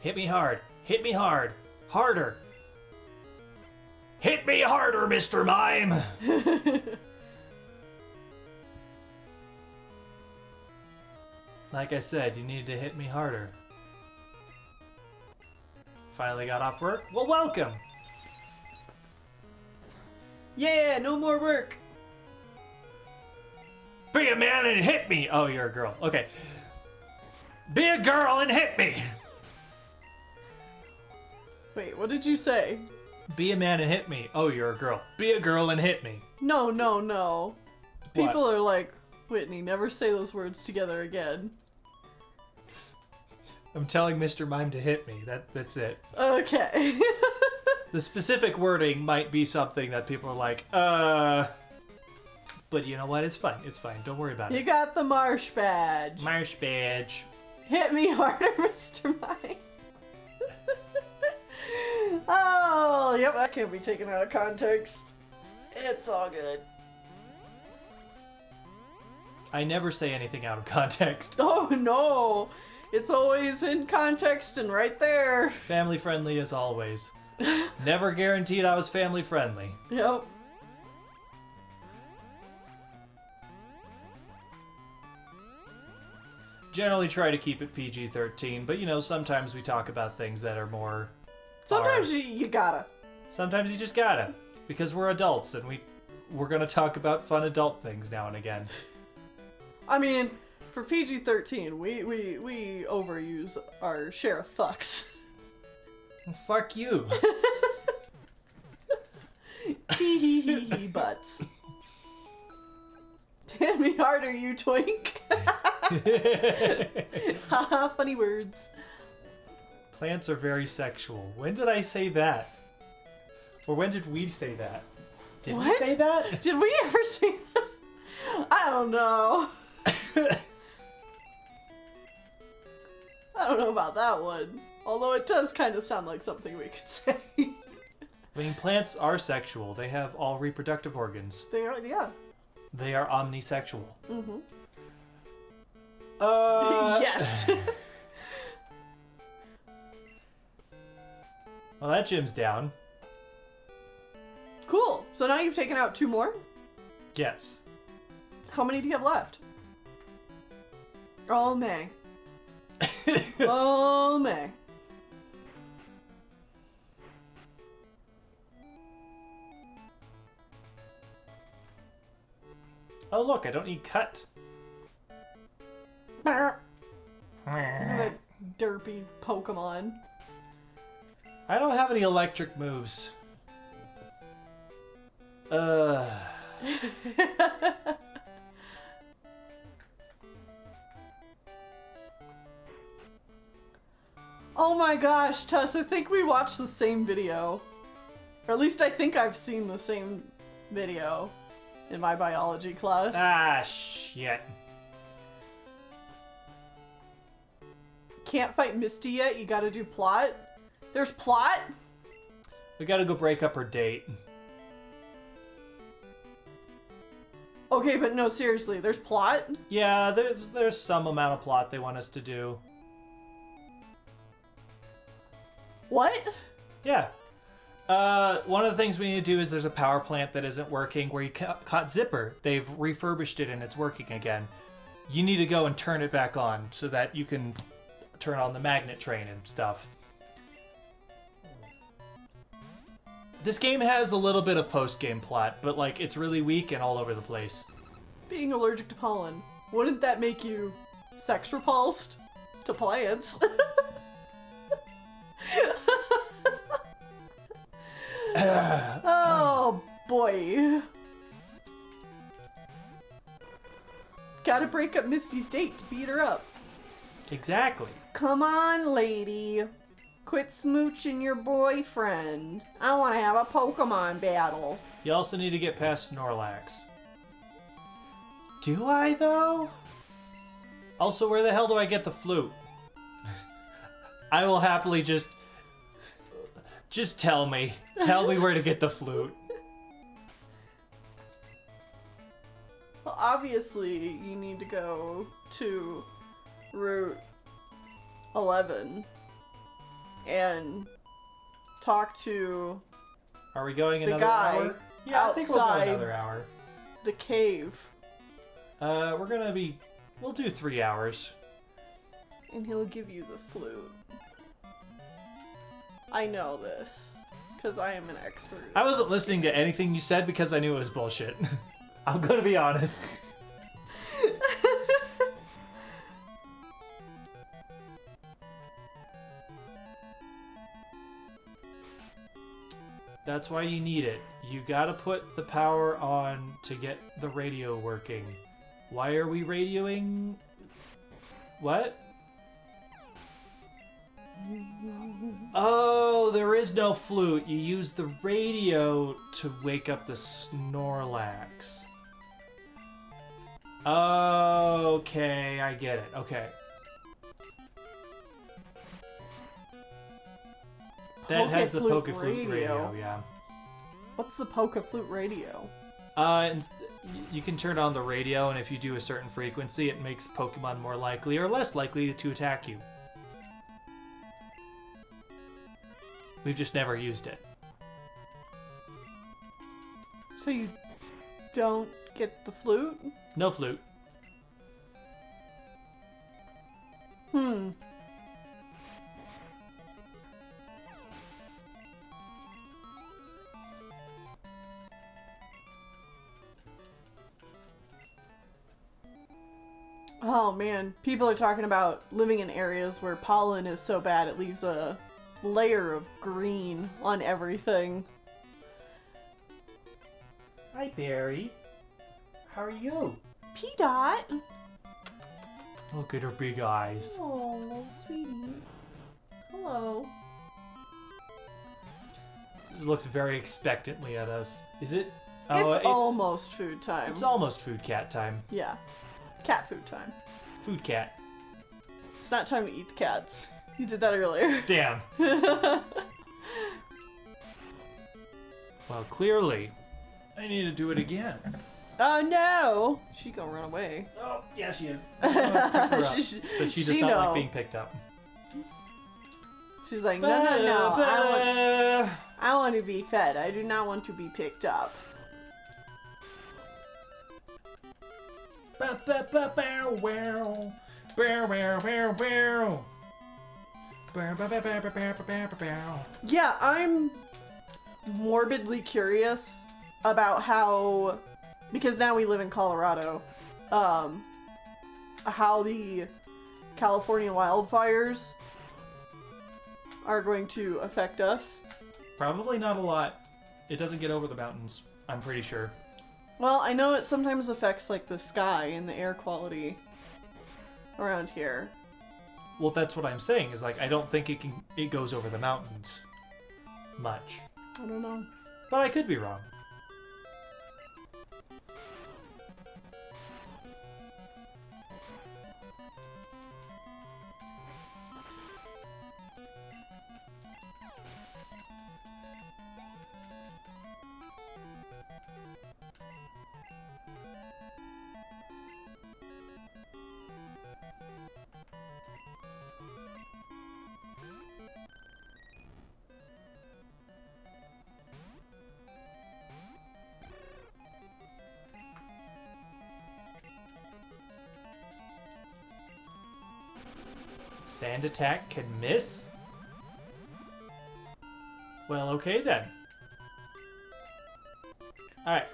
Hit me hard. Hit me hard. Harder. Hit me harder, Mr. Mime! Like I said, you need to hit me harder. Finally got off work? Well, welcome! Yeah, no more work. Be a man and hit me! Oh, you're a girl. Okay. Be a girl and hit me! Wait, what did you say? Be a man and hit me. Oh, you're a girl. Be a girl and hit me. No, no, no. What? People are like, Whitney, never say those words together again. I'm telling Mr. Mime to hit me. That's it. Okay. The specific wording might be something that people are like, But you know what? It's fine. It's fine. Don't worry about You it. got the marsh badge. Marsh badge. Hit me harder, Mr. Mime. Oh, yep, that can't be taken out of context. It's all good. I never say anything out of context. Oh, no. It's always in context and right there. Family friendly as always. Never guaranteed I was family friendly. Yep. Generally try to keep it PG-13, but you know, sometimes we talk about things that are more... Sometimes you gotta. Sometimes you just gotta. Because we're adults and we're gonna talk about fun adult things now and again. I mean, for PG-13, we overuse our share of fucks. Fuck you. Tee-hee-hee-hee butts. Hit me harder, you twink. Haha, funny words. Plants are very sexual. When did I say that? Or when did we say that? Did What? we say that? Did we ever say that? I don't know. I don't know about that one. Although it does kind of sound like something we could say. I mean, plants are sexual. They have all reproductive organs. They are, yeah. They are omnisexual. Mm-hmm. Yes. Well, that gym's down. Cool. So now you've taken out 2 more? Yes. How many do you have left? Oh, May. Oh, May. Oh, look, I don't need cut. That derpy Pokemon. I don't have any electric moves. Oh my gosh, Tuss, I think we watched the same video. Or at least I think I've seen the same video in my biology class. Ah, shit. Can't fight Misty yet, you gotta do plot. There's plot? We gotta go break up her date. Okay, but no, seriously, there's plot? Yeah, there's some amount of plot they want us to do. What? Yeah. One of the things we need to do is there's a power plant that isn't working where you caught Zipper. They've refurbished it and it's working again. You need to go and turn it back on so that you can turn on the magnet train and stuff. This game has a little bit of post-game plot, but like it's really weak and all over the place. Being allergic to pollen, wouldn't that make you sex repulsed to plants? Oh boy. Gotta break up Misty's date to beat her up. Exactly. Come on, lady. Quit smooching your boyfriend. I want to have a Pokemon battle. You also need to get past Snorlax. Do I, though? Also, where the hell do I get the flute? I will happily just tell me. Tell me where to get the flute. Well, obviously, you need to go to Route 11 and talk to Are we going the another guy hour? Yeah, I think we'll go outside another hour. the cave, We'll do 3 hours. and he'll give you the flute. I know this, because I am an expert. I wasn't listening to anything you said because I knew it was bullshit. I'm gonna be honest. That's why you need it. You gotta put the power on to get the radio working. Why are we radioing? What? Oh, there is no flute. You use the radio to wake up the Snorlax. Okay, I get it. Okay. That has the Poke Poke Flute Flute radio, yeah. What's the Poke Flute radio? And you can turn on the radio, and if you do a certain frequency, it makes Pokemon more likely or less likely to attack you. We've just never used it. So you don't get the flute? No flute. Oh man, people are talking about living in areas where pollen is so bad it leaves a layer of green on everything. Hi, Barry. How are you? P-Dot! Look at her big eyes. Oh, sweetie. Hello. It looks very expectantly at us. Is it? It's almost food time. It's almost food cat time. Yeah. Cat food time. Food cat. It's not time to eat the cats. You did that earlier. Damn. Well, clearly, I need to do it again. Oh no! She gonna run away. Oh, yeah, she is. I'm gonna pick her up, but she does not know. like being picked up. She's like, no. I want to be fed. I do not want to be picked up. Yeah, I'm morbidly curious about how, because now we live in Colorado, how the California wildfires are going to affect us. Probably not a lot. It doesn't get over the mountains, I'm pretty sure. Well, I know it sometimes affects like the sky and the air quality around here. Well, that's what I'm saying, is like, I don't think it goes over the mountains much. I don't know. But I could be wrong. Sand attack can miss? Well, okay then. Alright.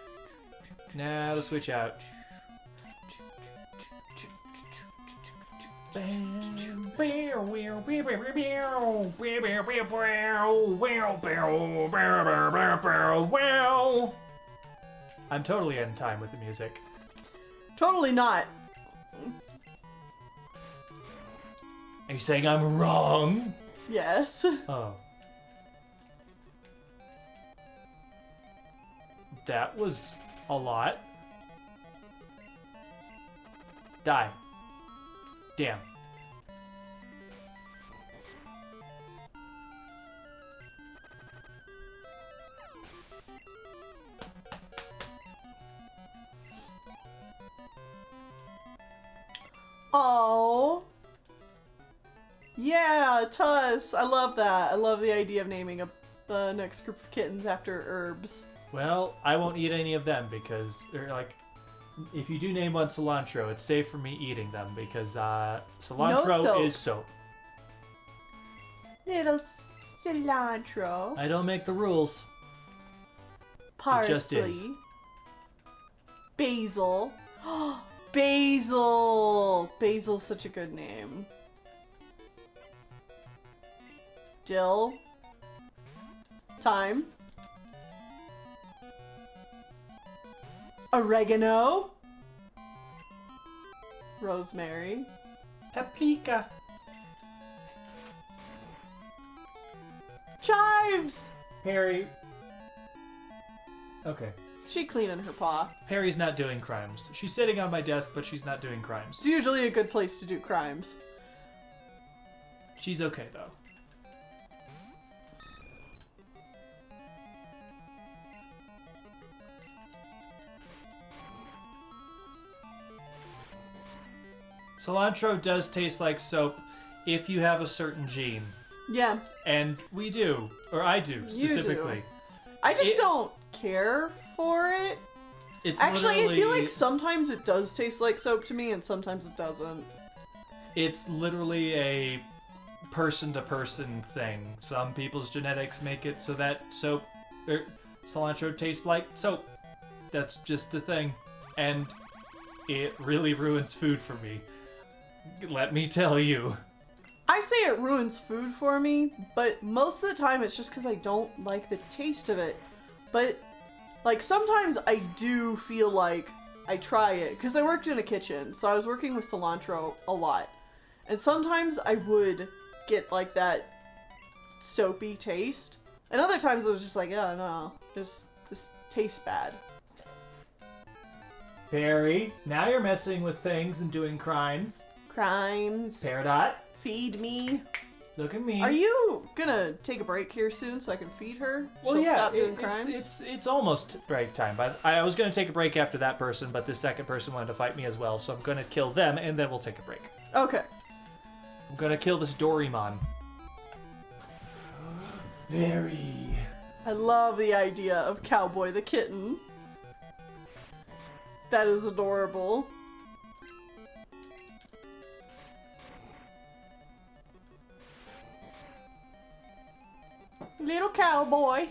Now to switch out. I'm totally in time with the music. Totally not. Are you saying I'm wrong? Yes. Oh. That was a lot. Die. Damn. Oh. Yeah, Tuss. I love that. I love the idea of naming the next group of kittens after herbs. Well, I won't eat any of them because they're like, if you do name one cilantro, it's safe for me eating them because cilantro is soap. Little cilantro. I don't make the rules. Parsley. It just is. Basil. Basil. Basil's such a good name. Dill. Thyme. Oregano. Rosemary. Paprika. Chives! Perry. Okay. She cleaning her paw. Perry's not doing crimes. She's sitting on my desk, but she's not doing crimes. It's usually a good place to do crimes. She's okay, though. Cilantro does taste like soap if you have a certain gene. Yeah. And we do. Or I do, specifically. You do. I just don't care for it. It's Actually, I feel like sometimes it does taste like soap to me, and sometimes it doesn't. It's literally a person-to-person thing. Some people's genetics make it so that soap or cilantro tastes like soap. That's just the thing. And it really ruins food for me. Let me tell you. I say it ruins food for me, but most of the time it's just because I don't like the taste of it. But, like, sometimes I do feel like I try it, because I worked in a kitchen, so I was working with cilantro a lot. And sometimes I would get, like, that soapy taste. And other times it was just like, oh, no, this tastes bad. Perry, now you're messing with things and doing crimes. Crimes. Peridot, Feed me. look at me. Are you gonna take a break here soon so I can feed her? Well, She'll yeah, stop doing crimes? it's almost break time. But I was going to take a break after that person, but this second person wanted to fight me as well, so I'm going to kill them, and then we'll take a break. Okay. I'm going to kill this Dorimon. Very. I love the idea of Cowboy the kitten. That is adorable. Little cowboy.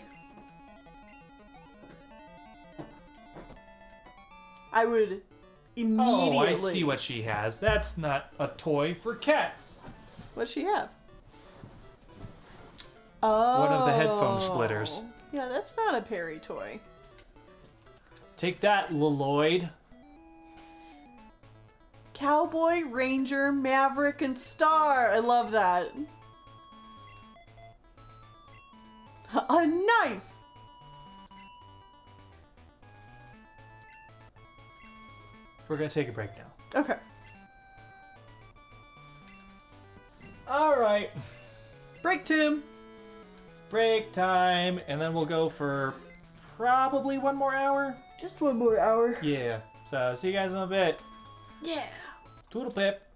I would immediately... Oh, I see what she has. That's not a toy for cats. What'd she have? Oh. One of the headphone splitters. Yeah, that's not a Perry toy. Take that, Lloyd. Cowboy, Ranger, Maverick, and Star. I love that. A knife! We're going to take a break now. Okay. All right. Break, Tim. Break time, and then we'll go for probably one more hour. Just one more hour. Yeah. So, see you guys in a bit. Yeah. Toodle pip.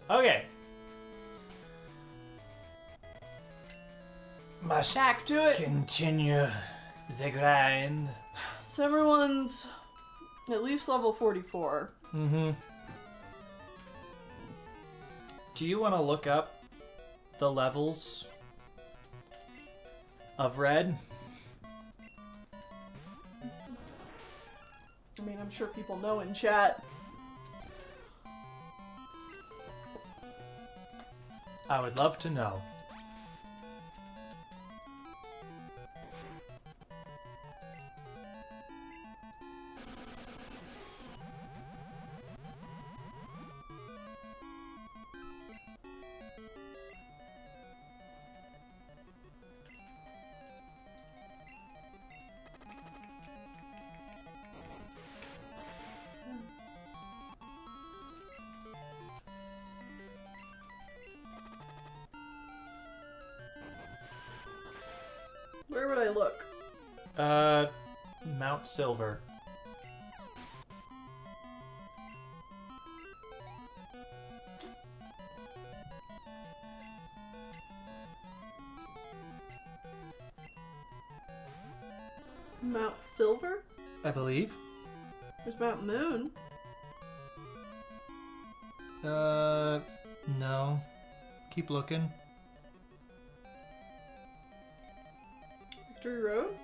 Okay. Must Back to it. continue the grind. So everyone's at least level 44. Mm-hmm. Do you want to look up the levels of red? I mean, I'm sure people know in chat. I would love to know. Where would I look? Mount Silver. Mount Silver? I believe. There's Mount Moon. No. Keep looking. Victory Road?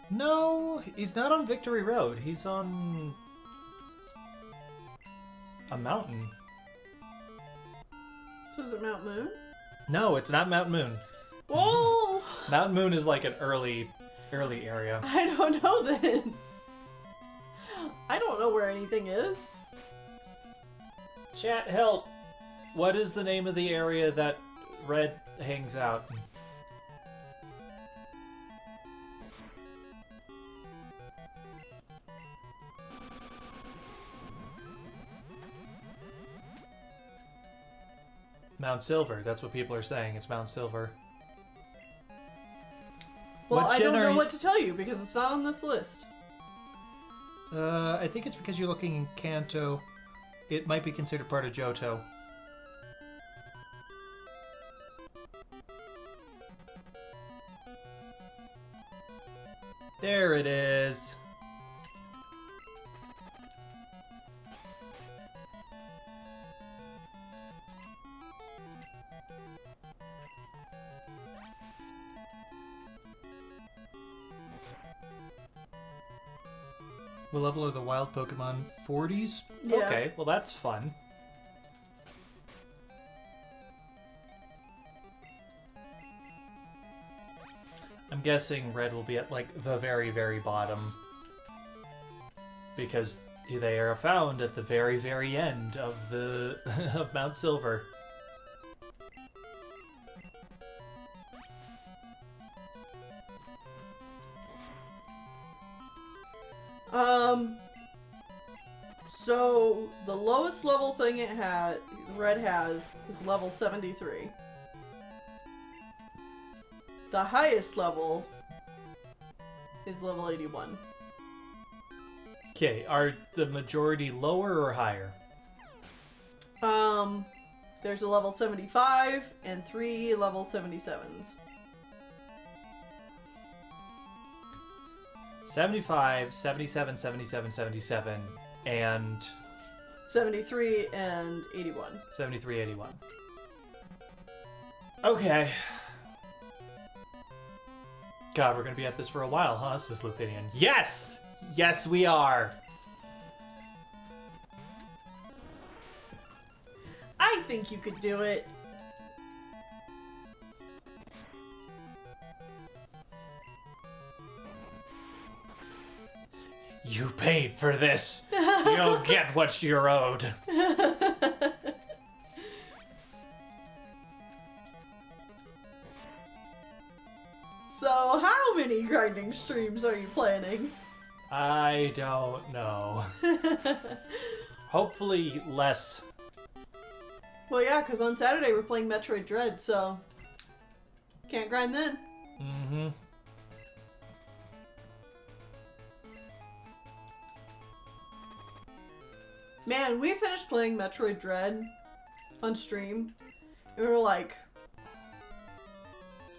No, he's not on Victory Road. He's on a mountain. So is it Mount Moon? No, it's not Mount Moon. Whoa! Mount Moon is like an early area. I don't know then. I don't know where anything is. Chat, help! What is the name of the area that Red hangs out? Mount Silver. That's what people are saying. It's Mount Silver. Well, What I don't gen are know you- what to tell you because it's not on this list. I think it's because you're looking in Kanto. It might be considered part of Johto. There it is. What level are the wild Pokemon? 40s? Yeah. Okay, well that's fun. I'm guessing Red will be at like the very, very bottom. Because they are found at the very, very end of the of Mount Silver. So the lowest level thing Red has is level 73. The highest level is level 81. Okay, are the majority lower or higher? There's a level 75 and 3 level 77s. 75, 77, 77, 77, and 73 and 81. 73, 81. Okay. God, we're gonna be at this for a while, huh, says Lupinian. Yes! Yes, we are! I think you could do it. You paid for this. You'll get what you're owed. So, how many grinding streams are you planning? I don't know. Hopefully less. Well, yeah, because on Saturday we're playing Metroid Dread, so can't grind then. Mm-hmm. Man, we finished playing Metroid Dread on stream. And we were like,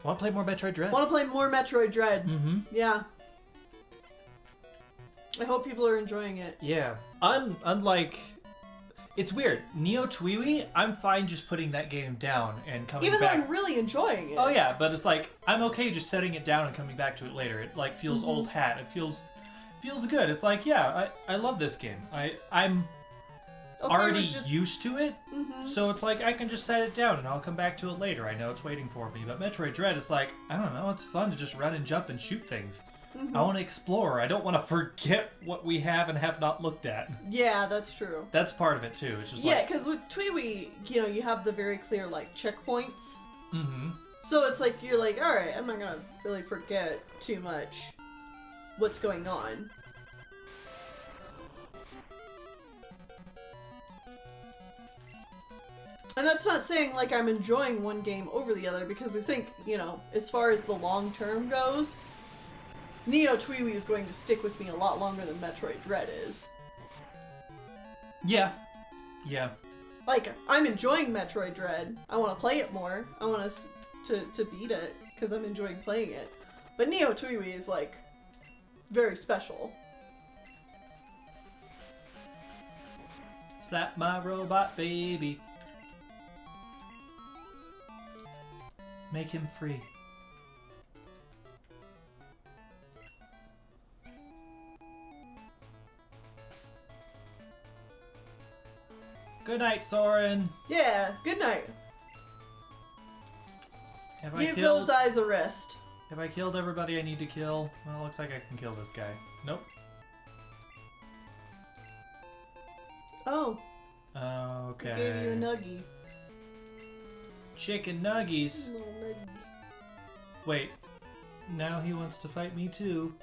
Want to play more Metroid Dread? want to play more Metroid Dread. Mm-hmm. Yeah. I hope people are enjoying it. Yeah. Unlike... It's weird. Neo Twiwi, I'm fine just putting that game down and coming Even back. though I'm really enjoying it. Oh yeah, but it's like, I'm okay just setting it down and coming back to it later. It like feels old hat. It feels good. It's like, yeah, I love this game. I'm Okay, already we're just- used to it, so it's like I can just set it down and I'll come back to it later. I know it's waiting for me. But Metroid Dread, it's like, I don't know, it's fun to just run and jump and shoot things. I want to explore. I don't want to forget what we have and have not looked at. Yeah, that's true. That's part of it too. It's just Yeah, like, because with Twiwi, you know, you have the very clear, like, checkpoints. mm-hmm. So it's like, you're like, alright, I'm not gonna really forget too much what's going on. And that's not saying, like, I'm enjoying one game over the other, because I think, you know, as far as the long term goes, Neo Twiwi is going to stick with me a lot longer than Metroid Dread is. Yeah. Yeah. Like, I'm enjoying Metroid Dread. I want to play it more. I want to beat it, because I'm enjoying playing it. But Neo Twiwi is, like, very special. Slap my robot baby. Make him free. Good night, Soren. Yeah, good night. Have I Give killed? those eyes a rest. Have I killed everybody I need to kill? Well, it looks like I can kill this guy. Nope. Oh, Okay. I gave you a nuggie. Chicken nuggies. Little nuggie. Wait. Now he wants to fight me too.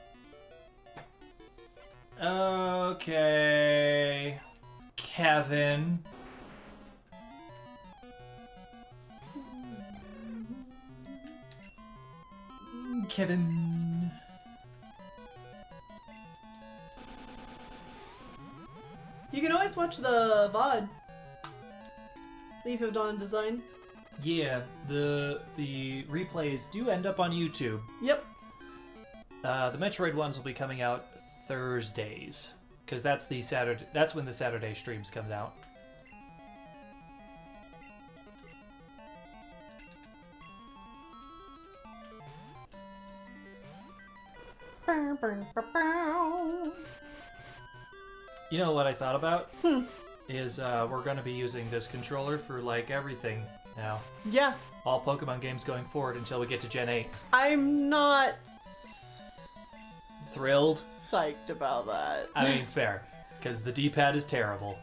Okay. Kevin. Kevin. You can always watch the VOD. Leaf of Dawn Design. Yeah, the replays do end up on YouTube. Yep. The Metroid ones will be coming out Thursdays, because that's the Saturday. That's when the Saturday streams comes out. You know what I thought about? Is we're going to be using this controller for like everything now. Yeah. All Pokemon games going forward until we get to Gen 8. I'm not Thrilled? psyched about that. I mean, fair. Because the D-pad is terrible.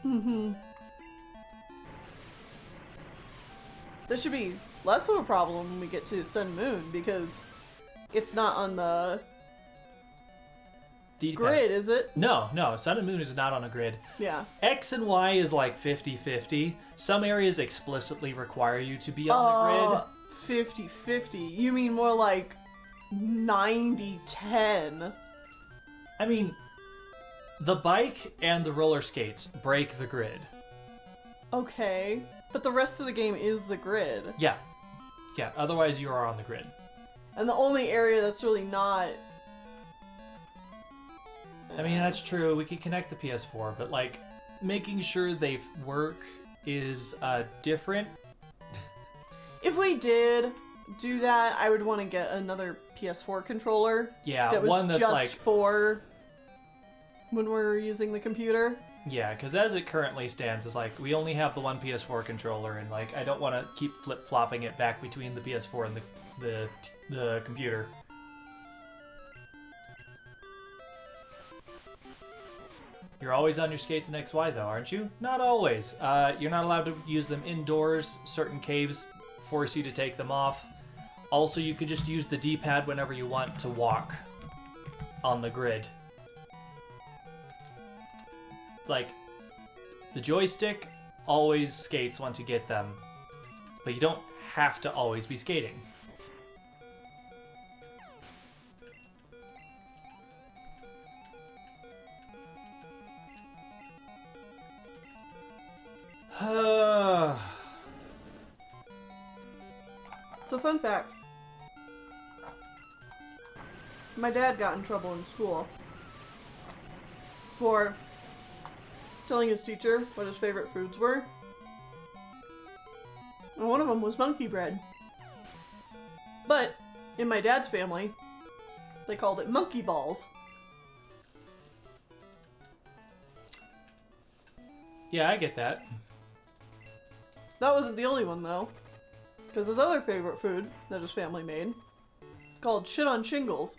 This should be less of a problem when we get to Sun and Moon, because it's not on the D-pad. grid, is it? No, Sun and Moon is not on a grid. Yeah. X and Y is like 50-50. Some areas explicitly require you to be on the grid. 50-50. You mean more like 90-10. I mean, the bike and the roller skates break the grid. Okay. But the rest of the game is the grid. Yeah. Yeah, otherwise you are on the grid. And the only area that's really not... I mean, that's true. We could connect the PS4, but like, making sure they work is different. If we did do that, I would want to get another PS4 controller. Yeah, That was one that's just like... for when we're using the computer. Yeah, because as it currently stands, it's like, we only have the one PS4 controller, and like, I don't want to keep flip-flopping it back between the PS4 and the computer. You're always on your skates in XY though, aren't you? Not always. You're not allowed to use them indoors. Certain caves force you to take them off. Also, you could just use the D-pad whenever you want to walk on the grid. It's like, the joystick always skates once you get them, but you don't have to always be skating. So fun fact. My dad got in trouble in school for telling his teacher what his favorite foods were. And one of them was monkey bread. But in my dad's family, they called it monkey balls. Yeah, I get that. That wasn't the only one though. Because his other favorite food that his family made is called shit on shingles.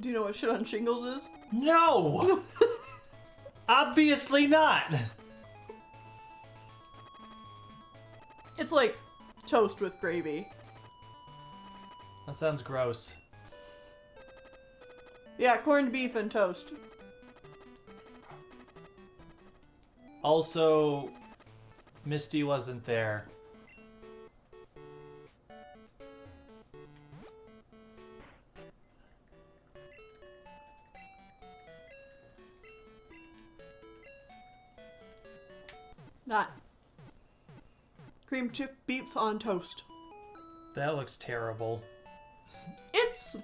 Do you know what shit on shingles is? No! Obviously not! It's like toast with gravy. That sounds gross. Yeah, corned beef and toast. Also, Misty wasn't there. Not. Cream chip beef on toast. That looks terrible. It's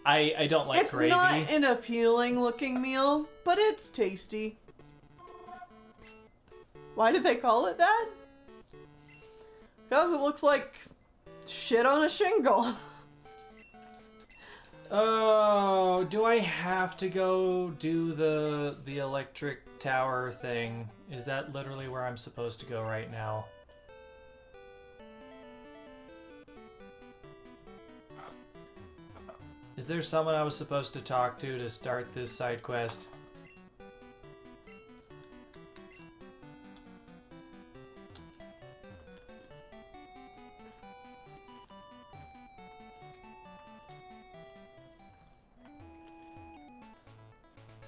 I don't like it's gravy. not an appealing looking meal, but it's tasty. Why did they call it that? Because it looks like shit on a shingle. Oh, do I have to go do the electric tower thing? Is that literally where I'm supposed to go right now? Is there someone I was supposed to talk to start this side quest?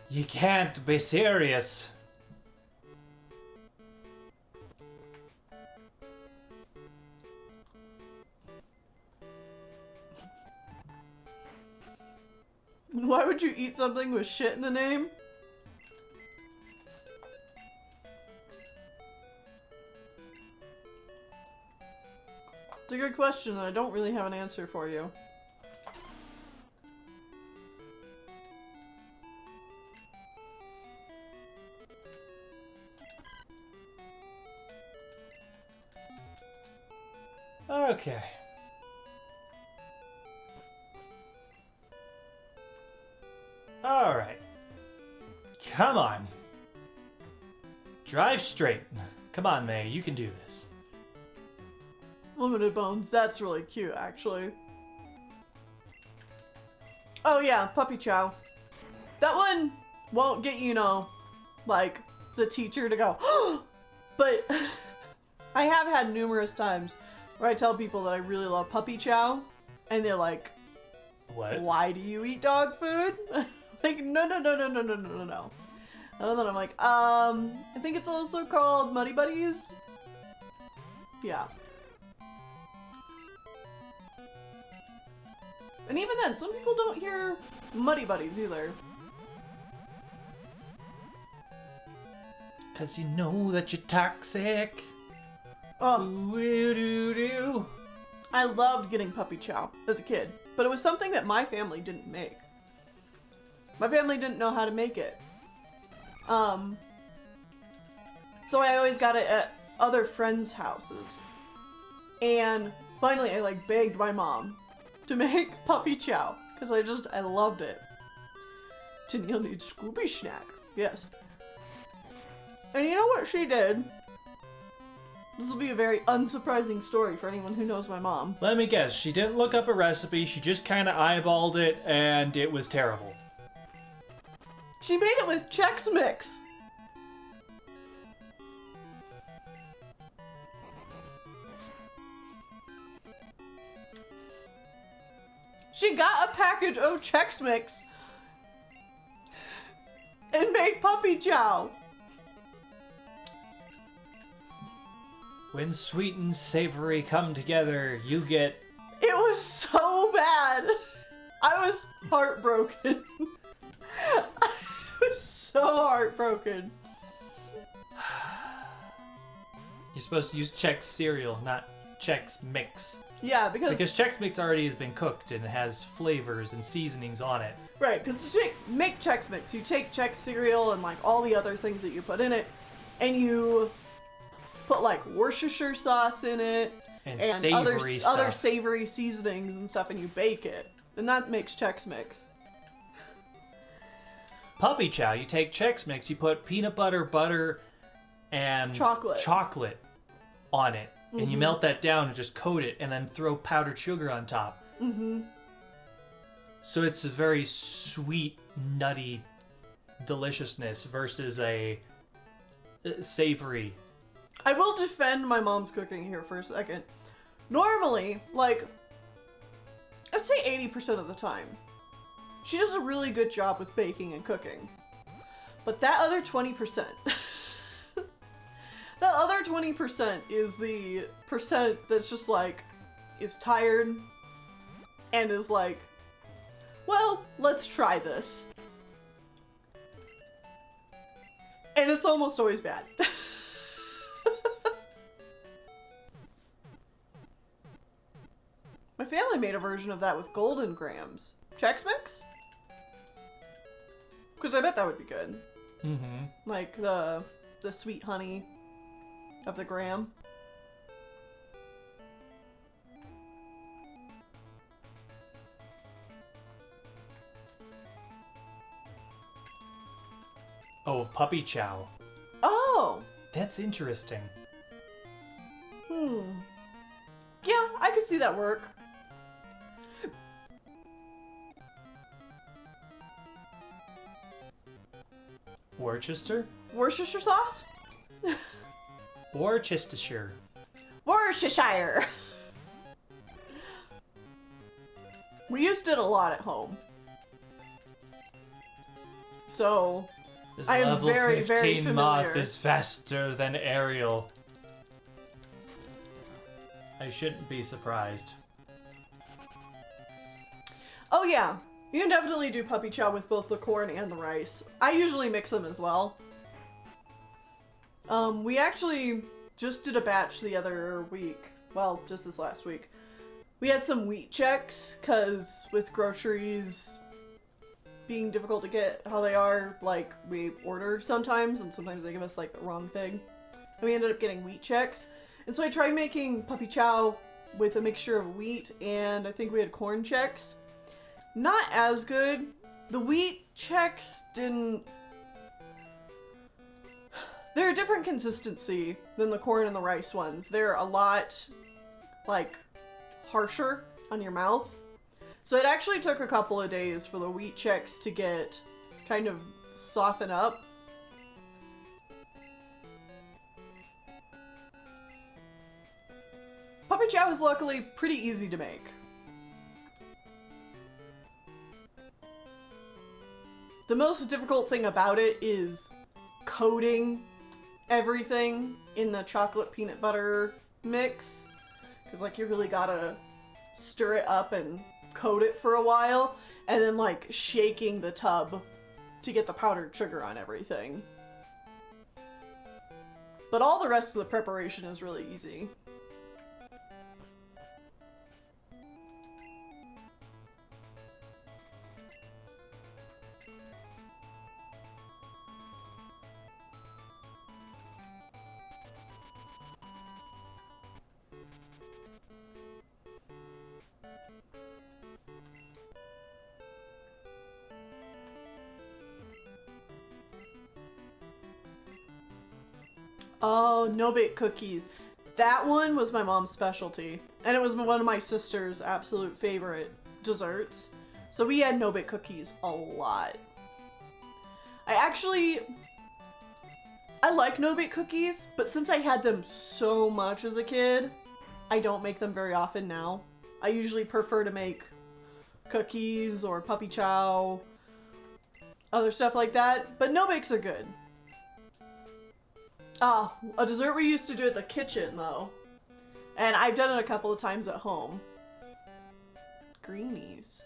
You can't be serious. Why would you eat something with shit in the name? It's a good question, and I don't really have an answer for you. Okay. Alright. Come on. Drive straight. Come on, May, you can do this. Limited bones, that's really cute, actually. Oh yeah, puppy chow. That one won't get, you know, like, the teacher to go, but I have had numerous times where I tell people that I really love puppy chow, and they're like, What? why do you eat dog food? Like, no. And then I'm like, I think it's also called Muddy Buddies. Yeah. And even then, some people don't hear Muddy Buddies either. Cause you know that you're toxic. Oh, Ooh-doo-doo. I loved getting puppy chow as a kid, but it was something that my family didn't make. My family didn't know how to make it. So I always got it at other friends' houses. And finally I like begged my mom to make puppy chow because I loved it. Tennille needs Scooby snack. Yes. And you know what she did? This will be a very unsurprising story for anyone who knows my mom. Let me guess, she didn't look up a recipe, she just kind of eyeballed it, and it was terrible. She made it with Chex Mix. She got a package of Chex Mix and made puppy chow. When sweet and savory come together, you get... It was so bad. I was heartbroken. I was so heartbroken. You're supposed to use Chex cereal, not Chex Mix. Yeah, because Chex Mix already has been cooked and has flavors and seasonings on it. right, because to make Chex Mix, you take Chex cereal and like all the other things that you put in it, and you put like Worcestershire sauce in it And other savory stuff. other savory seasonings and stuff, and you bake it, and that makes Chex Mix. Puppy Chow, you take Chex Mix, you put peanut butter, and chocolate on it. And you melt that down and just coat it and then throw powdered sugar on top. Mm-hmm. So it's a very sweet, nutty deliciousness versus a savory. I will defend my mom's cooking here for a second. Normally, like, I'd say 80% of the time, she does a really good job with baking and cooking. But that other 20%... that other 20% is the percent that's just like, is tired and is like, well, let's try this. And it's almost always bad. My family made a version of that with golden grams. Chex Mix? Because I bet that would be good. Mm-hmm. Like the sweet honey of the gram. Oh, Puppy Chow. Oh! That's interesting. Yeah, I could see that work. Worcester? Worcestershire sauce? Worcestershire. Worcestershire! We used it a lot at home. So, This I am level very, 15 very moth familiar. is faster than Ariel. I shouldn't be surprised. oh yeah, you can definitely do puppy chow with both the corn and the rice. I usually mix them as well. We actually just did a batch the other week. Well, just this last week. We had some wheat checks, because with groceries being difficult to get how they are, like, we order sometimes, and sometimes they give us, like, the wrong thing. And we ended up getting wheat checks. And so I tried making puppy chow with a mixture of wheat, and I think we had corn checks. Not as good. The wheat checks didn't... They're a different consistency than the corn and the rice ones. They're a lot, like, harsher on your mouth. So it actually took a couple of days for the wheat checks to get kind of soften up. Puppy chow is luckily pretty easy to make. The most difficult thing about it is coating everything in the chocolate peanut butter mix. Because, like, you really gotta stir it up and coat it for a while. And then, like, shaking the tub to get the powdered sugar on everything. But all the rest of the preparation is really easy. Oh, no-bake cookies. That one was my mom's specialty. And it was one of my sister's absolute favorite desserts. So we had no-bake cookies a lot. I like no-bake cookies, but since I had them so much as a kid, I don't make them very often now. I usually prefer to make cookies or puppy chow, other stuff like that, but no-bakes are good. Ah, a dessert we used to do at the kitchen, though. And I've done it a couple of times at home. Greenies.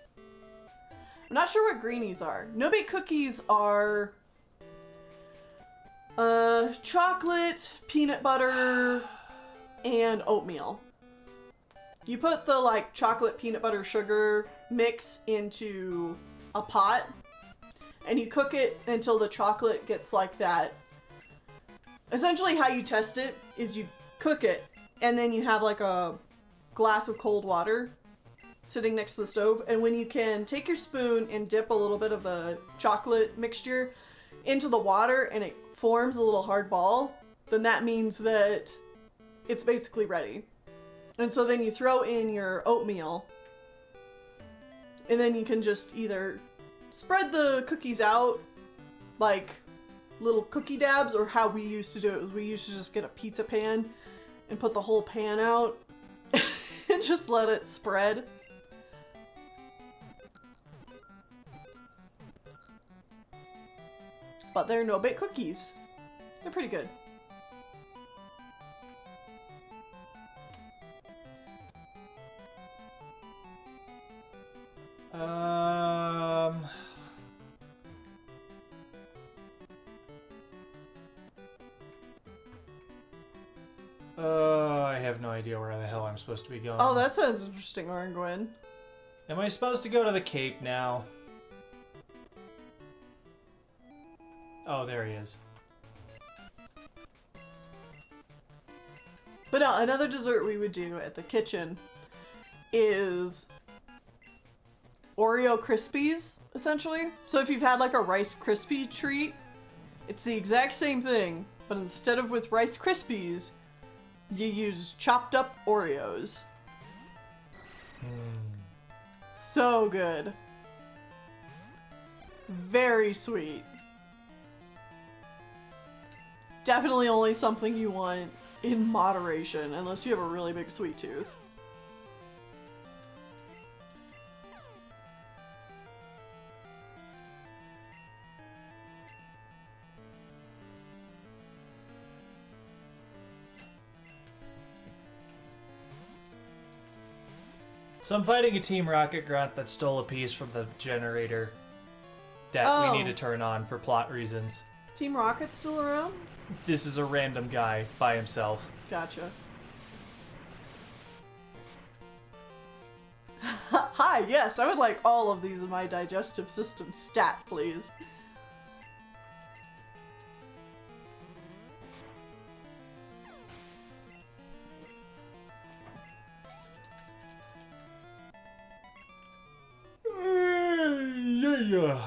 I'm not sure what greenies are. No-bake cookies are chocolate, peanut butter, and oatmeal. You put the like chocolate, peanut butter, sugar mix into a pot and you cook it until the chocolate gets like that. Essentially how you test it is you cook it and then you have like a glass of cold water sitting next to the stove, and when you can take your spoon and dip a little bit of the chocolate mixture into the water and it forms a little hard ball, then that means that it's basically ready. And so then you throw in your oatmeal and then you can just either spread the cookies out like little cookie dabs, or how we used to do it was we used to just get a pizza pan and put the whole pan out and just let it spread. But they're no-bake cookies. They're pretty good. I have no idea where the hell I'm supposed to be going. Oh, that sounds interesting, RNGene. Am I supposed to go to the Cape now? Oh, there he is. But no, another dessert we would do at the kitchen is Oreo Krispies, essentially. So if you've had like a Rice Krispie treat, it's the exact same thing, but instead of with Rice Krispies, you use chopped up Oreos. So good. Very sweet. Definitely only something you want in moderation, unless you have a really big sweet tooth. So I'm fighting a Team Rocket grunt that stole a piece from the generator that we need to turn on for plot reasons. Team Rocket's still around? This is a random guy by himself. Gotcha. Hi, yes, I would like all of these in my digestive system stat, please. Yeah.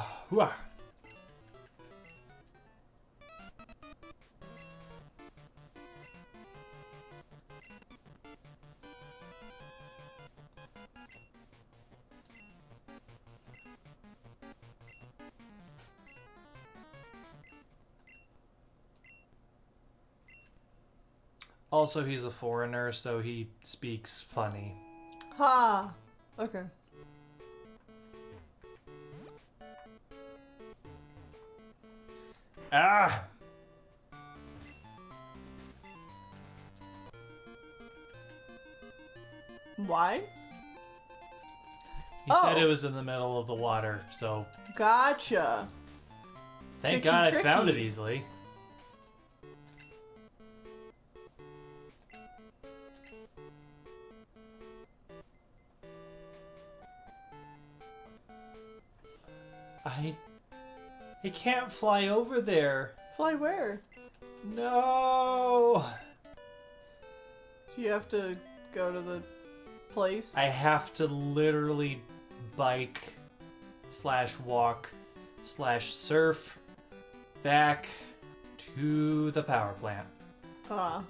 Also, he's a foreigner, so he speaks funny. Ha! Okay. Ah! Why? He said it was in the middle of the water, so Gotcha. thank Tricky, God I found it tricky. easily. I can't fly over there. Fly where? No. Do you have to go to the place? I have to literally bike / walk / surf back to the power plant. Ah.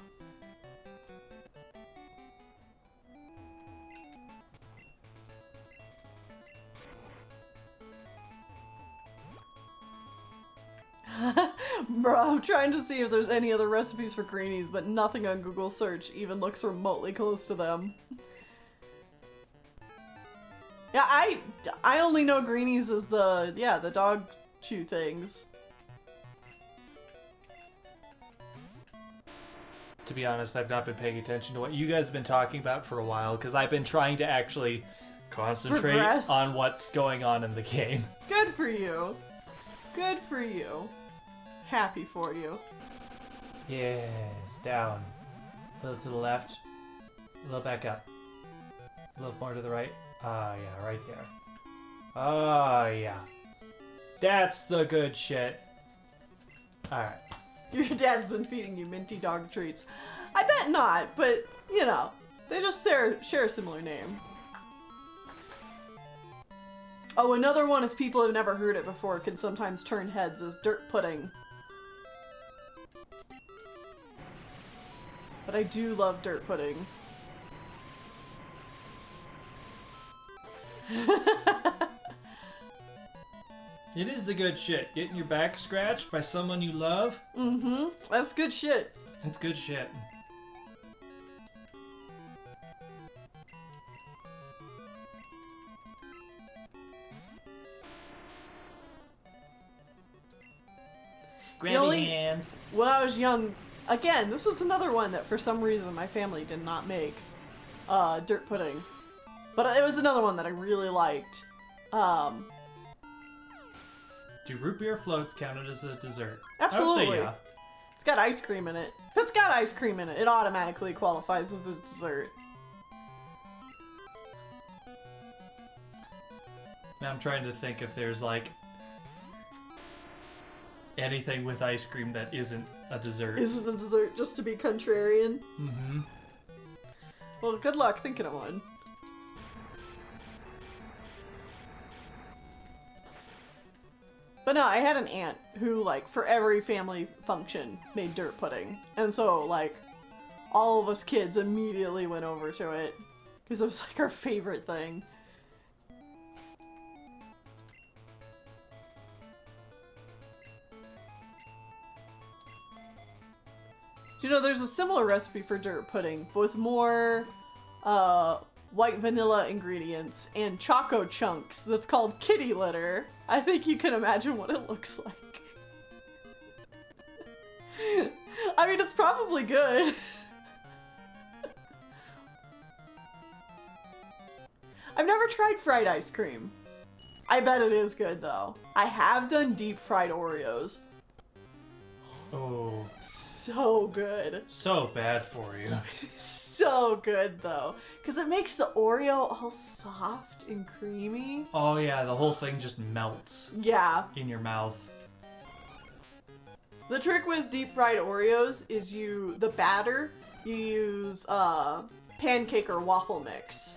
Bro, I'm trying to see if there's any other recipes for greenies, but nothing on Google search even looks remotely close to them. Yeah, I only know greenies as the dog chew things. To be honest, I've not been paying attention to what you guys have been talking about for a while, because I've been trying to actually Concentrate progress. on what's going on in the game. Good for you. Good for you. Happy for you. Yes, down. A little to the left. A little back up. A little more to the right. Ah, yeah, right there. Ah, yeah. That's the good shit. Alright. Your dad's been feeding you minty dog treats. I bet not, but, you know, they just share a similar name. Oh, another one, if people have never heard it before, can sometimes turn heads, is dirt pudding. But I do love dirt pudding. It is the good shit. Getting your back scratched by someone you love. Mm-hmm. That's good shit. It's good shit. Grabby hands. When I was young, again, this was another one that for some reason my family did not make. Dirt pudding. But it was another one that I really liked. Do root beer floats counted as a dessert? Absolutely. I would say yeah. It's got ice cream in it. If it's got ice cream in it, it automatically qualifies as a dessert. Now I'm trying to think if there's like anything with ice cream that isn't a dessert. Isn't a dessert just to be contrarian? Mm-hmm. Well, good luck thinking of one. But no, I had an aunt who, like, for every family function, made dirt pudding. And so, like, all of us kids immediately went over to it. Because it was, like, our favorite thing. You know, there's a similar recipe for dirt pudding, but with more, white vanilla ingredients and choco chunks that's called kitty litter. I think you can imagine what it looks like. I mean, it's probably good. I've never tried fried ice cream. I bet it is good though. I have done deep fried Oreos. Oh. So good. So bad for you. So good though, because it makes the Oreo all soft and creamy. Oh yeah, the whole thing just melts Yeah. in your mouth. The trick with deep fried Oreos is the batter, you use pancake or waffle mix.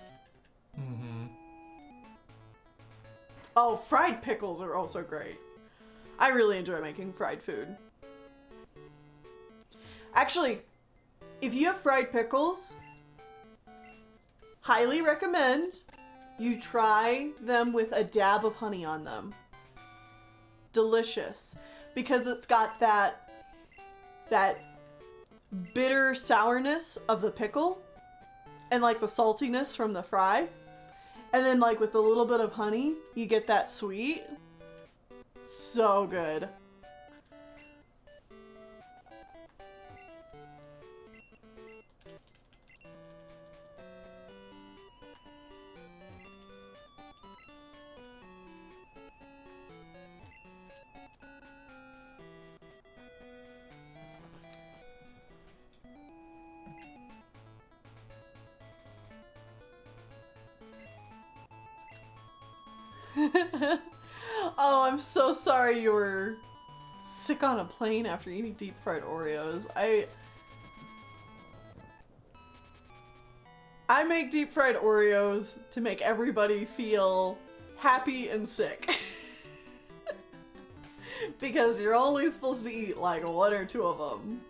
Mm-hmm. Oh, fried pickles are also great. I really enjoy making fried food. Actually, if you have fried pickles, highly recommend you try them with a dab of honey on them. Delicious. Because it's got that bitter sourness of the pickle and like the saltiness from the fry. And then like with a little bit of honey, you get that sweet. So good. Oh, I'm so sorry you were sick on a plane after eating deep fried Oreos. I make deep fried Oreos to make everybody feel happy and sick. Because you're only supposed to eat like one or two of them.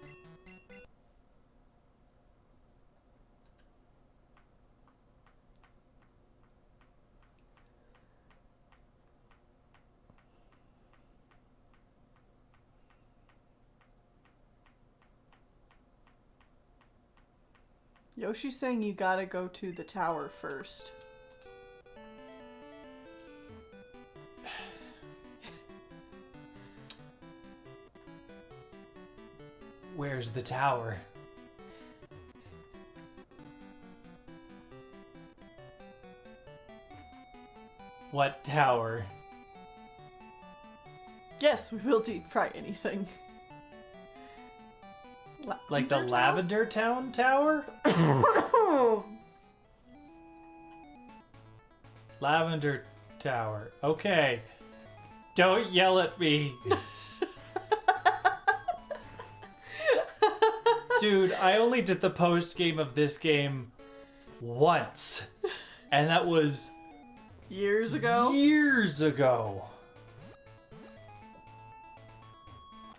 Yoshi's saying you gotta go to the tower first. Where's the tower? What tower? Yes, we will deep fry anything. Like the Lavender Town Tower? Lavender Tower. Okay. Don't yell at me. Dude, I only did the post game of this game once. And that was years ago. Years ago.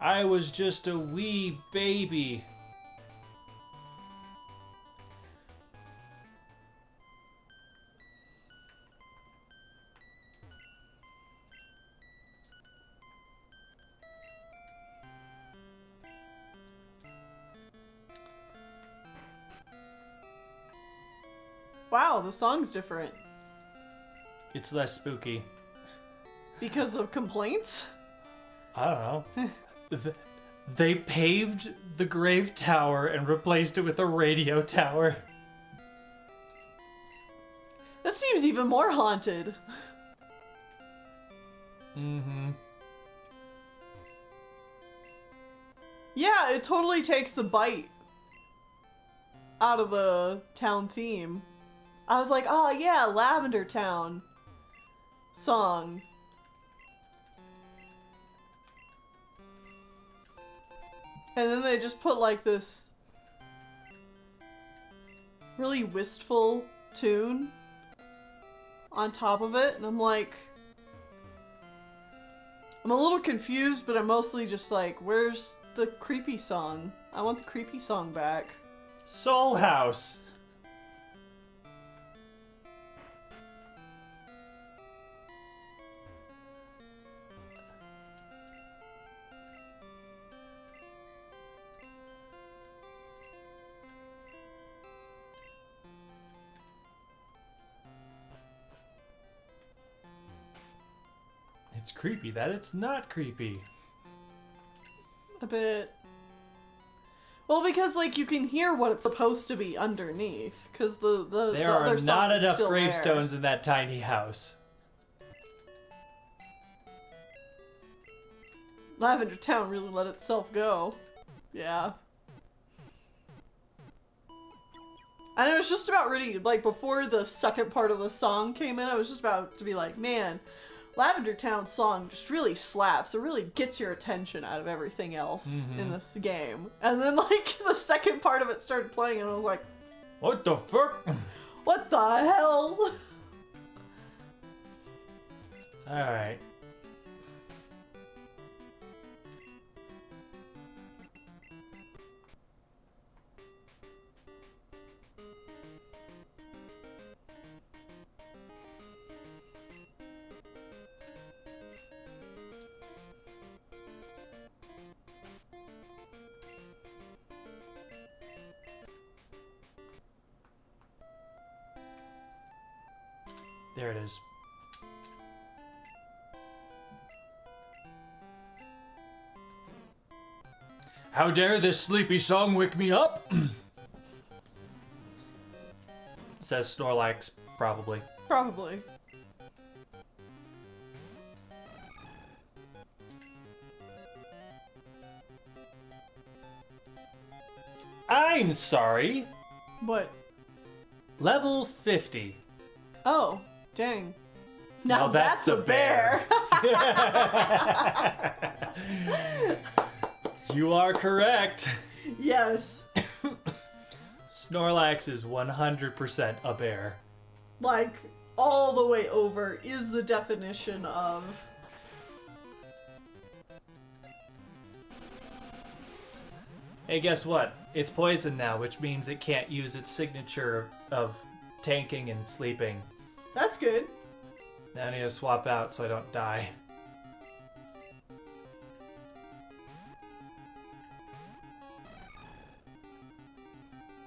I was just a wee baby. Wow, the song's different. It's less spooky. Because of complaints? I don't know. They paved the grave tower and replaced it with a radio tower. That seems even more haunted. Mm-hmm. Yeah, it totally takes the bite out of the town theme. I was like, oh yeah, Lavender Town song. And then they just put like this really wistful tune on top of it, and I'm like, I'm a little confused, but I'm mostly just like, where's the creepy song? I want the creepy song back. Soul House. It's creepy that it's not creepy. A bit. Well, because like you can hear what it's supposed to be underneath, because the There other are song not is enough still gravestones there. in that tiny house. Lavender Town really let itself go. Yeah. And it was just about ready, like before the second part of the song came in, I was just about to be like, man, Lavender Town song just really slaps. It really gets your attention out of everything else in this game. And then like the second part of it started playing and I was like, What the fuck? what the hell? Alright. There it is. How dare this sleepy song wake me up? Says Snorlax, probably. Probably. I'm sorry. What? Level 50. Oh, dang. Now that's a bear. You are correct. Yes. Snorlax is 100% a bear. Like, all the way over is the definition of... Hey, guess what? It's poison now, which means it can't use its signature of tanking and sleeping. That's good. Now I need to swap out so I don't die.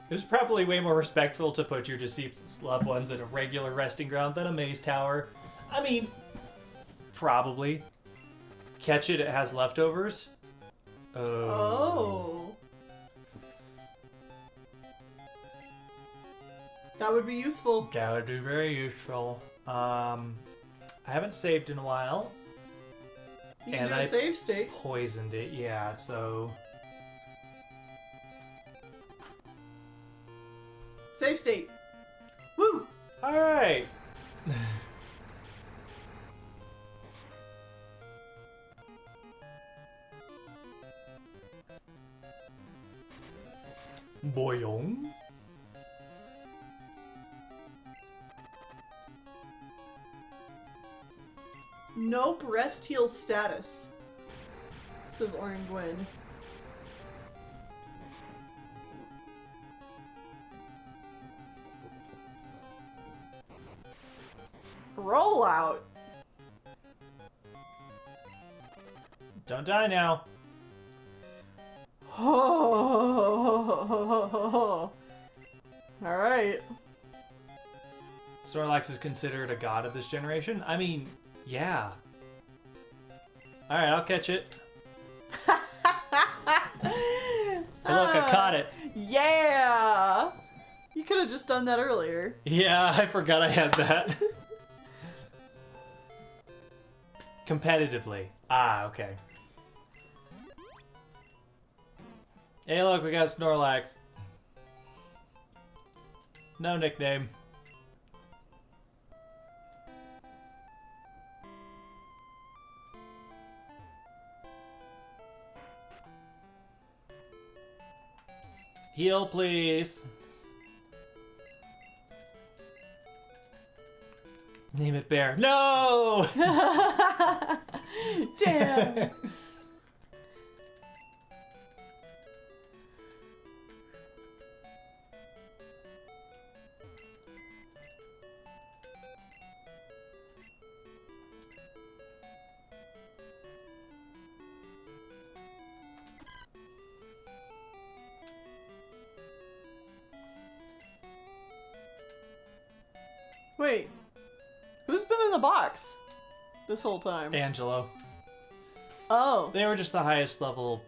It was probably way more respectful to put your deceased loved ones in a regular resting ground than a maze tower. I mean, probably. Catch it, it has leftovers. Oh. That would be useful. That would be very useful. I haven't saved in a while. You can And do a I save state. poisoned it, yeah, so... Save state. Woo! Alright! Boyong? Nope, rest heal status. Says RNGene. Roll out. Don't die now. Oh. All right. Snorlax is considered a god of this generation? I mean, yeah. Alright, I'll catch it. Hey, look, I caught it. Yeah. You could have just done that earlier. Yeah, I forgot I had that. Competitively. Ah, okay. Hey, look, we got Snorlax. No nickname. Heal, please. Name it Bear. No! Damn. Wait, who's been in the box this whole time? Angelo. Oh, They were just the highest level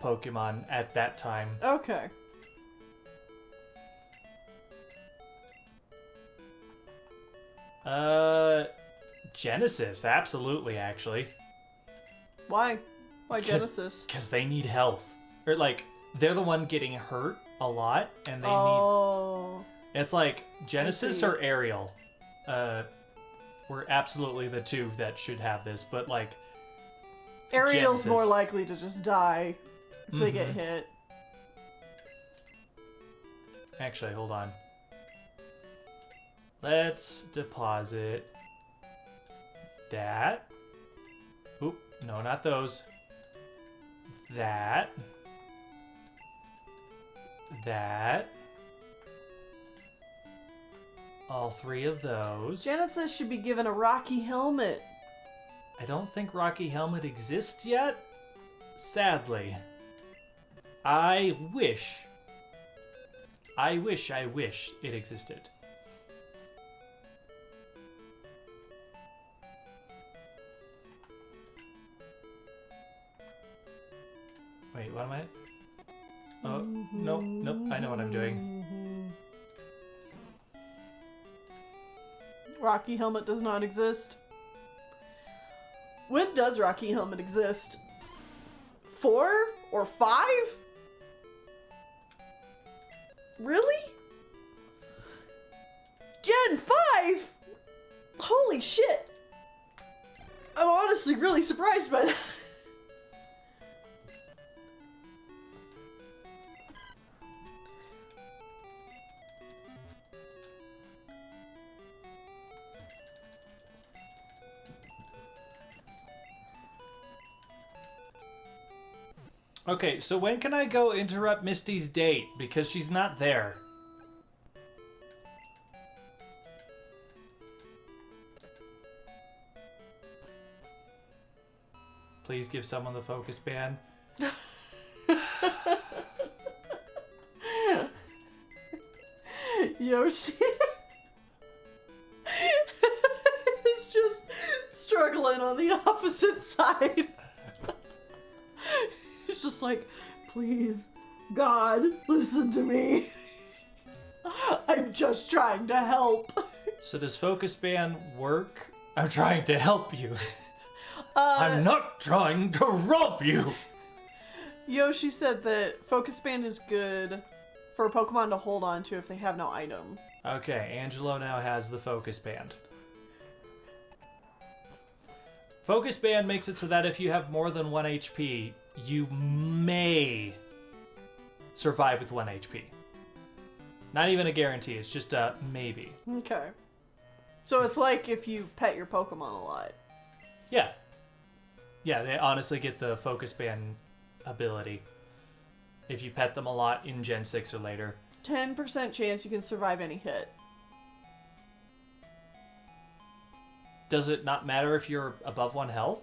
Pokemon at that time. okay. Genesis, absolutely, actually. Why? Why Genesis? Because they need health. Or, like, they're the one getting hurt a lot, and they Oh. need... It's like, Genesis see. or Ariel. Were absolutely the two that should have this, but, like... Ariel's Genesis. more likely to just die if they get hit. Actually, hold on. Let's deposit that. Oop, no, not those. That. That. All three of those. Genesis should be given a Rocky helmet. I don't think Rocky Helmet exists yet. Sadly. I wish it existed. Wait, what am I? Oh, nope, I know what I'm doing. Rocky helmet does not exist. When does Rocky helmet exist? 4 or 5? Really? Gen 5? Holy shit. I'm honestly really surprised by that. Okay, so when can I go interrupt Misty's date? Because she's not there. Please give someone the focus band. Yoshi is just struggling on the opposite side. He's just like, please, God, listen to me. I'm just trying to help. So does focus band work I'm trying to help you. I'm not trying to rob you. Yoshi said that Focus Band is good for Pokemon to hold on to if they have no item. Okay, Angelo now has the Focus Band. Focus Band makes it so that if you have more than 1 HP, you may survive with 1 HP. Not even a guarantee, it's just a maybe. Okay. So it's like if you pet your Pokemon a lot. Yeah. Yeah, they honestly get the Focus Band ability if you pet them a lot in Gen 6 or later. 10% chance you can survive any hit. Does it not matter if you're above 1 health?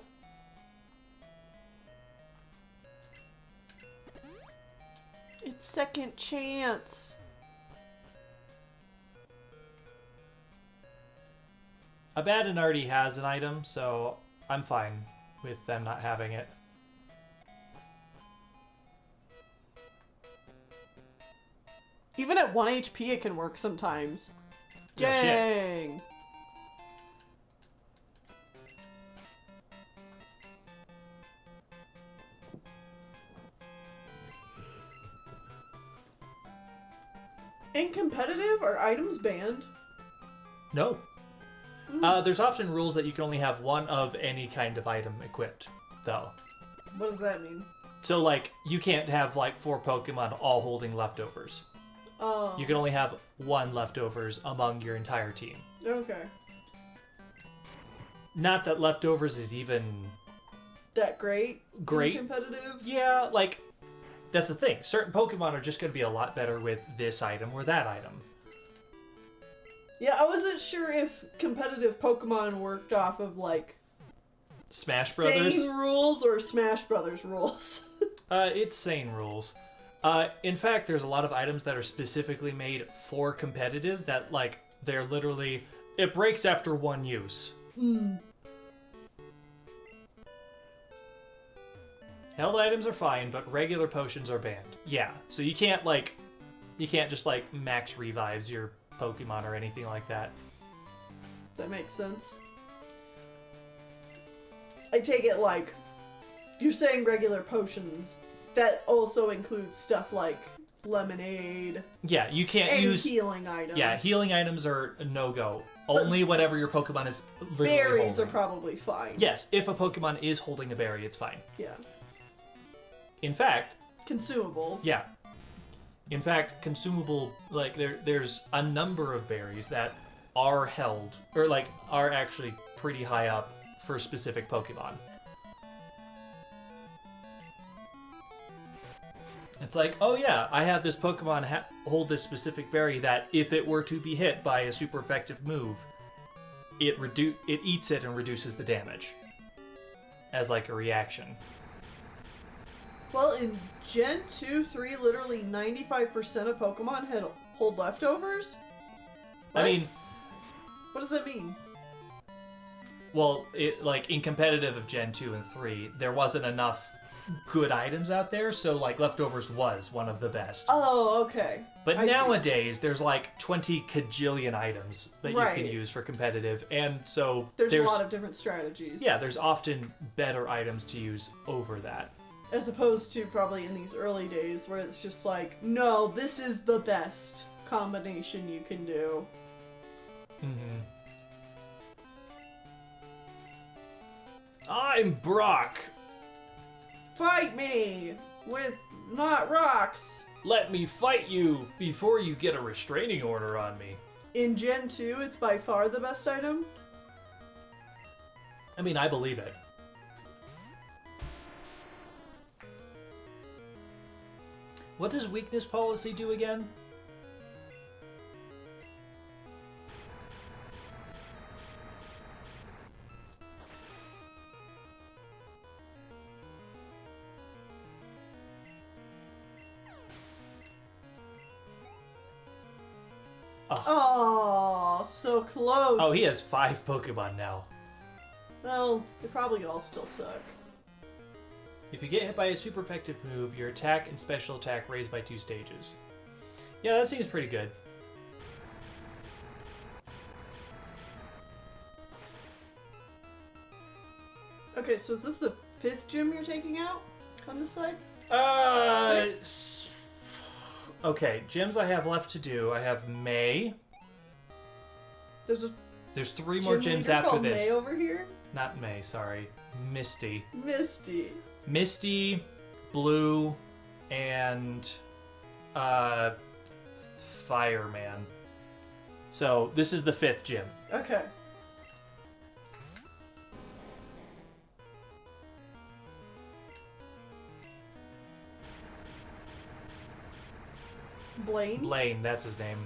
It's second chance. Abaddon already has an item, so I'm fine with them not having it. Even at 1 HP it can work sometimes. No shit. Dang. In competitive, are items banned? No. There's often rules that you can only have one of any kind of item equipped, though. What does that mean? So, like, you can't have, like, 4 Pokemon all holding leftovers. Oh. You can only have 1 leftovers among your entire team. Okay. Not that leftovers is even... That great? Great. In competitive? Yeah, like, that's the thing. Certain Pokemon are just going to be a lot better with this item or that item. Yeah, I wasn't sure if competitive Pokemon worked off of, like... Smash Brothers? Sane rules or Smash Brothers rules? It's sane rules. In fact, there's a lot of items that are specifically made for competitive that, like, they're literally... It breaks after 1 use. Held items are fine, but regular potions are banned. Yeah, so you can't, like... You can't just, like, max revives your Pokemon or anything like that. That makes sense. I take it like... You're saying regular potions... That also includes stuff like lemonade. Yeah, you can't and use healing items. Yeah, healing items are a no-go. Only whatever your Pokemon is literally berries holding. are probably fine. Yes, if a Pokemon is holding a berry, it's fine. Yeah. In fact, Consumables. yeah. In fact, consumable, like, there's a number of berries that are held, or, like, are actually pretty high up for specific Pokemon. It's like, oh yeah, I have this Pokemon hold this specific berry that if it were to be hit by a super effective move, it eats it and reduces the damage as like a reaction. Well, in Gen 2, 3, literally 95% of Pokemon hold leftovers? What? I mean... What does that mean? Well, like, in competitive of Gen 2 and 3, there wasn't enough good items out there, so, like, leftovers was one of the best. Oh, okay. But I nowadays, there's, like, 20 kajillion items that you can use for competitive, and so... There's a lot of different strategies. Yeah, there's often better items to use over that. As opposed to probably in these early days where it's just like, no, this is the best combination you can do. Mm-hmm. I'm Brock. Fight me with not rocks. Let me fight you before you get a restraining order on me. In Gen 2, it's by far the best item. I mean, I believe it. What does weakness policy do again? Oh, so close. Oh, he has 5 Pokemon now. Well, they probably all still suck. If you get hit by a super effective move, your attack and special attack raised by 2 stages. Yeah, that seems pretty good. Okay, so is this the 5th gym you're taking out on this side? Okay, gyms I have left to do. I have May. There's 3 more gyms after called this. May over here? Not May, sorry. Misty. Misty, Blue, and Fireman. So this is the 5th gym. Okay. Blaine, that's his name.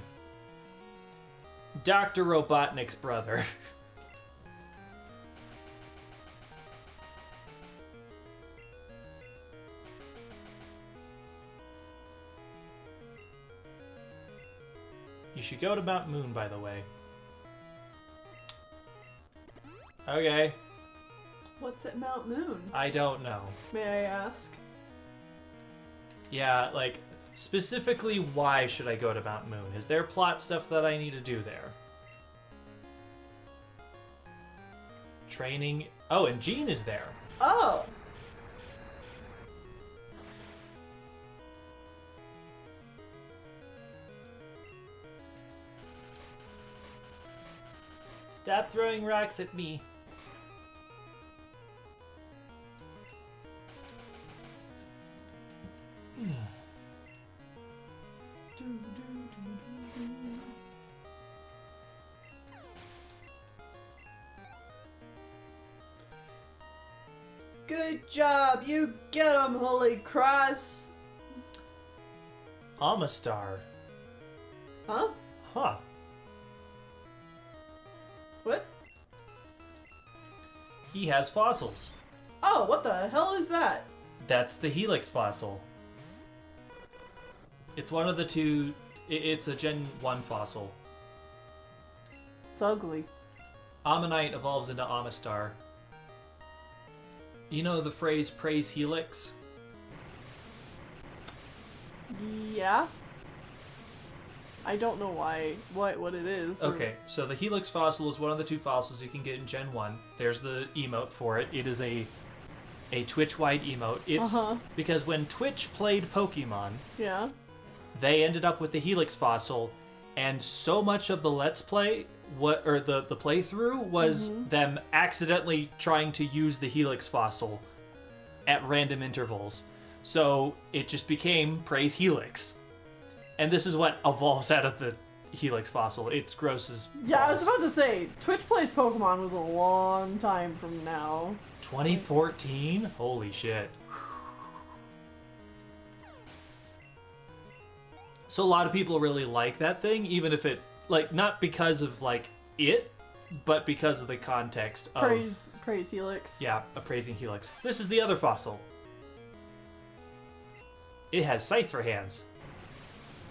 Dr. Robotnik's brother. You should go to Mount Moon, by the way. Okay. What's at Mount Moon? I don't know. May I ask? Yeah, like, specifically, why should I go to Mount Moon? Is there plot stuff that I need to do there? Training. Oh, and Gene is there. Oh! Stop throwing rocks at me. Good job! You get 'em, Holy Cross! Amistar. Huh? Huh. What? He has fossils. Oh, what the hell is that? That's the Helix fossil. It's one of the 2... It's a Gen 1 fossil. It's ugly. Ammonite evolves into Amistar. You know the phrase praise Helix? Yeah. I don't know why, what it is. Okay, so the Helix fossil is one of the 2 fossils you can get in Gen 1. There's the emote for it. It is a Twitch-wide emote. It's because when Twitch played Pokemon, yeah, they ended up with the Helix fossil, and so much of the Let's Play, the playthrough, was them accidentally trying to use the Helix fossil at random intervals. So it just became Praise Helix. And this is what evolves out of the Helix fossil. It's gross as yeah, I balls. was about to say, Twitch Plays Pokemon was a long time from now. 2014? Holy shit. So a lot of people really like that thing, even if it, like, not because of, like, it, but because of the context of... Praise Helix. Yeah, appraising Helix. This is the other fossil. It has Scythe for hands.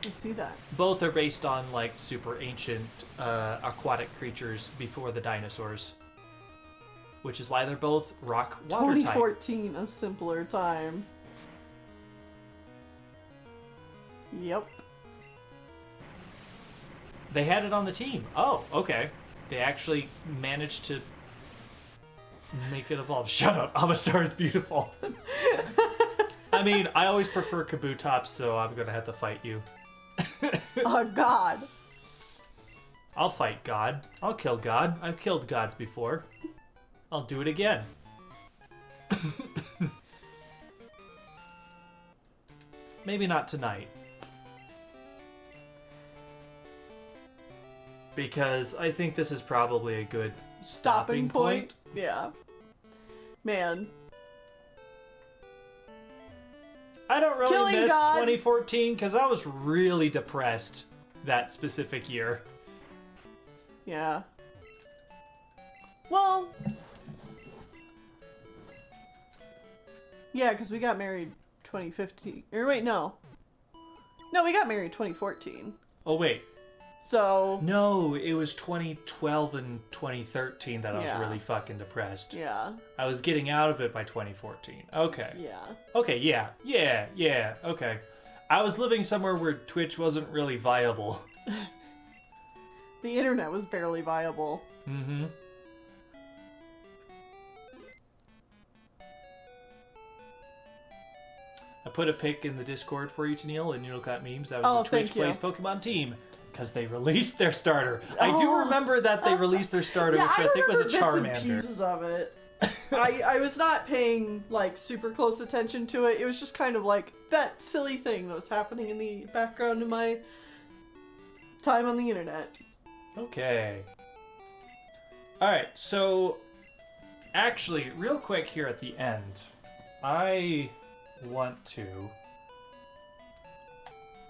I see that. Both are based on, like, super ancient aquatic creatures before the dinosaurs. Which is why they're both rock water type. 2014, a simpler time. Yep. They had it on the team. Oh, okay. They actually managed to make it evolve. Shut up. Amistar is beautiful. I mean, I always prefer Kabutops, so I'm going to have to fight you. Oh, God. I'll fight God. I'll kill God. I've killed gods before. I'll do it again. Maybe not tonight. Because I think this is probably a good stopping point. Yeah. Man. I don't really Killing miss God. 2014 because I was really depressed that specific year. Yeah. Well. Yeah, because we got married 2015. Or wait, no. No, we got married 2014. Oh, wait. So. No, it was 2012 and 2013 that I was Yeah. really fucking depressed. Yeah. I was getting out of it by 2014. Okay. Yeah. Okay, yeah, okay. I was living somewhere where Twitch wasn't really viable. The internet was barely viable. Mm-hmm. I put a pic in the Discord for you, Tennille, and Noodle Cat Memes. That was Oh, the Twitch thank you. Plays Pokemon team. Because they released their starter. I do remember that they released their starter, which I think was a bits Charmander. and pieces of it. I was not paying like super close attention to it. It was just kind of like that silly thing that was happening in the background of my time on the internet. Okay. Alright, so actually, real quick here at the end, I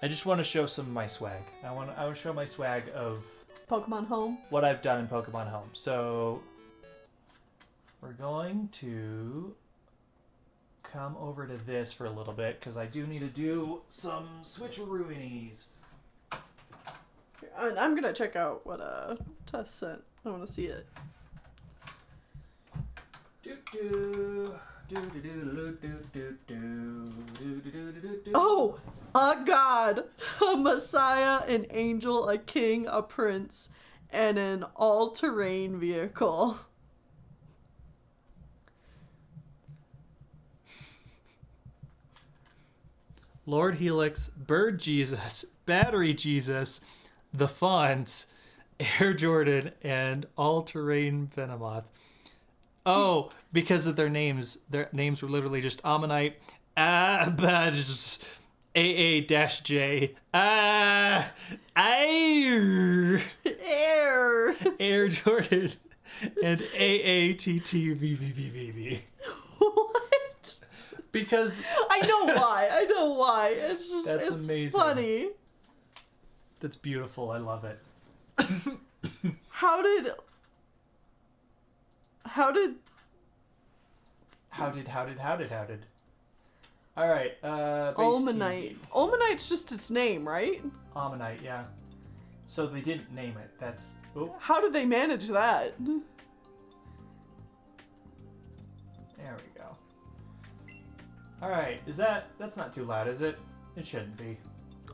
just want to show some of my swag. I want to show my swag of Pokemon Home. what I've done in Pokemon Home. So we're going to come over to this for a little bit because I do need to do some switcheroonies. And I'm gonna check out what Tess sent. I want to see it. Oh, a god, a messiah, an angel, a king, a prince, and an all-terrain vehicle. Lord Helix, Bird Jesus, Battery Jesus, the Fonts, Air Jordan, and All-Terrain Venomoth. Oh, because of their names were literally just Ammonite, Badge, AA-J, Air Jordan, and AATTVVVVV. What? Because I know why. It's just, That's it's amazing. funny. That's beautiful. I love it. How did All right. Almanite. Almanite's just its name, right? Ammonite, yeah. So they didn't name it. That's. Oh, How did they manage that? there we go. All right. That's not too loud, is it? It shouldn't be.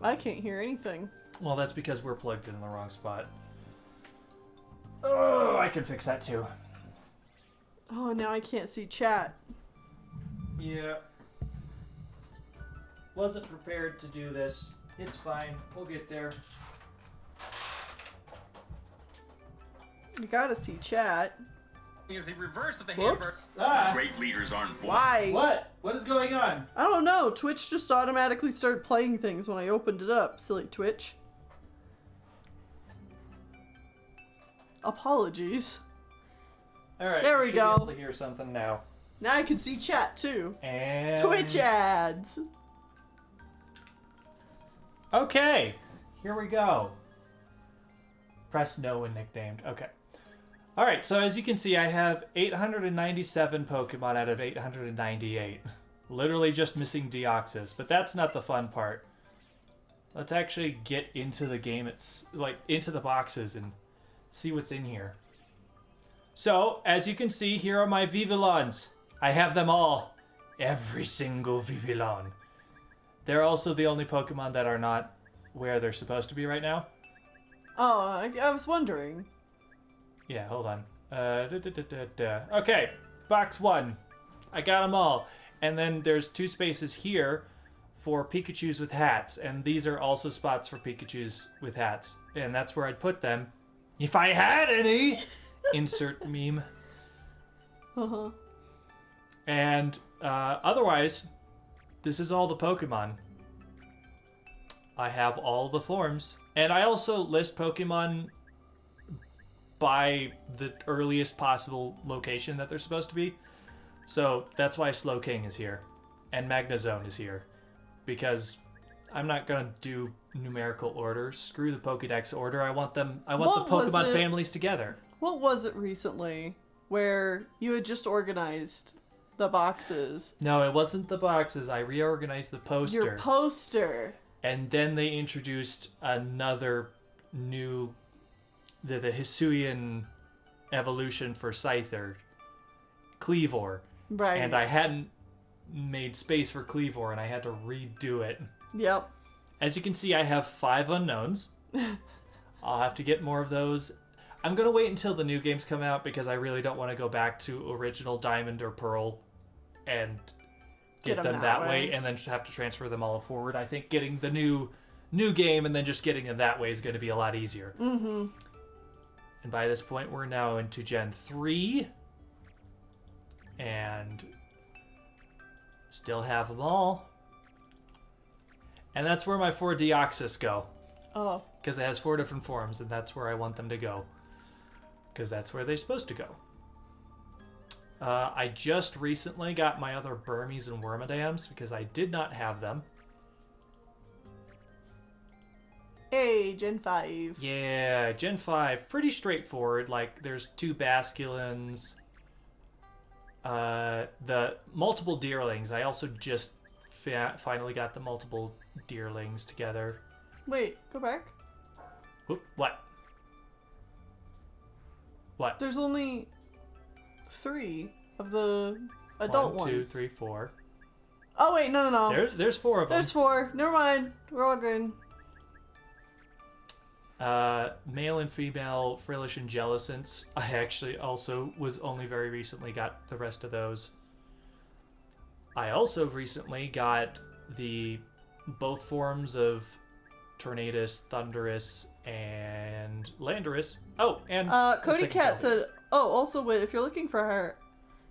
I can't hear anything. Well, that's because we're plugged in the wrong spot. Oh, I can fix that too. Oh, now I can't see chat. Yeah. Wasn't prepared to do this. It's fine. We'll get there. You gotta see chat. Is the reverse of the hamburger. Whoops. Ah! Great leaders aren't born. Why? What? What is going on? I don't know. Twitch just automatically started playing things when I opened it up. Silly Twitch. Apologies. All right. There you we should go. Be able to hear something now. Now I can see chat too. And Twitch ads. Okay, here we go. Press no when nicknamed. Okay. All right, so as you can see, I have 897 Pokemon out of 898. Literally just missing Deoxys, but that's not the fun part. Let's actually get into the game. It's like into the boxes and see what's in here. So, as you can see, here are my Vivillons. I have them all. Every single Vivillon. They're also the only Pokemon that are not where they're supposed to be right now. Oh, I was wondering. Yeah, hold on. Okay, box 1. I got them all. And then there's 2 spaces here for Pikachus with hats. And these are also spots for Pikachus with hats. And that's where I'd put them. If I had any! Insert meme. Uh-huh. And otherwise, this is all the Pokemon. I have all the forms. And I also list Pokemon by the earliest possible location that they're supposed to be. So that's why Slowking is here. And Magnezone is here. Because I'm not going to do numerical order. Screw the Pokédex order. I want the Pokemon families together. What was it recently where you had just organized the boxes? No, it wasn't the boxes. I reorganized the poster. Your poster. And then they introduced another new, the Hisuian evolution for Scyther, Cleavor. Right. And I hadn't made space for Cleavor, and I had to redo it. Yep. As you can see, I have 5 unknowns. I'll have to get more of those. I'm going to wait until the new games come out because I really don't want to go back to original Diamond or Pearl and get them that way and then have to transfer them all forward. I think getting the new game and then just getting them that way is going to be a lot easier. Mm-hmm. And by this point, we're now into Gen 3. And still have them all. And that's where my 4 Deoxys go. Oh. Because it has 4 different forms, and that's where I want them to go. Because that's where they're supposed to go. I just recently got my other Burmese and Wormadams because I did not have them. Hey, Gen 5. Yeah, Gen 5. Pretty straightforward. Like, there's 2 Basculins. The multiple Deerlings. I also just finally got the multiple Deerlings together. Wait, go back. Oop, what? What? There's only 3 of the adult ones. 1, 2, 3, 4. Oh wait, no. There's 4 of them. There's 4. Never mind. We're all good. Male and female Frillish and Jellicents. I actually also was only very recently got the rest of those. I also recently got both forms of Tornadus, Thundurus, and Landorus. Oh, and Cody Cat said, oh, also wait, if you're looking for her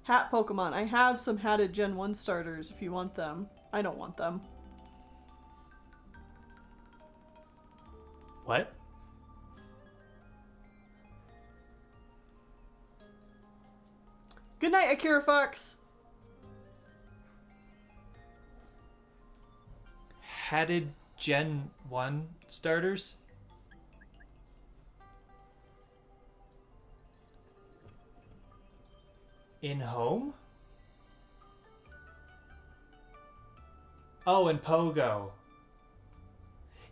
hat Pokemon, I have some hatted Gen 1 starters if you want them. I don't want them. What? Good night, Akira Fox. Hatted Gen 1 starters? In home? Oh, in Pogo.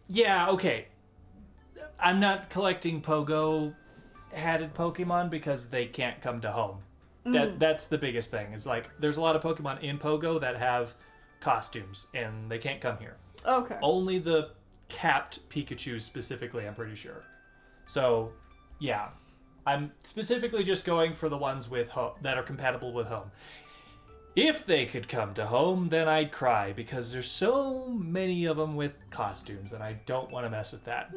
Yeah, okay. I'm not collecting Pogo hatted Pokemon because they can't come to home. That's the biggest thing. It's like there's a lot of Pokemon in Pogo that have costumes and they can't come here. Okay. Only the capped Pikachu specifically, I'm pretty sure. So, yeah. I'm specifically just going for the ones with that are compatible with home. If they could come to home, then I'd cry because there's so many of them with costumes and I don't want to mess with that.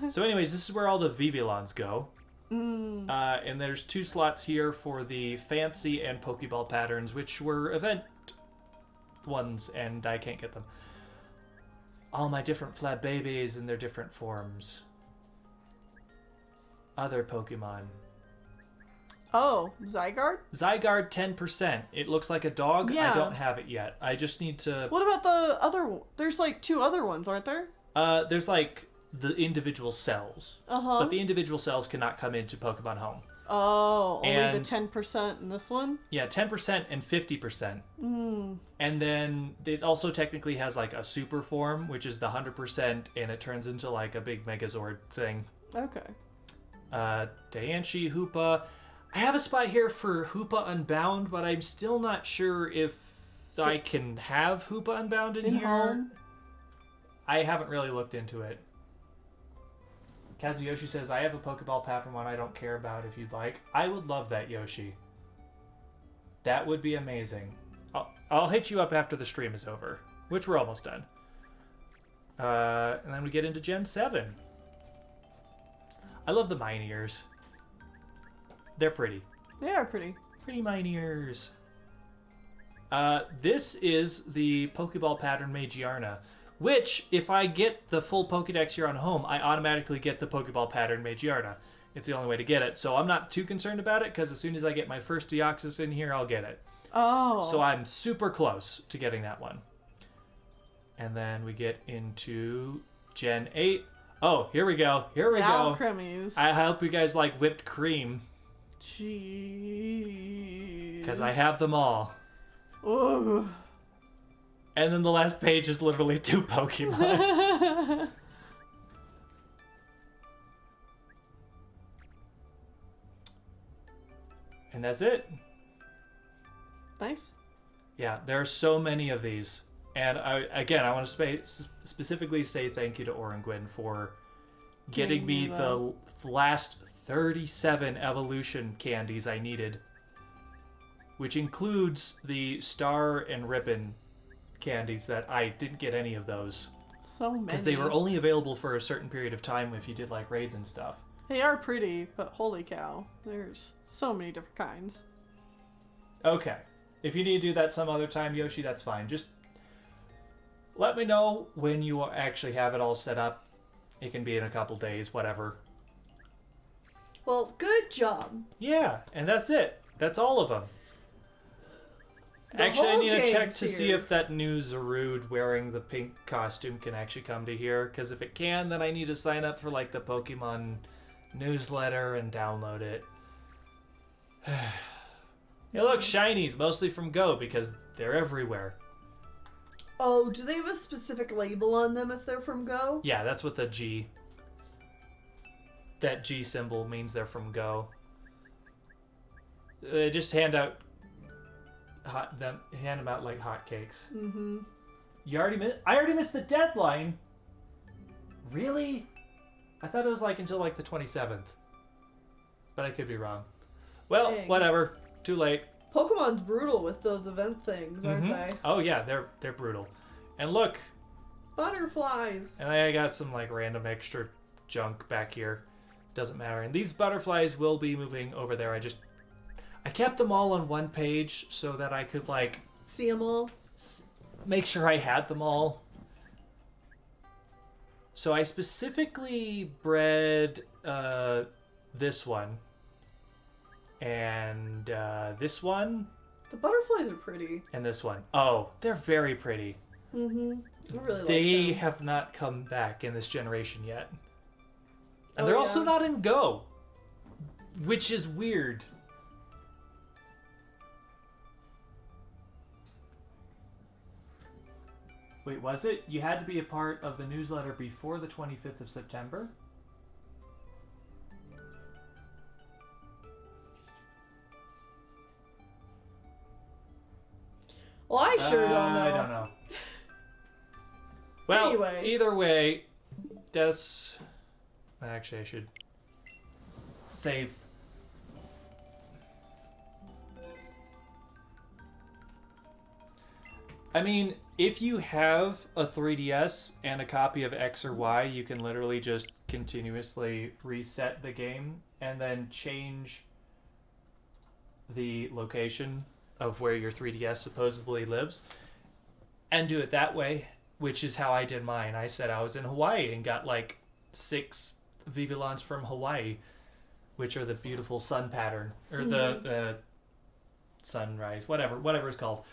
So anyways, this is where all the Vivillons go. And there's 2 slots here for the fancy and Pokeball patterns, which were event ones, and I can't get them. All my different Flab babies in their different forms. Other Pokemon. Oh, Zygarde? Zygarde 10%. It looks like a dog. Yeah. I don't have it yet. I just need to... What about the other... There's like 2 other ones, aren't there? There's like the individual cells. Uh-huh. But the individual cells cannot come into Pokemon Home. Oh, only And- the 10% in this one? Yeah, 10% and 50%. And then it also technically has like a super form, which is the 100%, and it turns into like a big Megazord thing. Okay. Diancie, Hoopa. I have a spot here for Hoopa Unbound, but I'm still not sure if I can have Hoopa Unbound in here. Home? I haven't really looked into it. Kazuyoshi says, I have a Pokeball pattern one I don't care about if you'd like. I would love that, Yoshi. That would be amazing. I'll hit you up after the stream is over, which we're almost done. And then we get into Gen 7. I love the Minears. They're pretty. They are pretty. Pretty Minears. This is the Pokeball pattern Magiarna, which, if I get the full Pokedex here on home, I automatically get the Pokeball pattern Magiarna. It's the only way to get it, so I'm not too concerned about it, because as soon as I get my first Deoxys in here, I'll get it. Oh. So I'm super close to getting that one. And then we get into Gen 8. Oh, here we go. Here we go. Alchemies. I hope you guys like whipped cream, Jeez. because I have them all. Ooh. And then the last page is literally 2 Pokemon. And that's it. Nice. Yeah, there are so many of these. And I want to specifically say thank you to Orangwin for getting me the last 37 evolution candies I needed. which includes the star and ribbon candies that I didn't get any of those. So many. Because they were only available for a certain period of time if you did like raids and stuff. They are pretty, but holy cow. There's so many different kinds. Okay. If you need to do that some other time, Yoshi, that's fine. Just let me know when you actually have it all set up. It can be in a couple days, whatever. Well, good job. Yeah, and that's it. That's all of them. Actually, I whole need to check game's to see here. if that new Zarude wearing the pink costume can actually come to here. Because if it can, then I need to sign up for like the Pokemon newsletter and download it. It looks shinies, mostly from Go, because they're everywhere. Oh, do they have a specific label on them if they're from Go? Yeah, that's what the G. That G symbol means they're from Go. They just hand them out like hotcakes. Mm-hmm. I already missed the deadline. Really? I thought it was like until like the 27th. But I could be wrong. Well, Dang. whatever. Too late. Pokemon's brutal with those event things, aren't Mhm. they? Oh yeah, they're brutal. And look, Butterflies. and I got some like random extra junk back here. Doesn't matter. And these butterflies will be moving over there. I kept them all on one page so that I could like See them all? make sure I had them all. So I specifically bred this one and this one The butterflies are pretty. and this one. Oh, they're very pretty. Mm-hmm. I really They like them. have not come back in this generation yet. And Oh, they're yeah. also not in Go, which is weird. Wait, was it? You had to be a part of the newsletter before the 25th of September? Well, I sure don't know. I don't know. Well, Anyway. either way, that's... Actually, I should save. I mean, if you have a 3DS and a copy of X or Y, you can literally just continuously reset the game and then change the location of where your 3DS supposedly lives and do it that way, which is how I did mine. I said I was in Hawaii and got like 6 Vivillons from Hawaii, which are the beautiful sun pattern, or the sunrise, whatever it's called.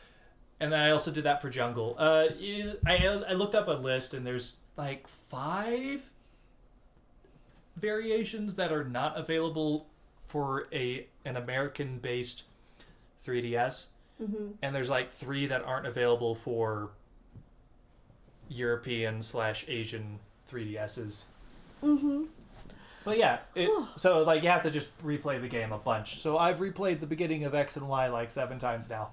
And then I also did that for jungle. I looked up a list, and there's like 5 variations that are not available for an American-based 3DS, and there's like 3 that aren't available for European/Asian 3DSs. But yeah, so like you have to just replay the game a bunch. So I've replayed the beginning of X and Y like 7 times now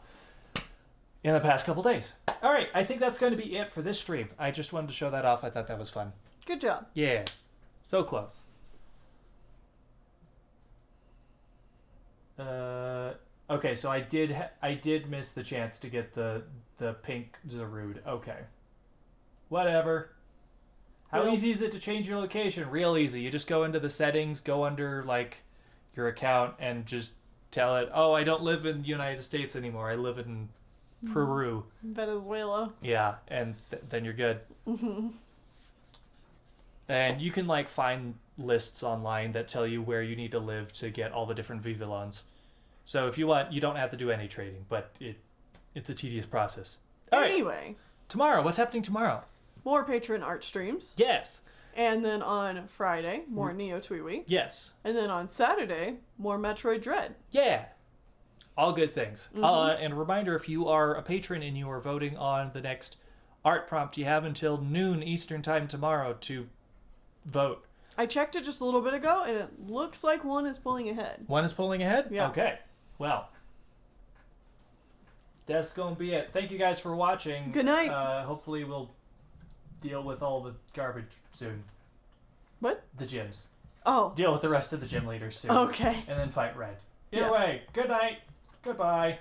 in the past couple days. All right, I think that's going to be it for this stream. I just wanted to show that off. I thought that was fun. Good job. Yeah, so close. Okay, so I did miss the chance to get the pink Zarude. Okay, whatever. How Well- easy is it to change your location? Real easy. You just go into the settings, go under like your account, and just tell it, "Oh, I don't live in the United States anymore. I live in Peru." Venezuela. Yeah, and then you're good. And you can like find lists online that tell you where you need to live to get all the different Vivillons. So if you want, you don't have to do any trading, but it's a tedious process. All right, Anyway, tomorrow. What's happening tomorrow? more patron art streams. Yes. And then on Friday, more Neo Tweewee. Yes. And then on Saturday, more Metroid Dread. Yeah. All good things. And a reminder, if you are a patron and you are voting on the next art prompt, you have until noon Eastern time tomorrow to vote. I checked it just a little bit ago, and it looks like one is pulling ahead. One is pulling ahead? Yeah. Okay. Well, that's going to be it. Thank you guys for watching. Good night. Hopefully we'll deal with all the garbage soon. What? The gyms. Oh, Deal with the rest of the gym leaders soon. okay. And then fight Red. Either Yeah. way, good night. Goodbye.